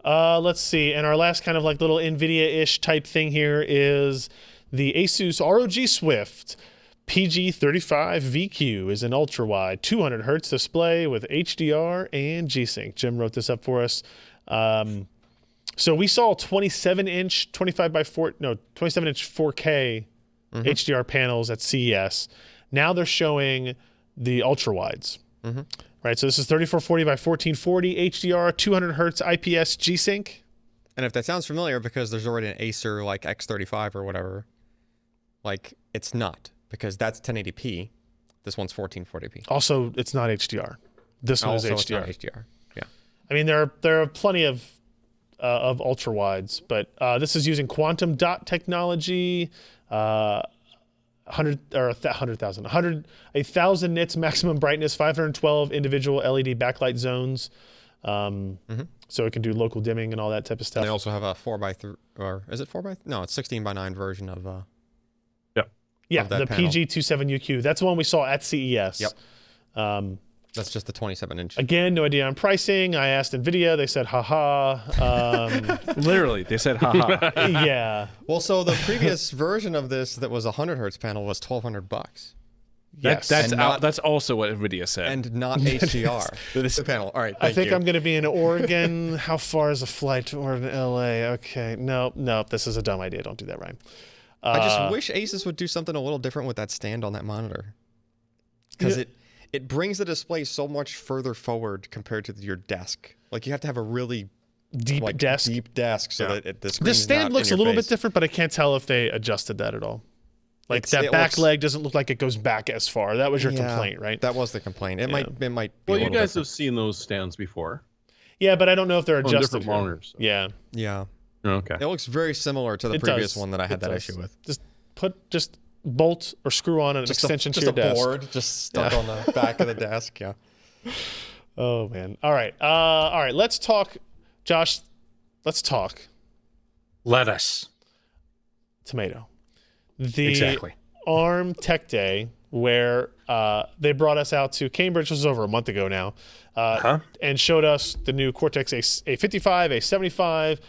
Let's see. And our last kind of like little NVIDIA-ish type thing here is the Asus ROG Swift PG35 VQ is an ultra-wide 200 hertz display with HDR and G-Sync. Jim wrote this up for us. So we saw 27-inch 27-inch 4K HDR panels at CES. Now they're showing the ultra-wides. Right, so this is 3440 by 1440 HDR, 200 hertz IPS G-Sync. And if that sounds familiar, because there's already an Acer like X35 or whatever, like it's not, because that's 1080p. This one's 1440p. Also, it's not HDR. This one is Also, it's not HDR. HDR. Yeah. I mean, there are plenty of ultra wides, but this is using quantum dot technology. 1,000 nits maximum brightness, 512 individual LED backlight zones. So it can do local dimming and all that type of stuff. They also have a 4x3, or is it 4x? No, it's 16:9 version of. Yeah, of that the panel. PG27UQ. That's the one we saw at CES. Yep. That's just the 27-inch. Again, no idea on pricing. I asked NVIDIA. They said, haha. Literally, they said, haha. Yeah. Well, so the previous version of this that was a 100 hertz panel was $1,200, Yes. That's also what NVIDIA said. and not HDR. the panel. All right. I Thank think you. I'm going to be in Oregon. How far is a flight to Oregon, LA? Okay. No, this is a dumb idea. Don't do that, Ryan. I just wish Asus would do something a little different with that stand on that monitor, because it brings the display so much further forward compared to your desk. Like you have to have a really deep desk. deep desk so that the The screen's stand not looks in a your little bit face. different, but I can't tell if they adjusted that at all. Like It that back looks- leg doesn't look like it goes back as far. That was your Yeah, complaint, right? That was the complaint. It might be. Well, a you little guys different. have seen those stands before Yeah, but I don't know if they're on adjusted. different here. monitors. Yeah. Yeah. Okay. It looks very similar to the It previous does. one that I had It that does. issue with. Just bolt or screw on an extension to your a desk. board just stuck on the back of the desk. Yeah. Oh man. All right. All right. Let's talk, Josh. Let's talk Let us. tomato. The Exactly. ARM Tech Day, where they brought us out to Cambridge. This was over a month ago now, and showed us the new Cortex A55, A75,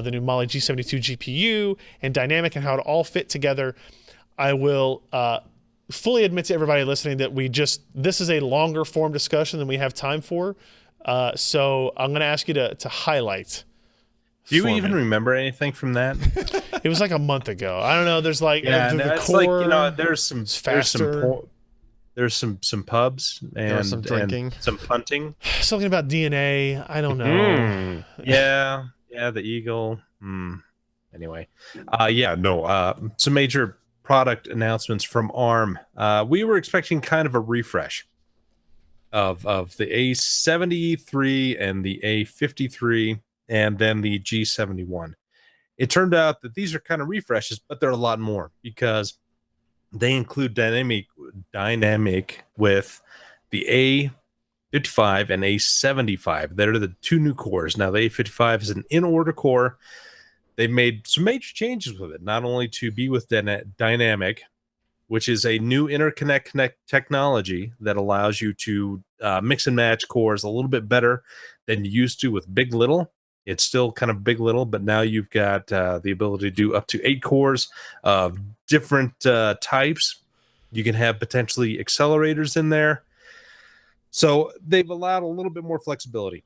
the new Mali G72 GPU, and Dynamic, and how it all fit together. I will fully admit to everybody listening that this is a longer form discussion than we have time for. So I'm going to ask you to highlight. Do you for even me. remember anything from that? It was like a month ago. I don't know. There's like Yeah, the no, it's like, core- there's some faster. There's some pubs and some drinking. and some punting. Something about DNA. I don't know. Yeah, the eagle. Anyway, some major product announcements from ARM. We were expecting kind of a refresh of the A73 and the A53 and then the G71. It turned out that these are kind of refreshes, but they're a lot more because they include dynamic with the A55 and A75. They're the two new cores. Now, the A55 is an in-order core. They've made some major changes with it, not only to be with dynamic, which is a new interconnect technology that allows you to mix and match cores a little bit better than you used to with Big Little. It's still kind of Big Little, but now you've got the ability to do up to 8 cores of different types. You can have potentially accelerators in there. So they've allowed a little bit more flexibility.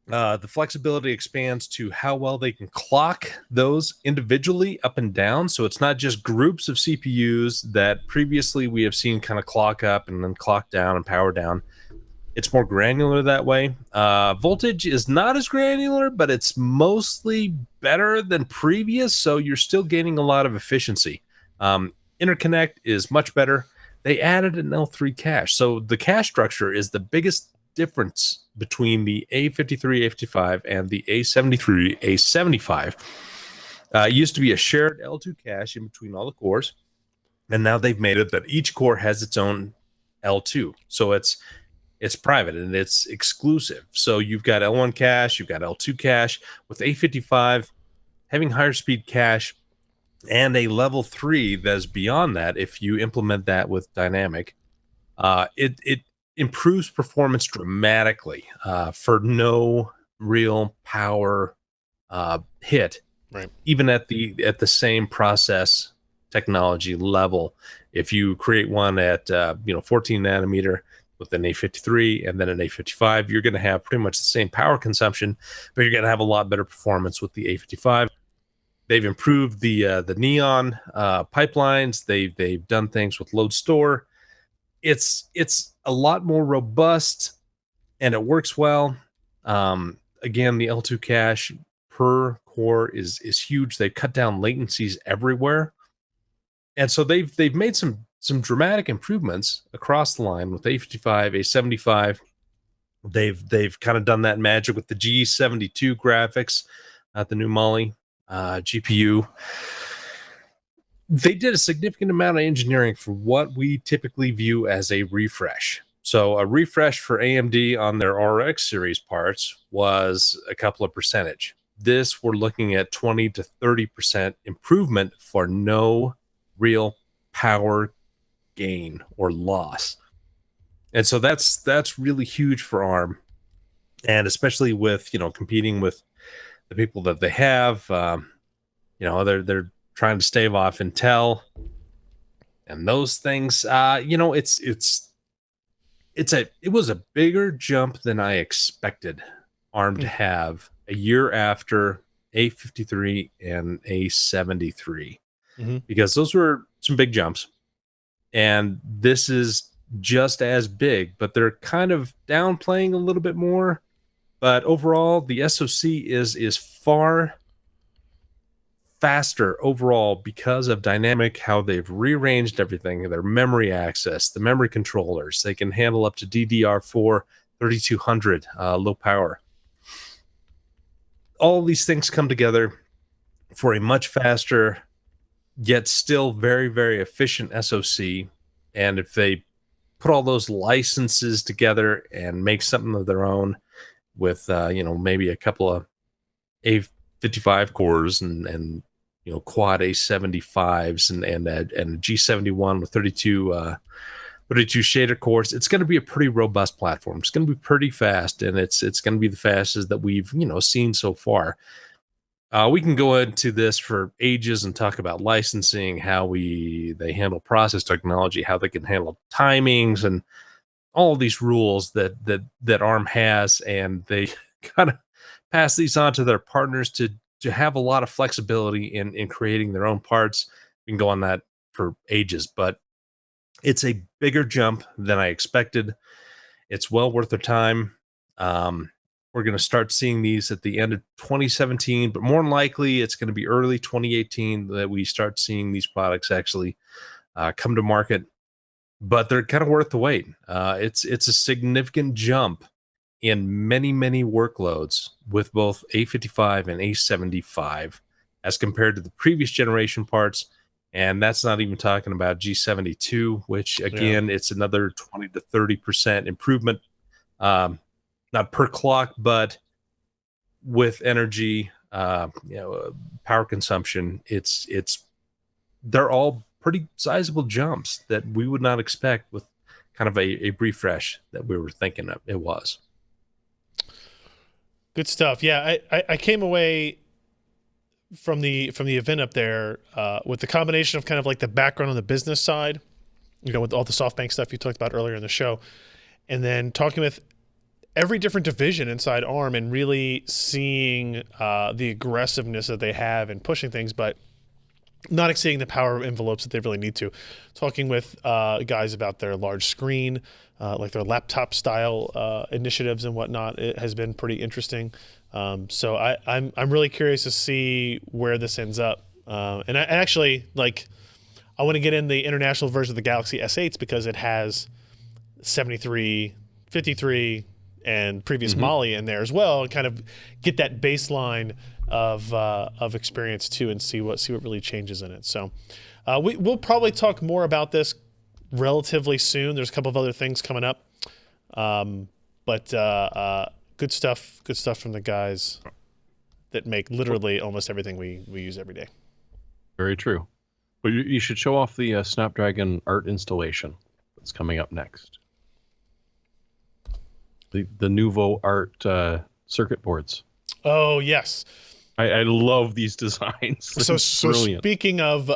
The flexibility expands to how well they can clock those individually up and down. So it's not just groups of CPUs that previously we have seen kind of clock up and then clock down and power down. It's more granular that way. Voltage is not as granular, but it's mostly better than previous. So you're still gaining a lot of efficiency. Interconnect is much better. They added an L3 cache. So the cache structure is the biggest difference between the A53, A55, and the A73, A75. It used to be a shared L2 cache in between all the cores, and now they've made it that each core has its own L2. So it's private and it's exclusive. So you've got L1 cache, you've got L2 cache. With A55 having higher speed cache and a level 3 that's beyond that, if you implement that with dynamic, it improves performance dramatically for no real power hit, right? Even at the same process technology level. If you create one at 14 nanometer with an A53 and then an A55, you're going to have pretty much the same power consumption, but you're going to have a lot better performance with the A55. They've improved the neon pipelines. They've done things with load store. It's a lot more robust and it works well. Again, the L2 cache per core is huge. They've cut down latencies everywhere. And so they've made some dramatic improvements across the line with A55, A75. They've kind of done that magic with the G72 graphics at the new Mali GPU. They did a significant amount of engineering for what we typically view as a refresh. So a refresh for AMD on their RX series parts was a couple of percentage. This, we're looking at 20 to 30% improvement for no real power gain or loss. And so that's really huge for ARM. And especially with, competing with the people that they have, they're trying to stave off Intel and those things. It was a bigger jump than I expected ARM to have a year after A53 and A73, because those were some big jumps, and this is just as big, but they're kind of downplaying a little bit more. But overall, the SoC is far faster overall because of dynamic, how they've rearranged everything, their memory access, the memory controllers. They can handle up to DDR4 3200 low power. All these things come together for a much faster, yet still very, very efficient SoC. And if they put all those licenses together and make something of their own with, maybe a couple of A55 cores and quad A75s and a G71 with 32 shader cores, it's going to be a pretty robust platform. It's going to be pretty fast, and it's going to be the fastest that we've seen so far. We can go into this for ages and talk about licensing, how they handle process technology, how they can handle timings, and all of these rules that ARM has, and they kind of pass these on to their partners to have a lot of flexibility in creating their own parts. We can go on that for ages, but It's a bigger jump than I expected. It's well worth their time. We're going to start seeing these at the end of 2017, but more than likely it's going to be early 2018 that we start seeing these products actually come to market. But they're kind of worth the wait. It's a significant jump in many, many workloads with both A55 and A75 as compared to the previous generation parts. And that's not even talking about G72, which again, it's another 20 to 30% improvement, not per clock, but with energy, power consumption. They're all pretty sizable jumps that we would not expect with kind of a refresh that we were thinking of it was. Good stuff. Yeah, I came away from the event up there with the combination of kind of like the background on the business side, with all the SoftBank stuff you talked about earlier in the show, and then talking with every different division inside ARM and really seeing the aggressiveness that they have in pushing things, but not exceeding the power envelopes that they really need to. Talking with guys about their large screen, like their laptop style initiatives and whatnot, it has been pretty interesting. So I'm really curious to see where this ends up. And I actually I want to get in the international version of the Galaxy S8s because it has 73, 53, and previous Mali in there as well, and kind of get that baseline of experience too, and see what really changes in it. So we'll probably talk more about this relatively soon. There's a couple of other things coming up, but good stuff from the guys that make literally almost everything we use every day. Very true. But you should show off the Snapdragon art installation that's coming up next. The Nouveau Art circuit boards. Oh, yes. I love these designs. So speaking of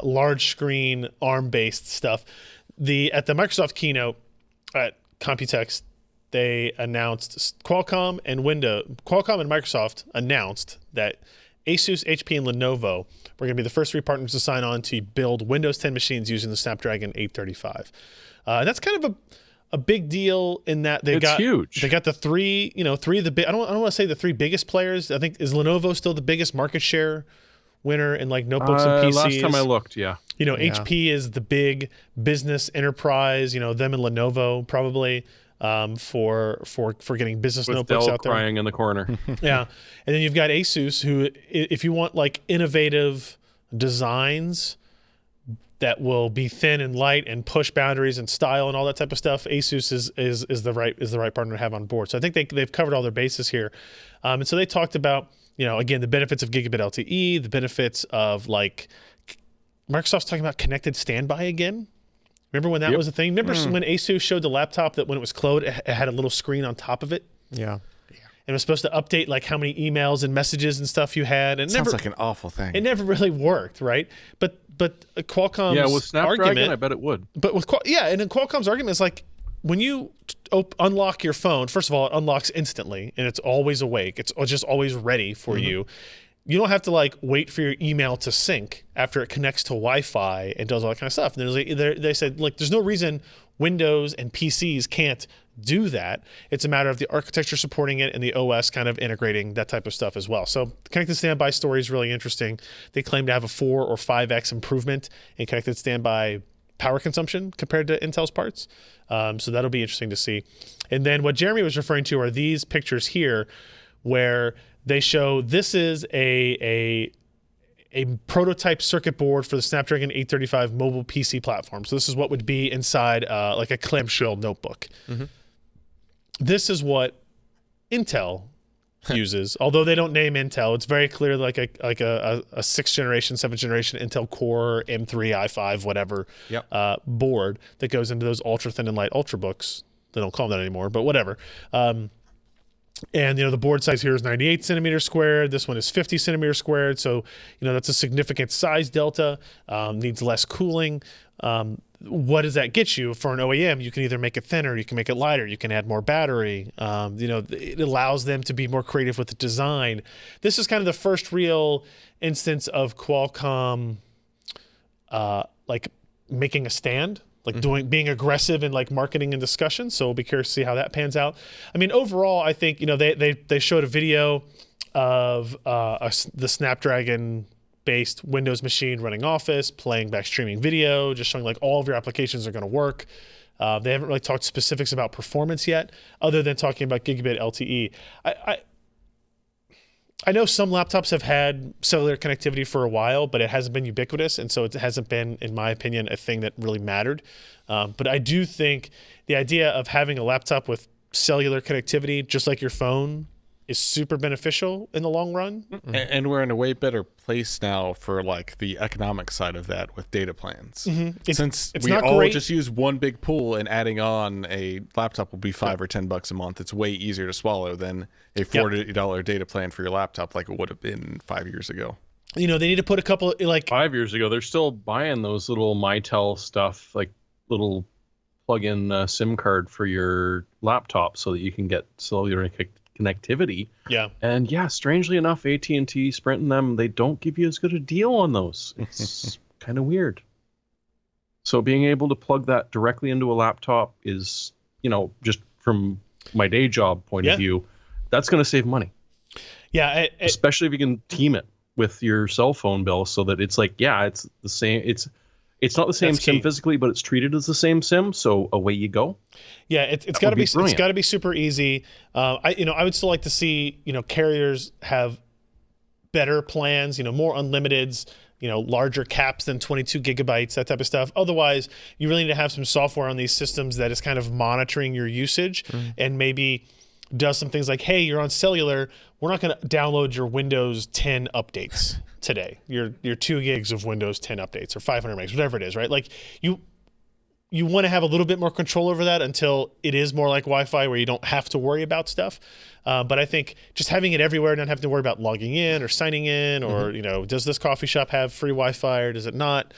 large screen ARM-based stuff, at the Microsoft keynote at Computex, they announced Qualcomm and Microsoft announced that Asus, HP, and Lenovo were going to be the first three partners to sign on to build Windows 10 machines using the Snapdragon 835. That's kind of a big deal in that it's huge. They got the three of the big. I don't want to say the three biggest players. I think is Lenovo still the biggest market share winner in like notebooks and PCs. Last time I looked, yeah. HP is the big business enterprise. Them and Lenovo probably for getting business with notebooks Dell out there. Crying in the corner. Yeah, and then you've got Asus, who, if you want like innovative designs that will be thin and light and push boundaries and style and all that type of stuff, Asus is the right partner to have on board. So I think they've covered all their bases here, and so they talked about again the benefits of gigabit LTE, the benefits of like Microsoft's talking about connected standby again. Remember when that was a thing? Remember when Asus showed the laptop that when it was closed, it had a little screen on top of it? Yeah. And it was supposed to update like how many emails and messages and stuff you had. And sounds like an awful thing. It never really worked, right? But Qualcomm's with Snapdragon, argument, I bet it would. But and then Qualcomm's argument is like when you unlock your phone, first of all, it unlocks instantly and it's always awake. It's just always ready for you. You don't have to like wait for your email to sync after it connects to Wi-Fi and does all that kind of stuff. And they said, like, there's no reason Windows and PCs can't do that. It's a matter of the architecture supporting it and the OS kind of integrating that type of stuff as well. So the connected standby story is really interesting. They claim to have a 4 or 5x improvement in connected standby power consumption compared to Intel's parts. So that'll be interesting to see. And then what Jeremy was referring to are these pictures here where they show this is a prototype circuit board for the Snapdragon 835 mobile PC platform. So this is what would be inside like a clamshell notebook. This is what Intel uses, although they don't name Intel. It's very clear like a 6th generation, 7th generation Intel Core M3 i5 whatever board that goes into those ultra thin and light ultrabooks. They don't call them that anymore, but whatever. And the board size here is 98 centimeters squared. This one is 50 centimeters squared. So that's a significant size delta. Needs less cooling. What does that get you for an OEM? You can either make it thinner, you can make it lighter, you can add more battery. It allows them to be more creative with the design. This is kind of the first real instance of Qualcomm, making a stand, like being aggressive in like marketing and discussion. So we'll be curious to see how that pans out. I mean, overall, I think, you know, they showed a video of the Snapdragon based Windows machine running Office, playing back streaming video, just showing like all of your applications are going to work. They haven't really talked specifics about performance yet, other than talking about gigabit LTE. I know some laptops have had cellular connectivity for a while, but it hasn't been ubiquitous, and so it hasn't been, in my opinion, a thing that really mattered. But I do think the idea of having a laptop with cellular connectivity, just like your phone, is super beneficial in the long run. And we're in a way better place now for like the economic side of that with data plans. Since it's we not all great. just use one big pool, and adding on a laptop will be $5 or $10 a month. It's way easier to swallow than a $40 data plan for your laptop, like it would have been 5 years ago. You know, they need to put a couple, like 5 years ago, they're still buying those little Mitel stuff, like little plug-in SIM card for your laptop so that you can get cellular connectivity. yeah. And yeah, strangely enough, AT&T, Sprint, and them, they don't give you as good a deal on those. It's kind of weird. So being able to plug that directly into a laptop is, you know, just from my day job point of view, that's going to save money. Yeah. Especially if you can team it with your cell phone bill so that it's like, yeah, it's the same. It's not the same That's SIM key. physically, but it's treated as the same SIM. So away you go. Yeah, it's got to would be be brilliant. it's got to be super easy. I would still like to see, you know, carriers have better plans, you know, more unlimiteds, you know, larger caps than 22 gigabytes, that type of stuff. Otherwise, you really need to have some software on these systems that is kind of monitoring your usage and maybe does some things like, hey, you're on cellular, we're not going to download your Windows 10 updates today. Your 2 gigs of Windows 10 updates or 500 megs, whatever it is, right? Like you want to have a little bit more control over that until it is more like Wi-Fi where you don't have to worry about stuff. But I think just having it everywhere, not having to worry about logging in or signing in, or you know, does this coffee shop have free Wi-Fi or does it not?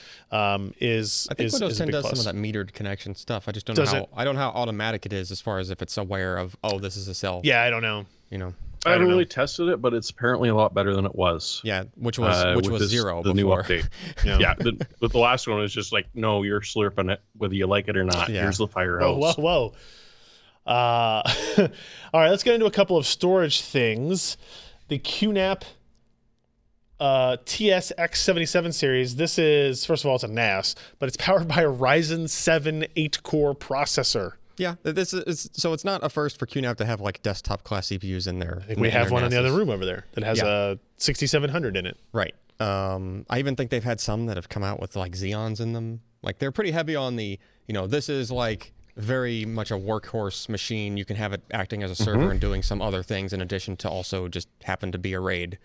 Is I think Windows is a 10 big does plus. some of that metered connection stuff. I just don't Does know it? I don't know how automatic it is as far as if it's aware of, oh, this is a cell. Yeah, I don't know. You know. I don't haven't know. really tested it, but it's apparently a lot better than it was. Yeah, which was with this- zero the before. new update. Yeah. But the last one was just like, no, you're slurping it, whether you like it or not. Yeah. Here's the firehouse. Whoa. All right, let's get into a couple of storage things. The QNAP TSX77 series. This is, first of all, it's a NAS, but it's powered by a Ryzen 7 8-core processor. Yeah, this is so it's not a first for QNAP to have like desktop class CPUs in there. I think we have one in the other room over there that has a 6700 in it. Right. I even think they've had some that have come out with like Xeons in them. Like they're pretty heavy on the, you know, this is like very much a workhorse machine. You can have it acting as a server and doing some other things in addition to also just happen to be a RAID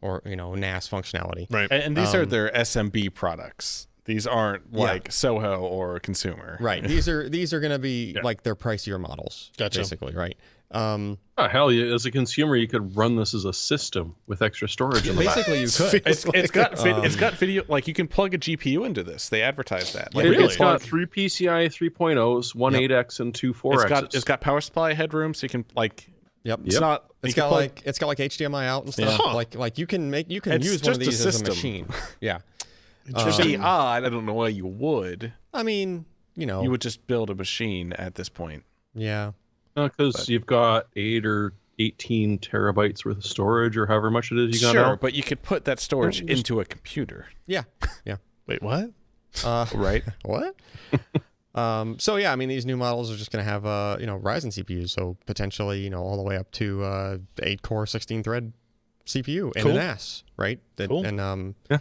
or, you know, NAS functionality. Right. And these are their SMB products. These aren't like Soho or consumer. Right. These are going to be like their pricier models. Gotcha. Basically, right? Oh, hell, as a consumer, you could run this as a system with extra storage in the back. Basically, you could. It's got video, like you can plug a GPU into this. They advertise that. Like, Really? It's got 3 PCI 3.0s, one 8X and 2 4Xs. it's got power supply headroom, so you can like. Yep. It's not. It's you got can like HDMI out and stuff. Yeah. Like you can It's use one of just a these as a system. machine. Yeah. It'd be odd. I don't know why you would. I mean, you know. You would just build a machine at this point. Yeah. Because you've got 8 or 18 terabytes worth of storage or however much it is you got Sure, now. but you could put that storage into a computer, Yeah. Yeah. Wait, what? right? What? So yeah, I mean, these new models are just going to have you know, Ryzen CPUs, so potentially, you know, all the way up to 8-core 16-thread CPU and Cool. an NAS, right? Cool. And Yeah.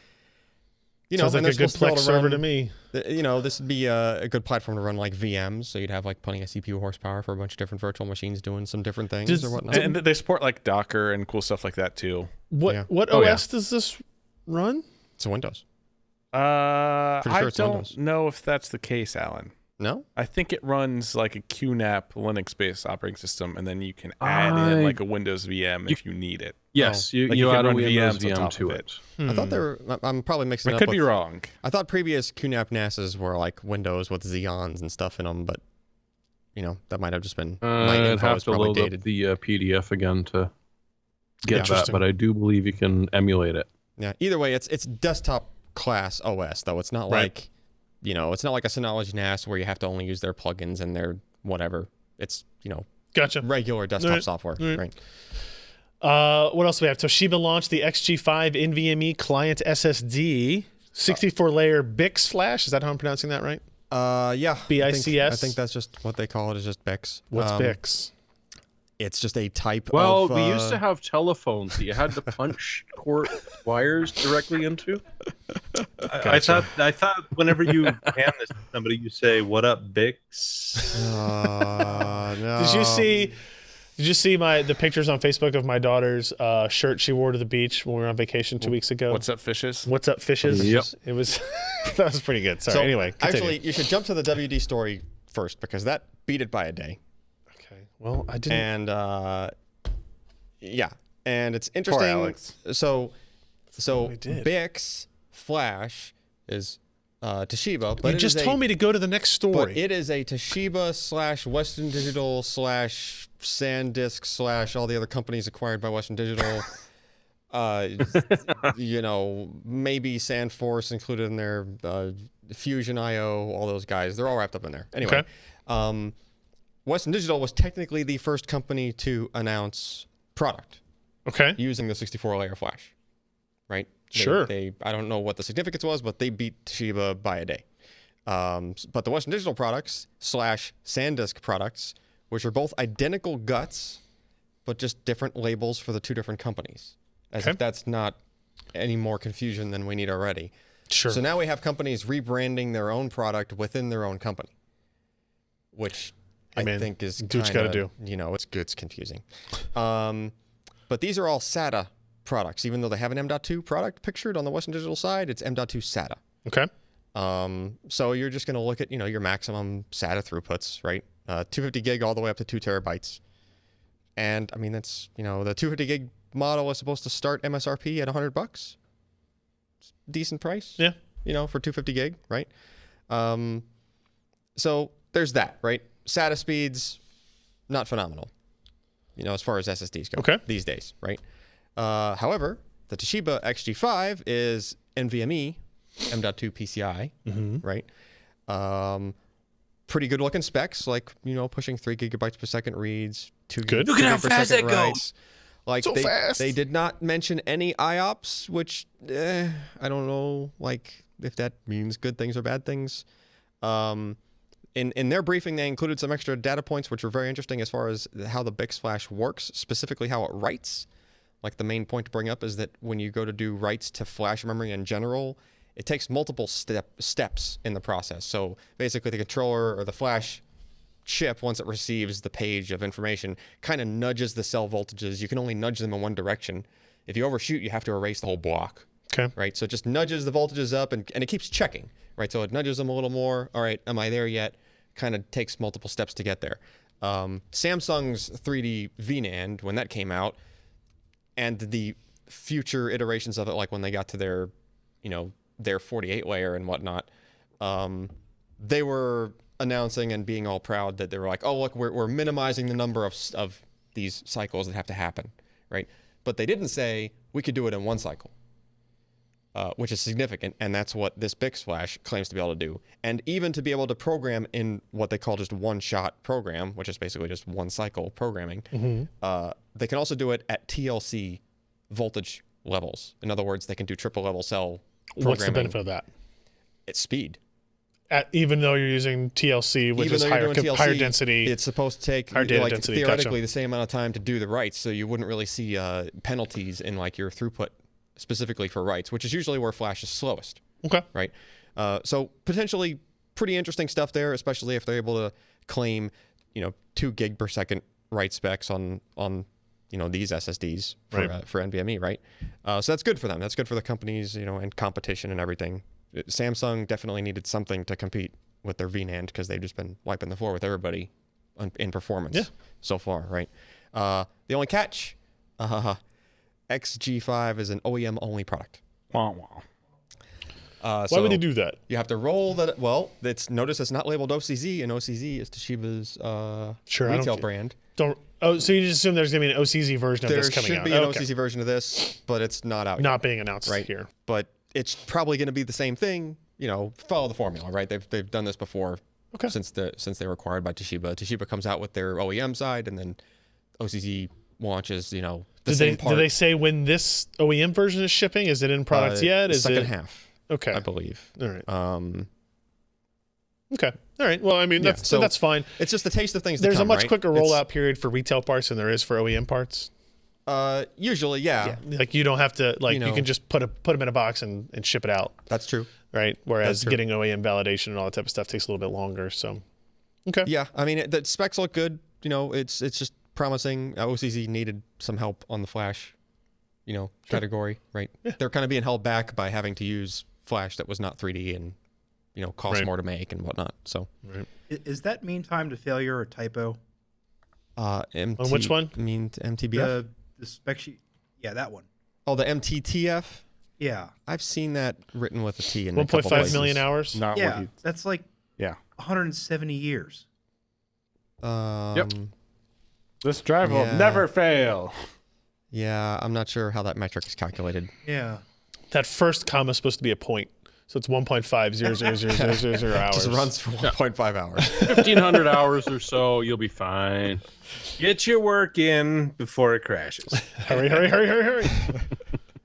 you know, Sounds and like a they're good supposed to be able Plex to server run- to me. You know, this would be a good platform to run like VMs, so you'd have like plenty of CPU horsepower for a bunch of different virtual machines doing some different things Does- or whatnot. And they support like Docker and cool stuff like that too. What Yeah. what Oh, yeah. OS does this run? It's Windows. Pretty sure I it's don't Windows. know if that's the case, Alan. No? I think it runs like a QNAP Linux-based operating system, and then you can add in like a Windows VM if you need it. Yes, you, Like you you can add a run Windows VMs on VM top to of it. I thought they were. I'm probably mixing I it could up be with, wrong. I thought previous QNAP NASs were like Windows with Xeons and stuff in them, but you know, that might have just been my I'd info have is to probably load dated. up the PDF again to get that, Interesting. but I do believe you can emulate it. Yeah. Either way, it's desktop class OS though. It's not Right. like it's not like a Synology NAS where you have to only use their plugins and their whatever. It's, Gotcha. regular desktop software, right? What else do we have? Toshiba launched the XG5 NVMe client SSD, 64-layer BICS flash. Is that how I'm pronouncing that right? Yeah. BICS? I think that's just what they call it, is just BICS. What's BICS? It's just a type Well, of... we used to have telephones that you had to punch wires directly into. I thought whenever you hand this to somebody, you say, "What up, Bix?" No. Did you see the pictures on Facebook of my daughter's shirt she wore to the beach when we were on vacation 2 weeks ago? What's up, fishes? What's up, fishes? Yep. It was that was pretty good. Sorry. So, anyway, continue. actually, you should jump to the WD story first because that beat it by a day. Okay. Well, I didn't. And yeah, and it's interesting. Poor Alex. So we did. BICS Flash is Toshiba, but You just told me to go to the next story. But it is a Toshiba / Western Digital / SanDisk / all the other companies acquired by Western Digital. Maybe SandForce included in there, Fusion IO, all those guys. They're all wrapped up in there. Anyway, Western Digital was technically the first company to announce product using the 64-layer flash, right? Sure. I don't know what the significance was, but they beat Toshiba by a day. But the Western Digital products / SanDisk products, which are both identical guts, but just different labels for the two different companies. As if that's not any more confusion than we need already. Sure. So now we have companies rebranding their own product within their own company, which I think is do what you gotta do. It's good. It's confusing. But these are all SATA products, even though they have an M.2 product pictured on the Western Digital side. It's M.2 SATA. Okay. So you're just going to look at your maximum SATA throughputs, right? 250 gig all the way up to 2 terabytes. And I mean, that's the 250 gig model is supposed to start MSRP at $100. Decent price. Yeah. For 250 gig, right? So there's that, right? SATA speeds, not phenomenal, as far as SSDs go these days, right? However, the Toshiba XG5 is NVMe, M.2 PCI, right? Pretty good looking specs, like, pushing 3 gigabytes per second reads, 2 gigabytes Look at how per fast second that goes. writes. Like So fast. They did not mention any IOPS, which I don't know, like if that means good things or bad things. In their briefing, they included some extra data points, which were very interesting as far as how the BICS Flash works, specifically how it writes. Like the main point to bring up is that when you go to do writes to flash memory in general, it takes multiple steps in the process. So basically the controller or the flash chip, once it receives the page of information, kind of nudges the cell voltages. You can only nudge them in one direction. If you overshoot, you have to erase the whole block. Okay. Right? So it just nudges the voltages up and it keeps checking. Right? So it nudges them a little more. All right, am I there yet? Kind of takes multiple steps to get there. Samsung's 3D VNAND, when that came out, and the future iterations of it, like when they got to their 48 layer and whatnot, they were announcing and being all proud that they were like, oh, look, we're minimizing the number of these cycles that have to happen, right? But they didn't say we could do it in one cycle, which is significant, and that's what this BICS Flash claims to be able to do. And even to be able to program in what they call just one-shot program, which is basically just one cycle programming, they can also do it at TLC voltage levels. In other words, they can do triple-level cell programming. What's the benefit of that? It's speed. Even though you're using TLC, which is higher density. It's supposed to take theoretically the same amount of time to do the writes, so you wouldn't really see penalties in like your throughput specifically for writes, which is usually where Flash is slowest. Okay. Right. So potentially pretty interesting stuff there, especially if they're able to claim 2 gig per second write specs on these SSDs for NVMe, right? So that's good for them. That's good for the companies, and competition and everything. Samsung definitely needed something to compete with their VNAND because they've just been wiping the floor with everybody in performance so far, right? The only catch, XG5 is an OEM-only product. Wow, wow. Why would they do that? You have to roll that. Well, notice it's not labeled OCZ, and OCZ is Toshiba's retail brand. So you just assume there's going to be an OCZ version of this coming out? There should be an OCZ version of this, but it's not out yet. Not being announced right here. But it's probably going to be the same thing, follow the formula, right? They've done this before. Okay. Since they were acquired by Toshiba. Toshiba comes out with their OEM side, and then OCZ launches, the same part. Do they say when this OEM version is shipping? Is it in products yet? Is second it half? Okay. I believe. All right. Okay. All right. Well, I mean, that's fine. It's just the taste of things. There's to come, a much right? quicker rollout period for retail parts than there is for OEM parts. Usually, yeah. Like you don't have to you can just put them in a box and ship it out. That's true. Right. Whereas That's true. getting OEM validation and all that type of stuff takes a little bit longer. So, okay. Yeah, I mean, the specs look good. It's just promising. OCZ needed some help on the Flash, category, right? Yeah. They're kind of being held back by having to use Flash that was not 3D and, cost more to make and whatnot. So, Is that mean time to failure a typo? On which one? MTBF? The spec sheet. Yeah, that one. Oh, the MTTF? Yeah. I've seen that written with a T in 1.5 million hours. Not Yeah, what he, that's like 170 years. Yep. This drive will never fail. Yeah, I'm not sure how that metric is calculated. Yeah. That first comma is supposed to be a point. So it's 1.5000000 hours. Just runs for 1.5 hours. 1,500 hours or so, you'll be fine. Get your work in before it crashes. Hurry.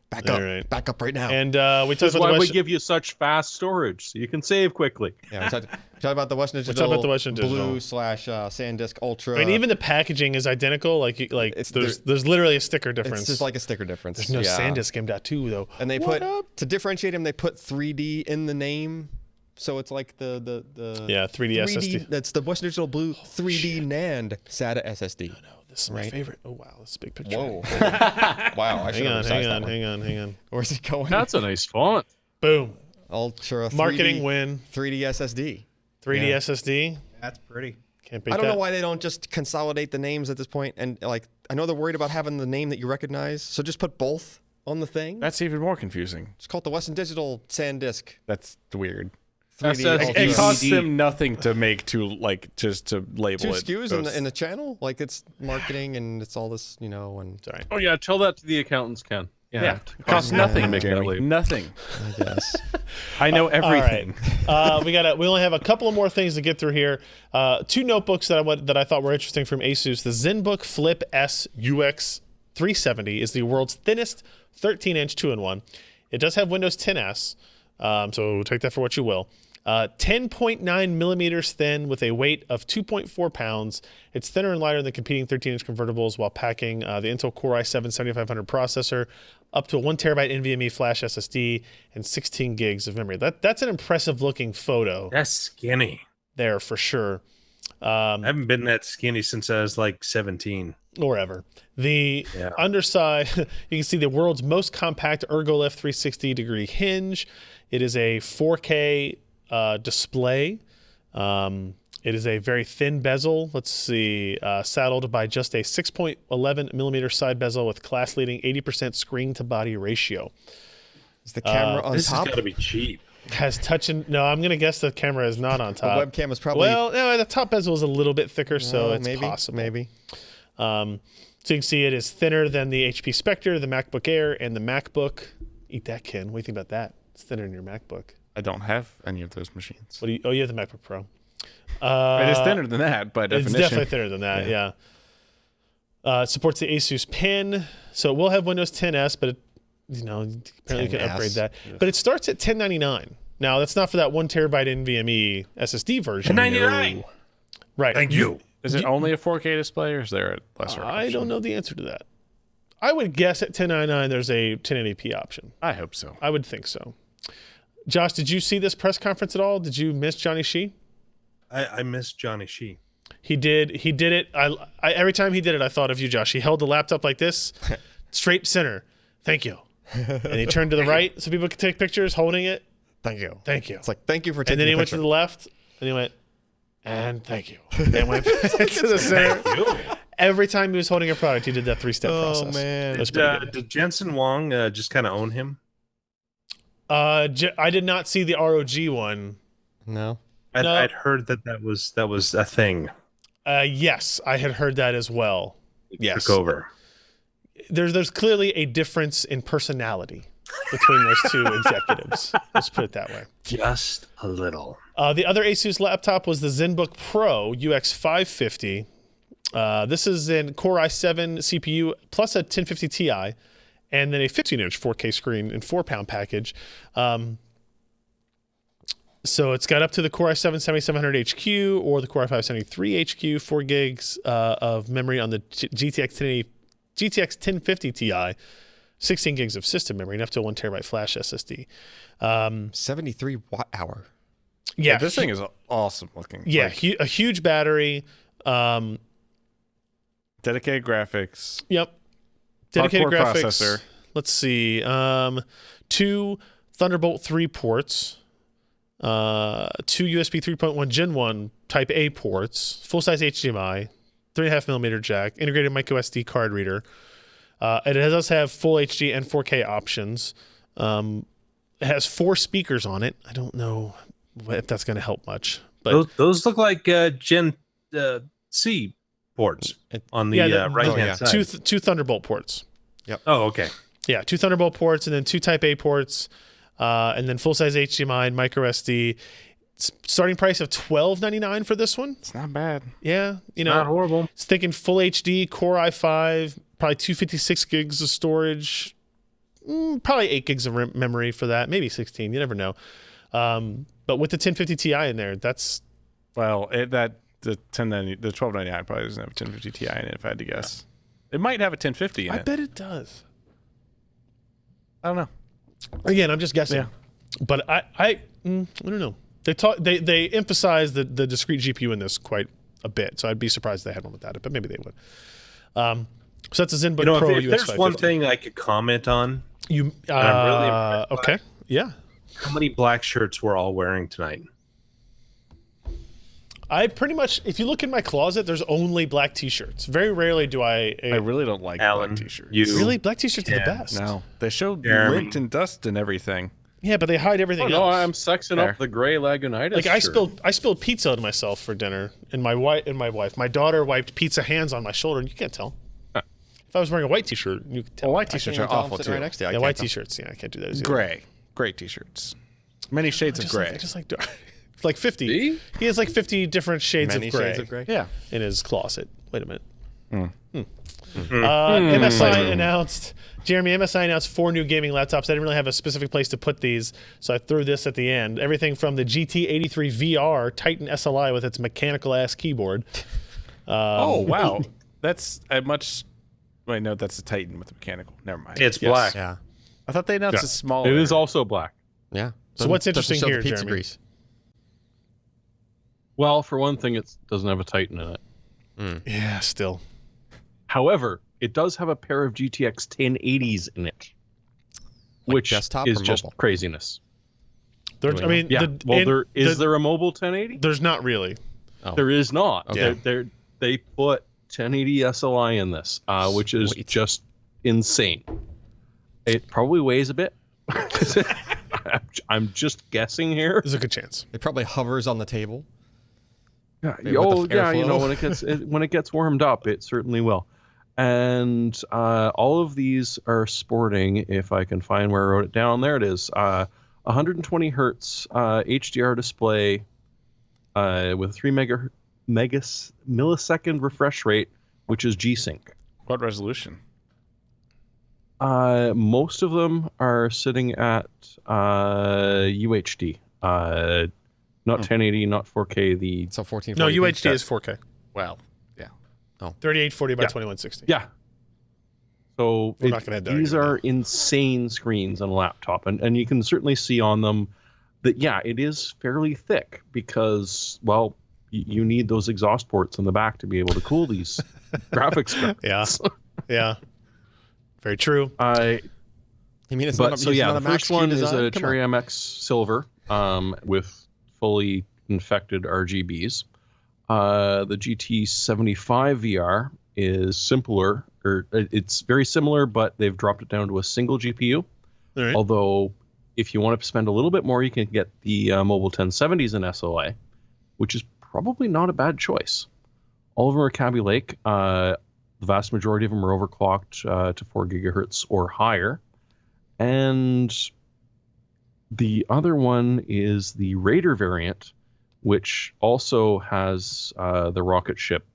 Back up. All right. Back up right now. And we talked That's about why the we give you such fast storage, so you can save quickly. Yeah, we talked about the Western Digital, talked about the Western Digital. Blue / SanDisk Ultra. I mean, even the packaging is identical. There's literally a sticker difference. It's just like a sticker difference. There's no SanDisk M.2 though. And they to differentiate them, they put 3D in the name. So it's like the 3D SSD. That's the Western Digital Blue 3D NAND SATA SSD. No, this is my favorite. Oh wow, this is a big picture. Whoa! Wow, I should have resized that one. Hang on. Where's it going? That's a nice font. Boom. Ultra 3D, Marketing win. 3D SSD. 3D SSD. That's pretty. Can't beat that. I don't know why they don't just consolidate the names at this point. And I know they're worried about having the name that you recognize, so just put both on the thing. That's even more confusing. It's called the Western Digital SanDisk. That's weird. 3D SSD. It costs them nothing to make just to label two it. SKUs in the channel. Like it's marketing and it's all this, and Sorry. Oh yeah, tell that to the accountants, Ken. Yeah, it costs nothing. Make that Jeremy. label. Nothing. I guess. I know everything. All right. We only have a couple of more things to get through here. 2 notebooks that I thought were interesting from Asus. The ZenBook Flip S UX 370 is the world's thinnest 13-inch 2-in-1. It does have Windows 10s, so take that for what you will. 10.9 millimeters thin with a weight of 2.4 pounds. It's thinner and lighter than competing 13-inch convertibles while packing the Intel Core i7-7500 processor, up to a 1 terabyte NVMe flash SSD, and 16 gigs of memory. That's an impressive looking photo. That's skinny. There for sure. I haven't been that skinny since I was like 17. Or ever. The underside, you can see the world's most compact ErgoLift 360-degree hinge. It is a 4K display. It is a very thin bezel. Let's see, saddled by just a 6.11 millimeter side bezel with class-leading 80% screen-to-body ratio. Is the camera on This top? has got to be cheap. Has touch and no, I'm gonna guess the camera is not on top. The webcam is probably well, no, the top bezel is a little bit thicker, so it's possible. Maybe. So you can see it is thinner than the HP Spectre, the MacBook Air, and the MacBook. Eat that, Ken. What do you think about that? It's thinner than your MacBook. I don't have any of those machines. What do you? Oh, you have the MacBook Pro. It is thinner than that, by definition. It's definitely thinner than that. Yeah. It supports the Asus Pen, so it will have Windows 10s, but apparently you can upgrade that. Yeah. But it starts at $1099. Now that's not for that 1 terabyte NVMe SSD version. $10.99. Right. Thank you. Is it only a 4K display, or is there a lesser option? I don't know the answer to that. I would guess at $1099 there's a 1080p option. I hope so. I would think so. Josh, did you see this press conference at all? Did you miss Johnny Shee? I miss Johnny Shee. He did it. I every time he did it, I thought of you, Josh. He held the laptop like this, straight center. Thank you. And he turned to the right so people could take pictures holding it. Thank you. Thank you. It's like, thank you for taking And then he went to the left, and he went, and thank you. And went to the center. Every time he was holding a product, he did that 3-step process. Oh, man. Did Jensen Wong just kind of own him? I did not see the ROG one. No. I'd heard that was a thing. Yes, I had heard that as well. Yes. Took over. There's clearly a difference in personality. between those two executives. Let's put it that way. Just a little. The other Asus laptop was the ZenBook Pro UX550. This is in Core i7 CPU plus a 1050 Ti, and then a 15-inch 4K screen and 4-pound package. So it's got up to the Core i7 7700HQ or the Core i5 73HQ, 4 gigs of memory on the GTX 1050 Ti, 16 gigs of system memory, and up to 1 terabyte flash SSD. 73 watt hour. Yeah, this thing is awesome looking. Yeah, Like, a huge battery. dedicated graphics. Yep. Dedicated Hardcore graphics. processor. Let's see. 2 Thunderbolt 3 ports. 2 USB 3.1 Gen 1 Type A ports. Full-size HDMI. 3.5mm jack. Integrated micro SD card reader. And it does have full HD and 4K options. It has 4 speakers on it. I don't know if that's going to help much. But Those look like Gen C ports on the right-hand side. Two Thunderbolt ports. Oh, okay. Yeah, 2 Thunderbolt ports and then 2 Type A ports, and then full-size HDMI and micro SD. Starting price of $12.99 for this one. It's not bad. Yeah, Not horrible. It's thinking full HD, Core i5, probably 256 gigs of storage, probably 8 gigs of memory for that, maybe 16. You never know. But with the 1050 Ti in there, that's Well, the 1299 probably doesn't have a 1050 Ti in it. If I had to guess, it might have a 1050 in I it. bet it does. I don't know. Again, I'm just guessing. Yeah. But I don't know. They emphasize the discrete GPU in this quite a bit, so I'd be surprised if they had one without it, but maybe they would. So that's a ZenBook Pro if there's UX550. one thing I could comment on, I'm really impressed by okay. Yeah. how many black shirts we're all wearing tonight. I pretty much, if you look in my closet, there's only black t-shirts. Very rarely do I really don't like Alan, black t-shirts. really black t-shirts are the best. No, they show Jeremy. lint and dust and everything. Yeah, but they hide everything Oh, no, else. I'm sexing Fair. up the gray Lagunitas. Like I shirt. spilled pizza on myself for dinner, and my wife, my daughter wiped pizza hands on my shoulder, and you can't tell. If I was wearing a white t-shirt, you could tell. Well, white t-shirts are awful too. Right next to you. I Yeah, can't white tell. t-shirts. Yeah, I can't do that. Either. Gray t-shirts. Many shades of gray. Just like it's like 50. See? He has like 50 different shades Many of gray. shades of gray. Yeah. In his closet. Wait a minute. MSI announced, Jeremy, MSI announced 4 new gaming laptops. I didn't really have a specific place to put these, so I threw this at the end. Everything from the GT83 VR Titan SLI with its mechanical ass keyboard. Oh wow, that's a much. Wait, no, that's a Titan with a mechanical. Never mind. It's black. Yeah. I thought they announced a smaller. It is also black. Yeah. So what's Doesn't interesting show the here, pizza Jeremy? grease. Well, for one thing, it doesn't have a Titan in it. Yeah, still. However, it does have a pair of GTX 1080s in it, which desktop is or just mobile? craziness. I mean, Yeah. Is there a mobile 1080? There's not really. Oh. There is not. Okay. They put 1080 SLI in this, which is Sweet. just insane. It probably weighs a bit. I'm just guessing here. There's a good chance. It probably hovers on the table. Yeah, Maybe oh with the yeah, airflow. when it gets warmed up, it certainly will. And all of these are sporting, if I can find where I wrote it down. There it is. 120 hertz HDR display with 3 millisecond refresh rate, which is G-Sync. What resolution? Most of them are sitting at UHD. Not 1080, not 4K. So 1440p. No, UHD is 4K. Well, yeah. 3840 by Yeah. 2160. Yeah. So We're not gonna have that these argument are insane screens on a laptop, and you can certainly see on them that it is fairly thick because you need those exhaust ports in the back to be able to cool these graphics cards. Yeah. Yeah. Very true. You mean it's not, The not a Max first one Q is design? a Come Cherry on. MX Silver with fully infected RGBs. The GT75 VR is simpler, or it's very similar, but they've dropped it down to a single GPU. All right. Although, if you want to spend a little bit more, you can get the mobile 1070s in SLA, which is probably not a bad choice. All of them are Kaby Lake. The vast majority of them are overclocked to 4 gigahertz or higher. And the other one is the Raider variant, which also has the rocket ship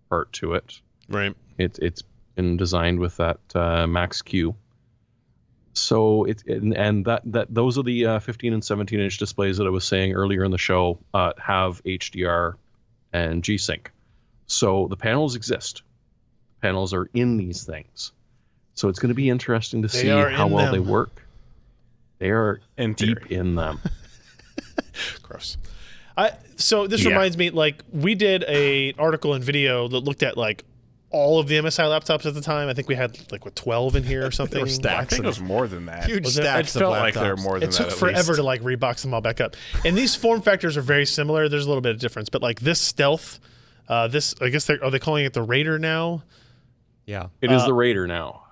part to it. Right. It's been designed with that Max Q. So those are the 15 and 17 inch displays that I was saying earlier in the show have HDR and G-Sync. So the panels exist. Panels are in these things. So it's going to be interesting to see how well they work. They are deep in them. Gross. So this reminds me, like, we did an article and video that looked at like all of the MSI laptops at the time. I think we had like 12 in here or something. I think it was more than that. Huge stacks It of felt like laptops. there were more than It that. took at forever least. to like rebox them all back up. And these form factors are very similar. There's a little bit of difference, but like this Stealth, this, I guess are they calling it the Raider now? Yeah. It is the Raider now.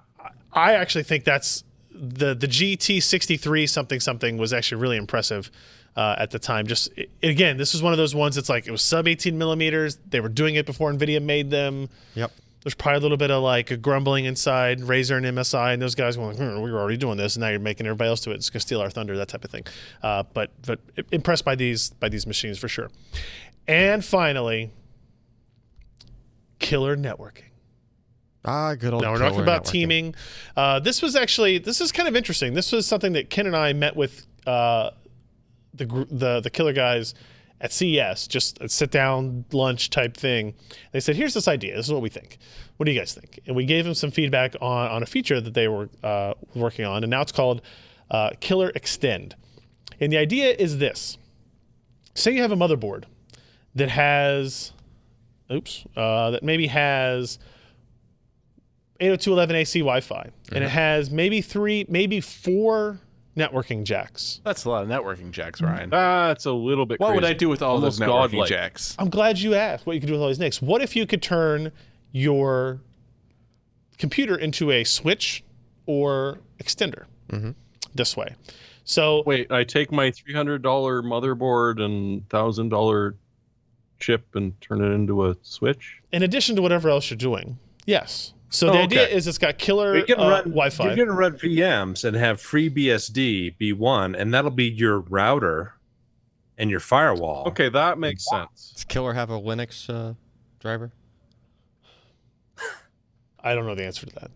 I actually think that's the GT63 something was actually really impressive at the time. Just again, this was one of those ones that's like it was sub 18 millimeters. They were doing it before NVIDIA made them. Yep. There's probably a little bit of like a grumbling inside Razer and MSI, and those guys going, we were already doing this, and now you're making everybody else do it. It's gonna steal our thunder, that type of thing. But impressed by these machines for sure. And finally, killer networking. Good old. Now we're killer talking about networking. teaming. This is kind of interesting. This was something that Ken and I met with the killer guys at CES, just a sit down lunch type thing. They said, here's this idea. This is what we think. What do you guys think? And we gave them some feedback on a feature that they were working on, and now it's called Killer Extend. And the idea is this. Say you have a motherboard that has, that maybe has 802.11ac Wi-Fi, and it has maybe 4 networking jacks. That's a lot of networking jacks, Ryan. That's a little bit What would crazy. I do with all those Almost networking godlike. jacks? I'm glad you asked what you could do with all these NICs. What if you could turn your computer into a switch or extender this way? So Wait, I take my $300 motherboard and $1,000 chip and turn it into a switch? in addition to whatever else you're doing, yes. So the idea is it's got killer You're gonna run Wi-Fi. You're going to run VMs and have FreeBSD be one, and that'll be your router and your firewall. Okay, that makes sense. Does Killer have a Linux driver? I don't know the answer to that.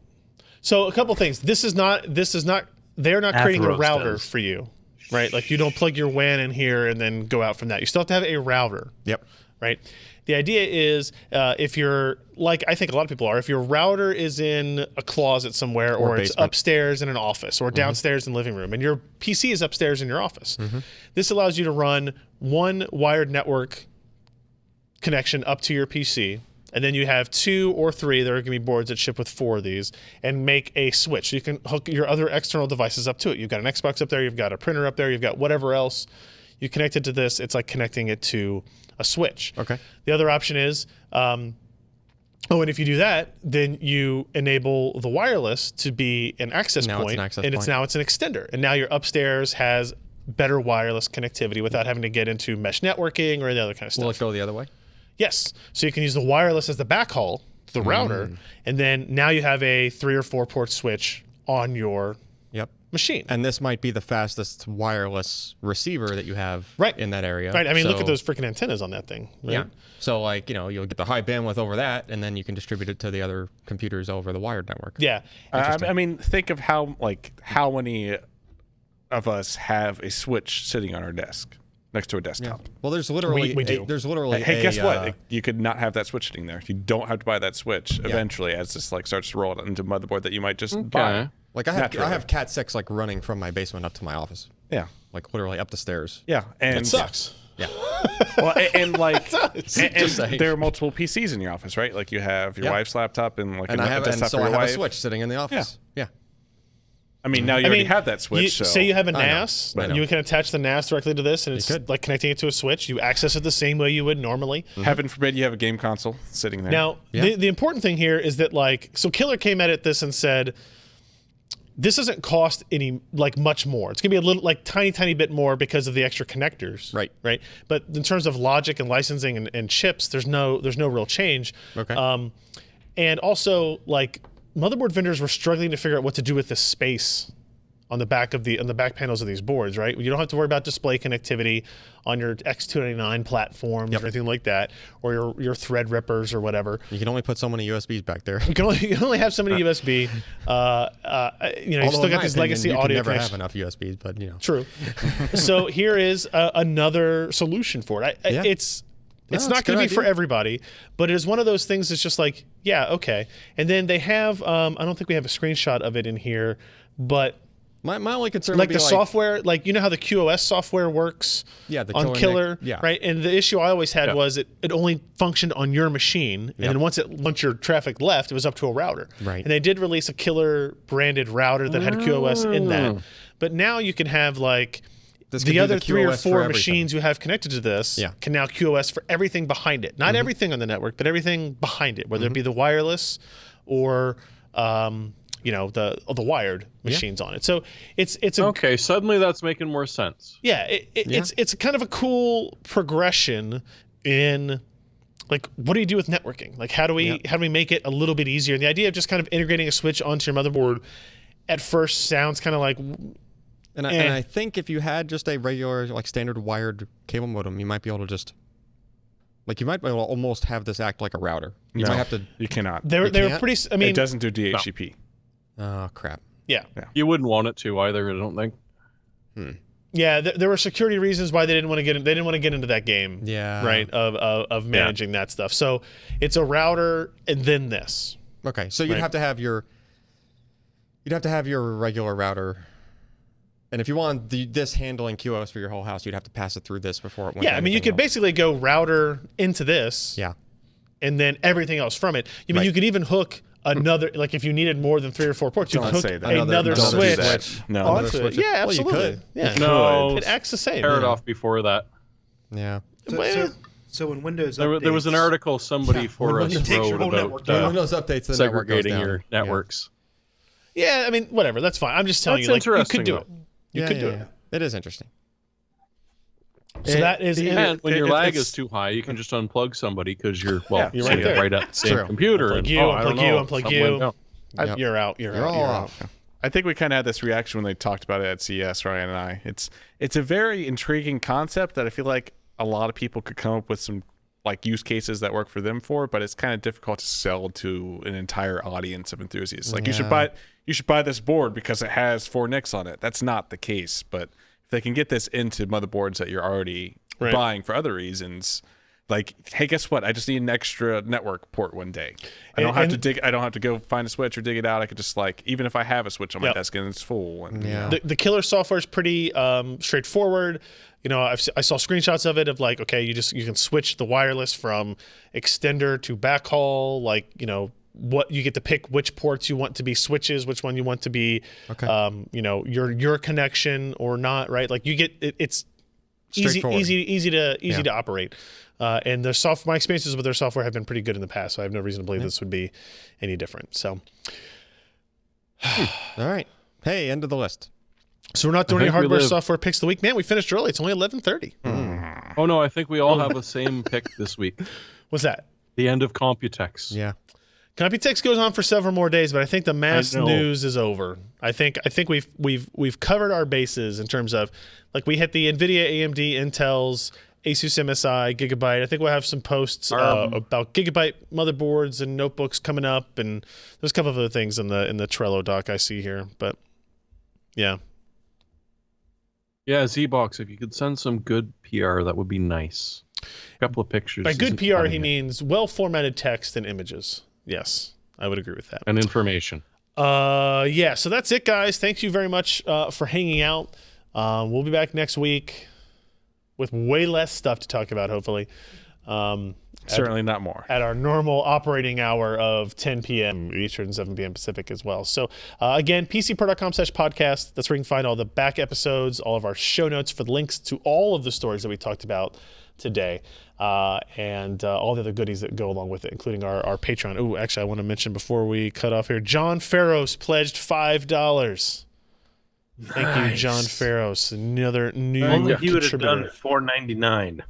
So a couple things. They're not creating a Atheros router does. for you, right? Like you don't plug your WAN in here and then go out from that. You still have to have a router. Yep. Right? The idea is if you're, like I think a lot of people are, if your router is in a closet somewhere or it's basement. upstairs in an office or downstairs in the living room and your PC is upstairs in your office, this allows you to run one wired network connection up to your PC, and then you have 2 or 3, there are going to be boards that ship with 4 of these, and make a switch. You can hook your other external devices up to it. You've got an Xbox up there, you've got a printer up there, you've got whatever else. You connect it to this, it's like connecting it to a switch. Okay. The other option is, and if you do that, then you enable the wireless to be an access Now it's point, an access and point. it's an extender. And now your upstairs has better wireless connectivity without having to get into mesh networking or any other kind of stuff. Will it go the other way? Yes. So you can use the wireless as the backhaul to the router, and then now you have a 3 or 4 port switch on your Yep. machine. And this might be the fastest wireless receiver that you have Right. in that area. Right. I mean, look So- at those freaking antennas on that thing. Right? Yeah. So like, you'll get the high bandwidth over that, and then you can distribute it to the other computers over the wired network. Yeah. I mean, think of how many of us have a switch sitting on our desk next to a desktop. Well, there's literally We do. there's literally Hey, guess a, what? You could not have that switch sitting there. You don't have to buy that switch eventually as this like starts to roll into motherboard that you might just buy. Okay. like I naturally. have Cat 6 like running from my basement up to my office, Yeah. like literally up the stairs. Yeah. And It sucks. Yeah. Well, and like, and saying. there are multiple PCs in your office, right? Like you have your Yeah. wife's laptop and like And a I have desktop so for I your have a wife. switch sitting in the office. Yeah. I mean, now you already have that switch. so. Say you have a I know. NAS, I know. you can attach the NAS directly to this, and it's could. like connecting it to a switch. You access it the same way you would normally. Heaven forbid you have a game console sitting there. Now, Yeah. the important thing here is that so Killer came at this and said, this doesn't cost any much more. It's gonna be a little tiny bit more because of the extra connectors. Right. Right. But in terms of logic and licensing and chips, there's no real change. Okay. And also motherboard vendors were struggling to figure out what to do with this space on the back panels of these boards, right? You don't have to worry about display connectivity on your X299 platforms or anything like that, or your Threadrippers or whatever. You can only put so many USBs back there. You can only have so many USB. You still got these legacy audio. You never have enough USBs, but True. So here is another solution for it. It's not going to be for everybody, but it is one of those things that's just like, yeah, okay. And then they have, I don't think we have a screenshot of it in here, but my only concern like would be software, like you know how the QoS software works on Killer, right? And the issue I always had was it only functioned on your machine, and then once your traffic left, it was up to a router. Right. And they did release a Killer branded router that had QoS in that, but now you can have like the other 3 or 4 machines you have connected to this can now QoS for everything behind it. Not everything on the network, but everything behind it, whether it be the wireless or the wired machines on it. So it's okay. Suddenly that's making more sense. Yeah, it's kind of a cool progression in like what do you do with networking? Like how do we make it a little bit easier? And the idea of just kind of integrating a switch onto your motherboard at first sounds kind of like. And I think if you had just a regular, like standard wired cable modem, you might be able to just, like, you might be able to almost have this act like a router. You might have to. You cannot. They were pretty. I mean, it doesn't do DHCP. Oh crap. Yeah. You wouldn't want it to either. I don't think. Yeah, there were security reasons why they didn't want to get in. They didn't want to get into that game. Yeah. Right. Of managing that stuff. So it's a router and then this. Okay, so you'd have to have your. You'd have to have your regular router. And if you want this handling QoS for your whole house, you'd have to pass it through this before it went. Yeah, I mean, you could basically go router into this. Yeah. And then everything else from it. I mean, you could even hook another, like if you needed more than 3 or 4 ports, you could hook another switch. No, onto it. Yeah, absolutely. Well, you could. Yeah. No, it acts the same. Tear it off before that. Yeah. So when Windows there was an article somebody for us wrote about Windows updates the segregating your networks. Yeah, I mean, whatever. That's fine. I'm just telling you, like, you could do it. You could do it. It is interesting. So that is, and when your lag is too high, you can just unplug somebody because you're right there, right at the same computer. Unplug you. You're out. You're off. I think we kind of had this reaction when they talked about it at CES, Ryan and I. It's a very intriguing concept that I feel like a lot of people could come up with some like use cases that work for them but it's kind of difficult to sell to an entire audience of enthusiasts. Like you should buy this board because it has 4 NICs on it. That's not the case, but if they can get this into motherboards that you're already buying for other reasons, like, hey, guess what? I just need an extra network port one day. I don't have to go find a switch or dig it out. I could just even if I have a switch on my desk and it's full. And, the Killer software is pretty straightforward. I saw screenshots of it of like, okay, you can switch the wireless from extender to backhaul, what you get to pick which ports you want to be switches, which one you want to be, your connection or not, right? Like you get it's easy to operate. And my experiences with their software have been pretty good in the past, so I have no reason to believe this would be any different. So, all right, hey, end of the list. So we're not doing any hardware software picks of the week. Man, we finished early. It's only 11:30. Oh no, I think we all have the same pick this week. What's that? The end of Computex. Yeah. Computex goes on for several more days, but I think the mass news is over. I think we've covered our bases in terms of like we hit the NVIDIA, AMD, Intel's, Asus MSI, Gigabyte. I think we'll have some posts about Gigabyte motherboards and notebooks coming up, and there's a couple of other things in the Trello doc I see here. But yeah. Yeah, Z-Box, if you could send some good PR, that would be nice. A couple of pictures. By good PR, he means well-formatted text and images. Yes, I would agree with that. And information. Yeah, so that's it, guys. Thank you very much for hanging out. We'll be back next week with way less stuff to talk about, hopefully. Certainly not more. At our normal operating hour of 10 p.m. Eastern, 7 p.m. Pacific as well. So, again, pcpro.com/podcast. That's where you can find all the back episodes, all of our show notes for the links to all of the stories that we talked about today, and all the other goodies that go along with it, including our Patreon. Ooh, actually, I want to mention before we cut off here, John Farros pledged $5. Thank you, John Farros. Another new Only he would have contributor. done $4.99.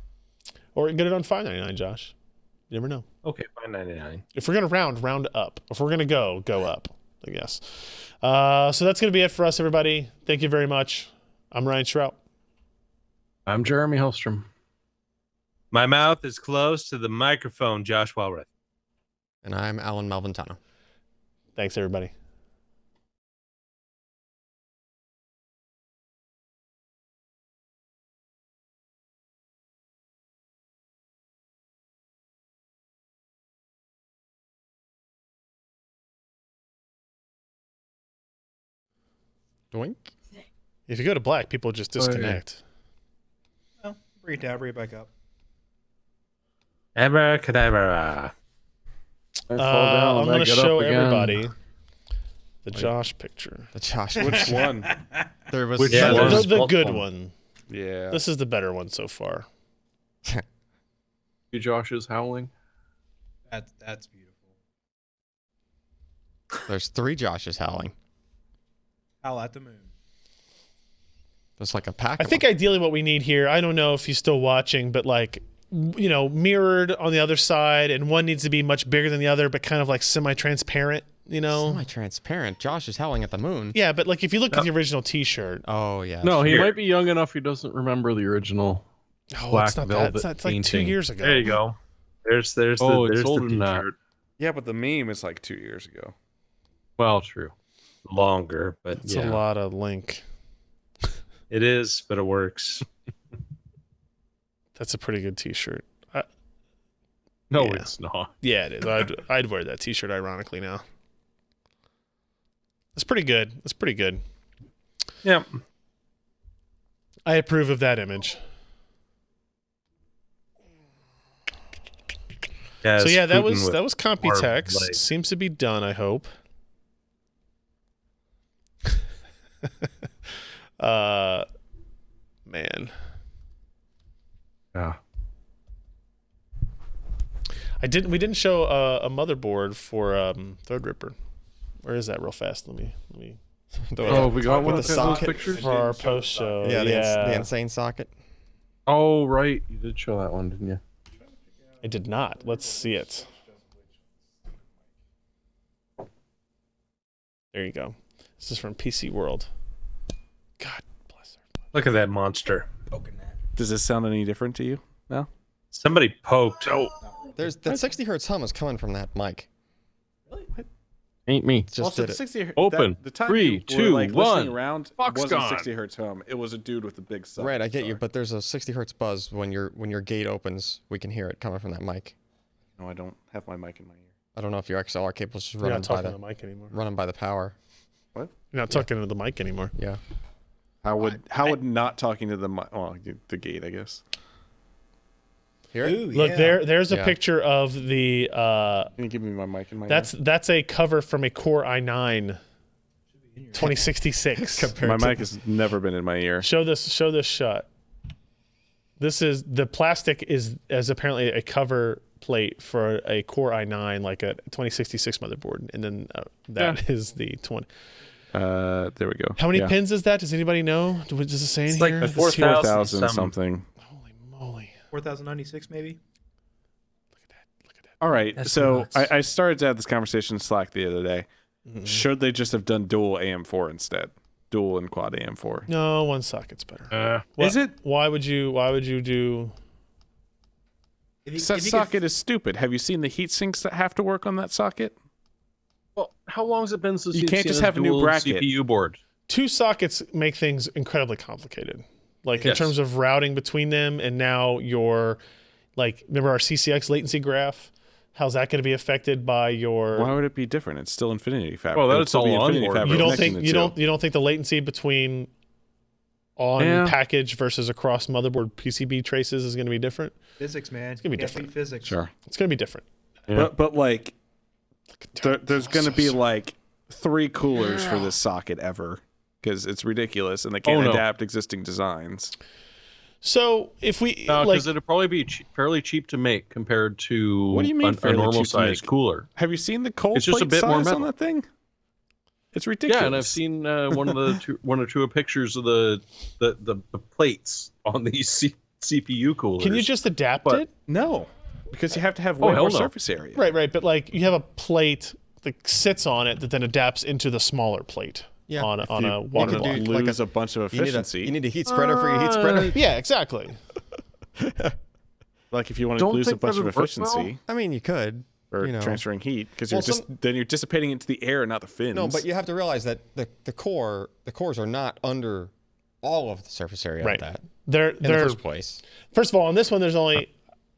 Or get it on $5.99, Josh. You never know. Okay, $5.99. If we're gonna round up. If we're gonna go up. I guess. So that's going to be it for us, everybody. Thank you very much. I'm Ryan Shrout. I'm Jeremy Hellstrom. My mouth is close to the microphone, Josh Walrath. And I'm Alan Malventano. Thanks, everybody. Doink. If you go to black, people just disconnect. Well, bring it down, bring it back up. Abracadabra. I fall down, I'm I going to get show up again. everybody the Josh picture. The Josh. Which one? There was Which Yeah, one? there's The both good of them. one. Yeah. This is the better one so far. Two Joshes howling. That's beautiful. There's 3 Joshes howling. Howl at the moon. There's like a pack. I of think them. ideally what we need here, I don't know if he's still watching, but like, you know, mirrored on the other side, and one needs to be much bigger than the other, but kind of like semi-transparent, you know? Semi-transparent. Josh is howling at the moon. Yeah, but like if you look at the original T-shirt, Oh yeah. No, he Here. might be young enough he doesn't remember the original. oh, it's Black not that. velvet It's like 2 painting. years ago. There you go. There's Oh, the it's there's older the than that. t-shirt. Yeah, but the meme is like 2 years ago. Well, true. Longer, but It's yeah, a lot of link. it is, but it works. That's a pretty good T-shirt. No, Yeah. it's not. Yeah, it is. I'd wear that T-shirt ironically now. That's pretty good. That's pretty good. Yep. I approve of that image. Yeah, So it's yeah, that Putin was with Computex. legs. Seems to be done, I hope. Man. Yeah. We didn't show a motherboard for Threadripper. Where is that real fast? Let me Oh, we got one with of the those socket. pictures? for our post show. Yeah, Yeah, the insane socket. Oh, right. You did show that one, didn't you? I did not. Let's see it. There you go. This is from PC World. God bless her. Look at that monster. Poking that. Does this sound any different to you? No? Somebody poked. Oh, There's that 60 hertz hum is coming from that mic. Ain't me. Just Also, did the it. 60 hertz, Open. the time 3, you were, 2, like, listening 1. around Fox wasn't gone. 60 hertz hum. It was a dude with a big sub. Right, I get you, but there's a 60 hertz buzz when your gate opens. We can hear it coming from that mic. No, I don't have my mic in my ear. I don't know if your XLR cable's just You're running not by talking the to the mic anymore. running by the power. You're not talking to the mic anymore. Yeah. How would not talking to the the gate, I guess. Hear it? Ooh, Look, yeah. there's a Yeah. picture of the Can you give me my mic in my that's a cover from a Core i9 2066. ear? My mic has never been in my ear. Show this shot. This is the plastic is apparently a cover plate for a Core i9, like a 2066 motherboard, and then that is the 20. There we go. How many Yeah. pins is that? Does anybody know? Does it say in It's here? like This- 4,000 4,000 something. Holy moly! 4096 maybe. All right, That's so nuts. I started to have this conversation in Slack the other day. Mhm. Should they just have done dual AM4 instead? Dual and quad AM4. No, one socket's better. Is it? Why would you do? If you, That if you socket could, is stupid. Have you seen the heat sinks that have to work on that socket? Well, how long has it been since You you've can't seen just have a new dual bracket. CPU board? Two sockets make things incredibly complicated. Like in Yes. terms of routing between them, and now your remember our CCX latency graph? How's that going to be affected by your? Why would it be different? It's still Infinity Fabric. Well, It would that's still be all Infinity onboard. Fabric You don't connecting think the you two. don't think the latency between on Yeah. package versus across motherboard PCB traces is going to be different? physics, man. gonna be Can't different. beat Physics. Sure, It's going to be different. Yeah. but like, there's going to be like 3 coolers for this socket ever because it's ridiculous and they can't Oh, no. adapt existing designs. So if we No, like, because it'd probably be fairly cheap to make compared to What do you mean a fairly normal cheap to size make? cooler. Have you seen the cold It's just a plate bit more size on metal. that thing? It's ridiculous. Yeah, and I've seen one or two pictures of the plates on these CPU coolers. can you just adapt But- it? No, because you have to have Oh, way hell more no. surface area. Right, but like you have a plate that sits on it that then adapts into the smaller plate. Yeah. On If a you water want to block. do like lose a bunch of efficiency. You need a heat spreader for your heat spreader. Yeah, exactly. Like if you want to Don't lose a think bunch of that would work efficiency I mean, you could. or you know. transferring heat, because Well, then you're dissipating into the air, not the fins. No, but you have to realize that the cores are not under all of the surface area Right. of that They're in the first place. first of all, on this one there's only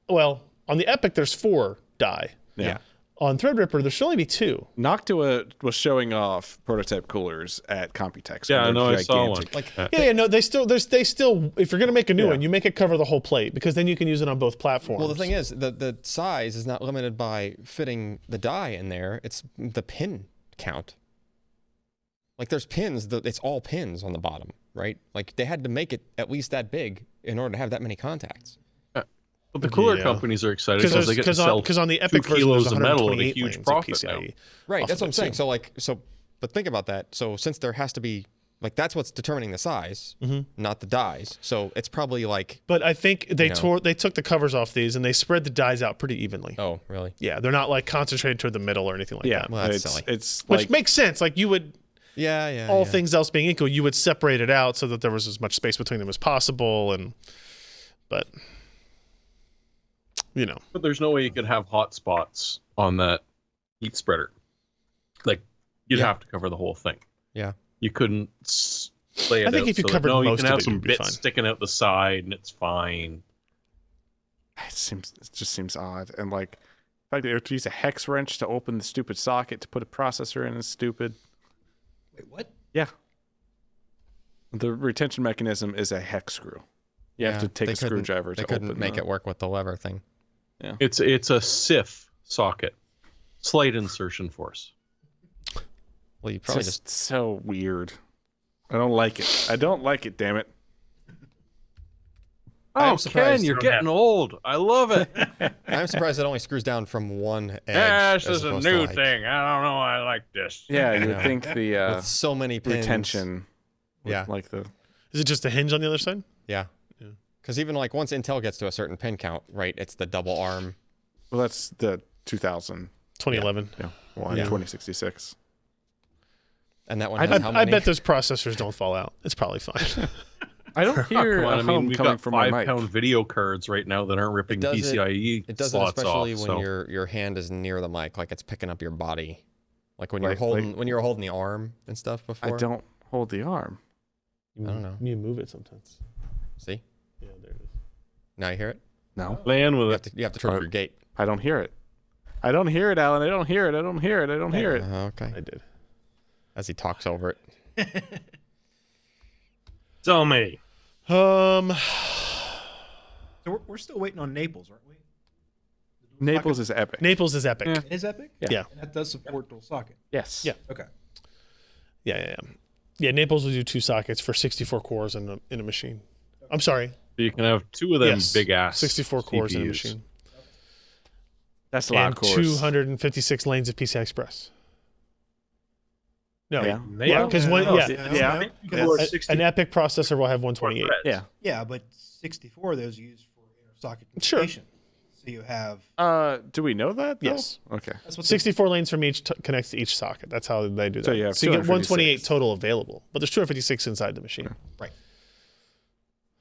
on the Epic there's 4 die. yeah. On Threadripper there should only be 2. Noctua was showing off prototype coolers at Computex. Yeah, I and know. they're I saw one. gigantic. Like Yeah, no, they still if you're gonna make a new one, you make it cover the whole plate because then you can use it on both platforms. well, the thing is, the size is not limited by fitting the die in there. It's the pin count. Like there's pins. It's all pins on the bottom, right? Like they had to make it at least that big in order to have that many contacts. But the cooler Yeah. companies are excited because they get to sell because on the 2 Epic version kilos there's of metal at a 128 huge lanes of profit now. PCIe. Right. off That's of what I'm it, saying. too. But think about that. So since there has to be that's what's determining the size, not the dies. So it's probably like. But I think they know. they took the covers off these and they spread the dies out pretty evenly. Oh, really? Yeah, they're not like concentrated toward the middle or anything like yeah, that. Well, that's it's silly. it's Which like makes sense. Like you would Yeah. all things else being equal, you would separate it out so that there was as much space between them as possible but you know. But there's no way you could have hot spots on that heat spreader. Like you'd Yeah. have to cover the whole thing. Yeah. You couldn't lay it I think out if you so that, covered no, you most can of have it, some you'd be bits fine. sticking out the side and it's fine. it just seems odd, and like the fact that they have to use a hex wrench to open the stupid socket to put a processor in is stupid. Wait, what? Yeah. The retention mechanism is a hex screw. You have to take a screwdriver They to couldn't open make the- it work with the lever thing. It's a SIF socket. Slight insertion force. Well, you It's probably just so weird. I don't like it. I don't like it, damn it. I'm Oh, surprised Ken, you're you don't getting old. I love it. I'm surprised it only screws down from one edge. Yeah, this as is a opposed to, new like, thing. I don't know. I like this. Yeah, you would Yeah. think the With so many pins. retention would Yeah. like the Is it just a hinge on the other side? Yeah. Because even like once Intel gets to a certain pin count, right, it's the double arm. well, that's the 2000 2011. one, Yeah. 2066. And that one has how I many? bet those processors don't fall out. It's probably fine. I don't hear Come on, a I mean, hum we've coming got from my mic. 5-pound video cards right now that aren't ripping does it- PCIe It does it slots especially off. when So your hand is near the mic, like it's picking up your body. Like when you're Like- holding when you were holding the arm and stuff before. I don't hold the arm. I don't know. You move it sometimes. See? Yeah, there it is. Now you hear it? No, playing with it. You have to trip your gate. I don't hear it. I don't hear it, Alan. I don't hear it. I don't hear it. I don't hear it. Okay. I did. As he talks over it. Tell me. So we're still waiting on Naples, aren't we? Naples is epic. Naples is epic. Yeah. It is Epic? Yeah. And that does support dual socket. Yes. Yeah. Okay. Yeah, Naples will do 2 sockets for 64 cores in a machine. I'm sorry. You can have 2 of them Yes. big ass 64 cores in a CPUs. machine. That's a lot And of cores. 256 lanes of PCI Express. No. Yeah. Yeah, because one No, yeah. no, Yeah. no, because- An Epic processor will have 128. Yeah. Yeah, but 64 of those used for inter-socket Sure. communication. So you have Do we know that? Though? Yes. Okay. that's what 64 lanes from each connects to each socket. That's how they do that. So you have you get 128 256. total available, but there's 256 inside the machine. right.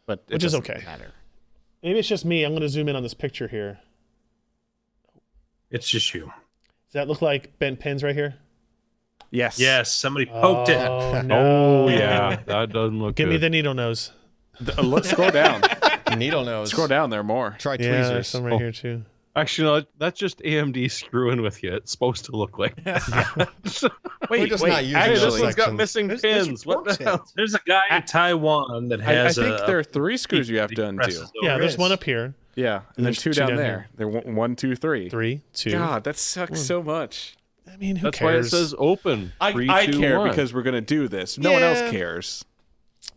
But it Which is doesn't okay. matter. Maybe it's just me. I'm going to zoom in on this picture here. It's just you. Does that look like bent pins right here? Yes. Yes, somebody poked it. Oh, no. Oh yeah, that doesn't look Give good. me the needle nose. Look, scroll down. Needle nose. Scroll down there more. Try Yeah, there's tweezers. some right here too. Actually, no, that's just AMD screwing with you. It's supposed to look like that. We're just not using Hey, those this one's got sections. missing Those are pins. What the Torx hell? heads. There's a guy in Taiwan that I has think there are 3 screws you have to undo. Yeah, there's is. one up here. Yeah, and then there's 2 two down down there. here. They're 1, 2, 3. 3, 2. God, that sucks so much. I mean, who That's why it cares? says open. I 3, 2, care 1. because we're gonna do this. No one else Yeah. cares.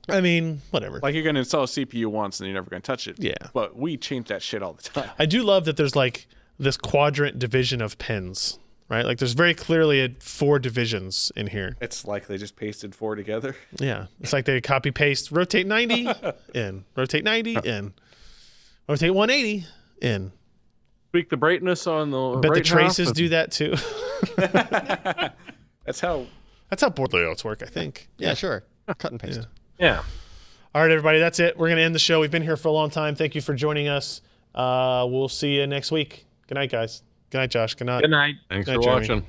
I mean, whatever. Like you're gonna install a CPU once and you're never gonna touch it. Yeah. But we change that shit all the time. I do love that there's like this quadrant division of pins, right? Like there's very clearly 4 divisions in here. It's like they just pasted 4 together. Yeah. It's like they copy paste, rotate 90 in, rotate 90 in, rotate 180 in. Tweak the brightness on the. Bet the right traces half do that too. That's how board layouts work, I think. Yeah, sure. Cut and paste. Yeah. All right, everybody, that's it. We're going to end the show. We've been here for a long time. Thank you for joining us. We'll see you next week. Good night, guys. Good night, Josh. Good night. Good night. Thanks Good night, for Jeremy. watching.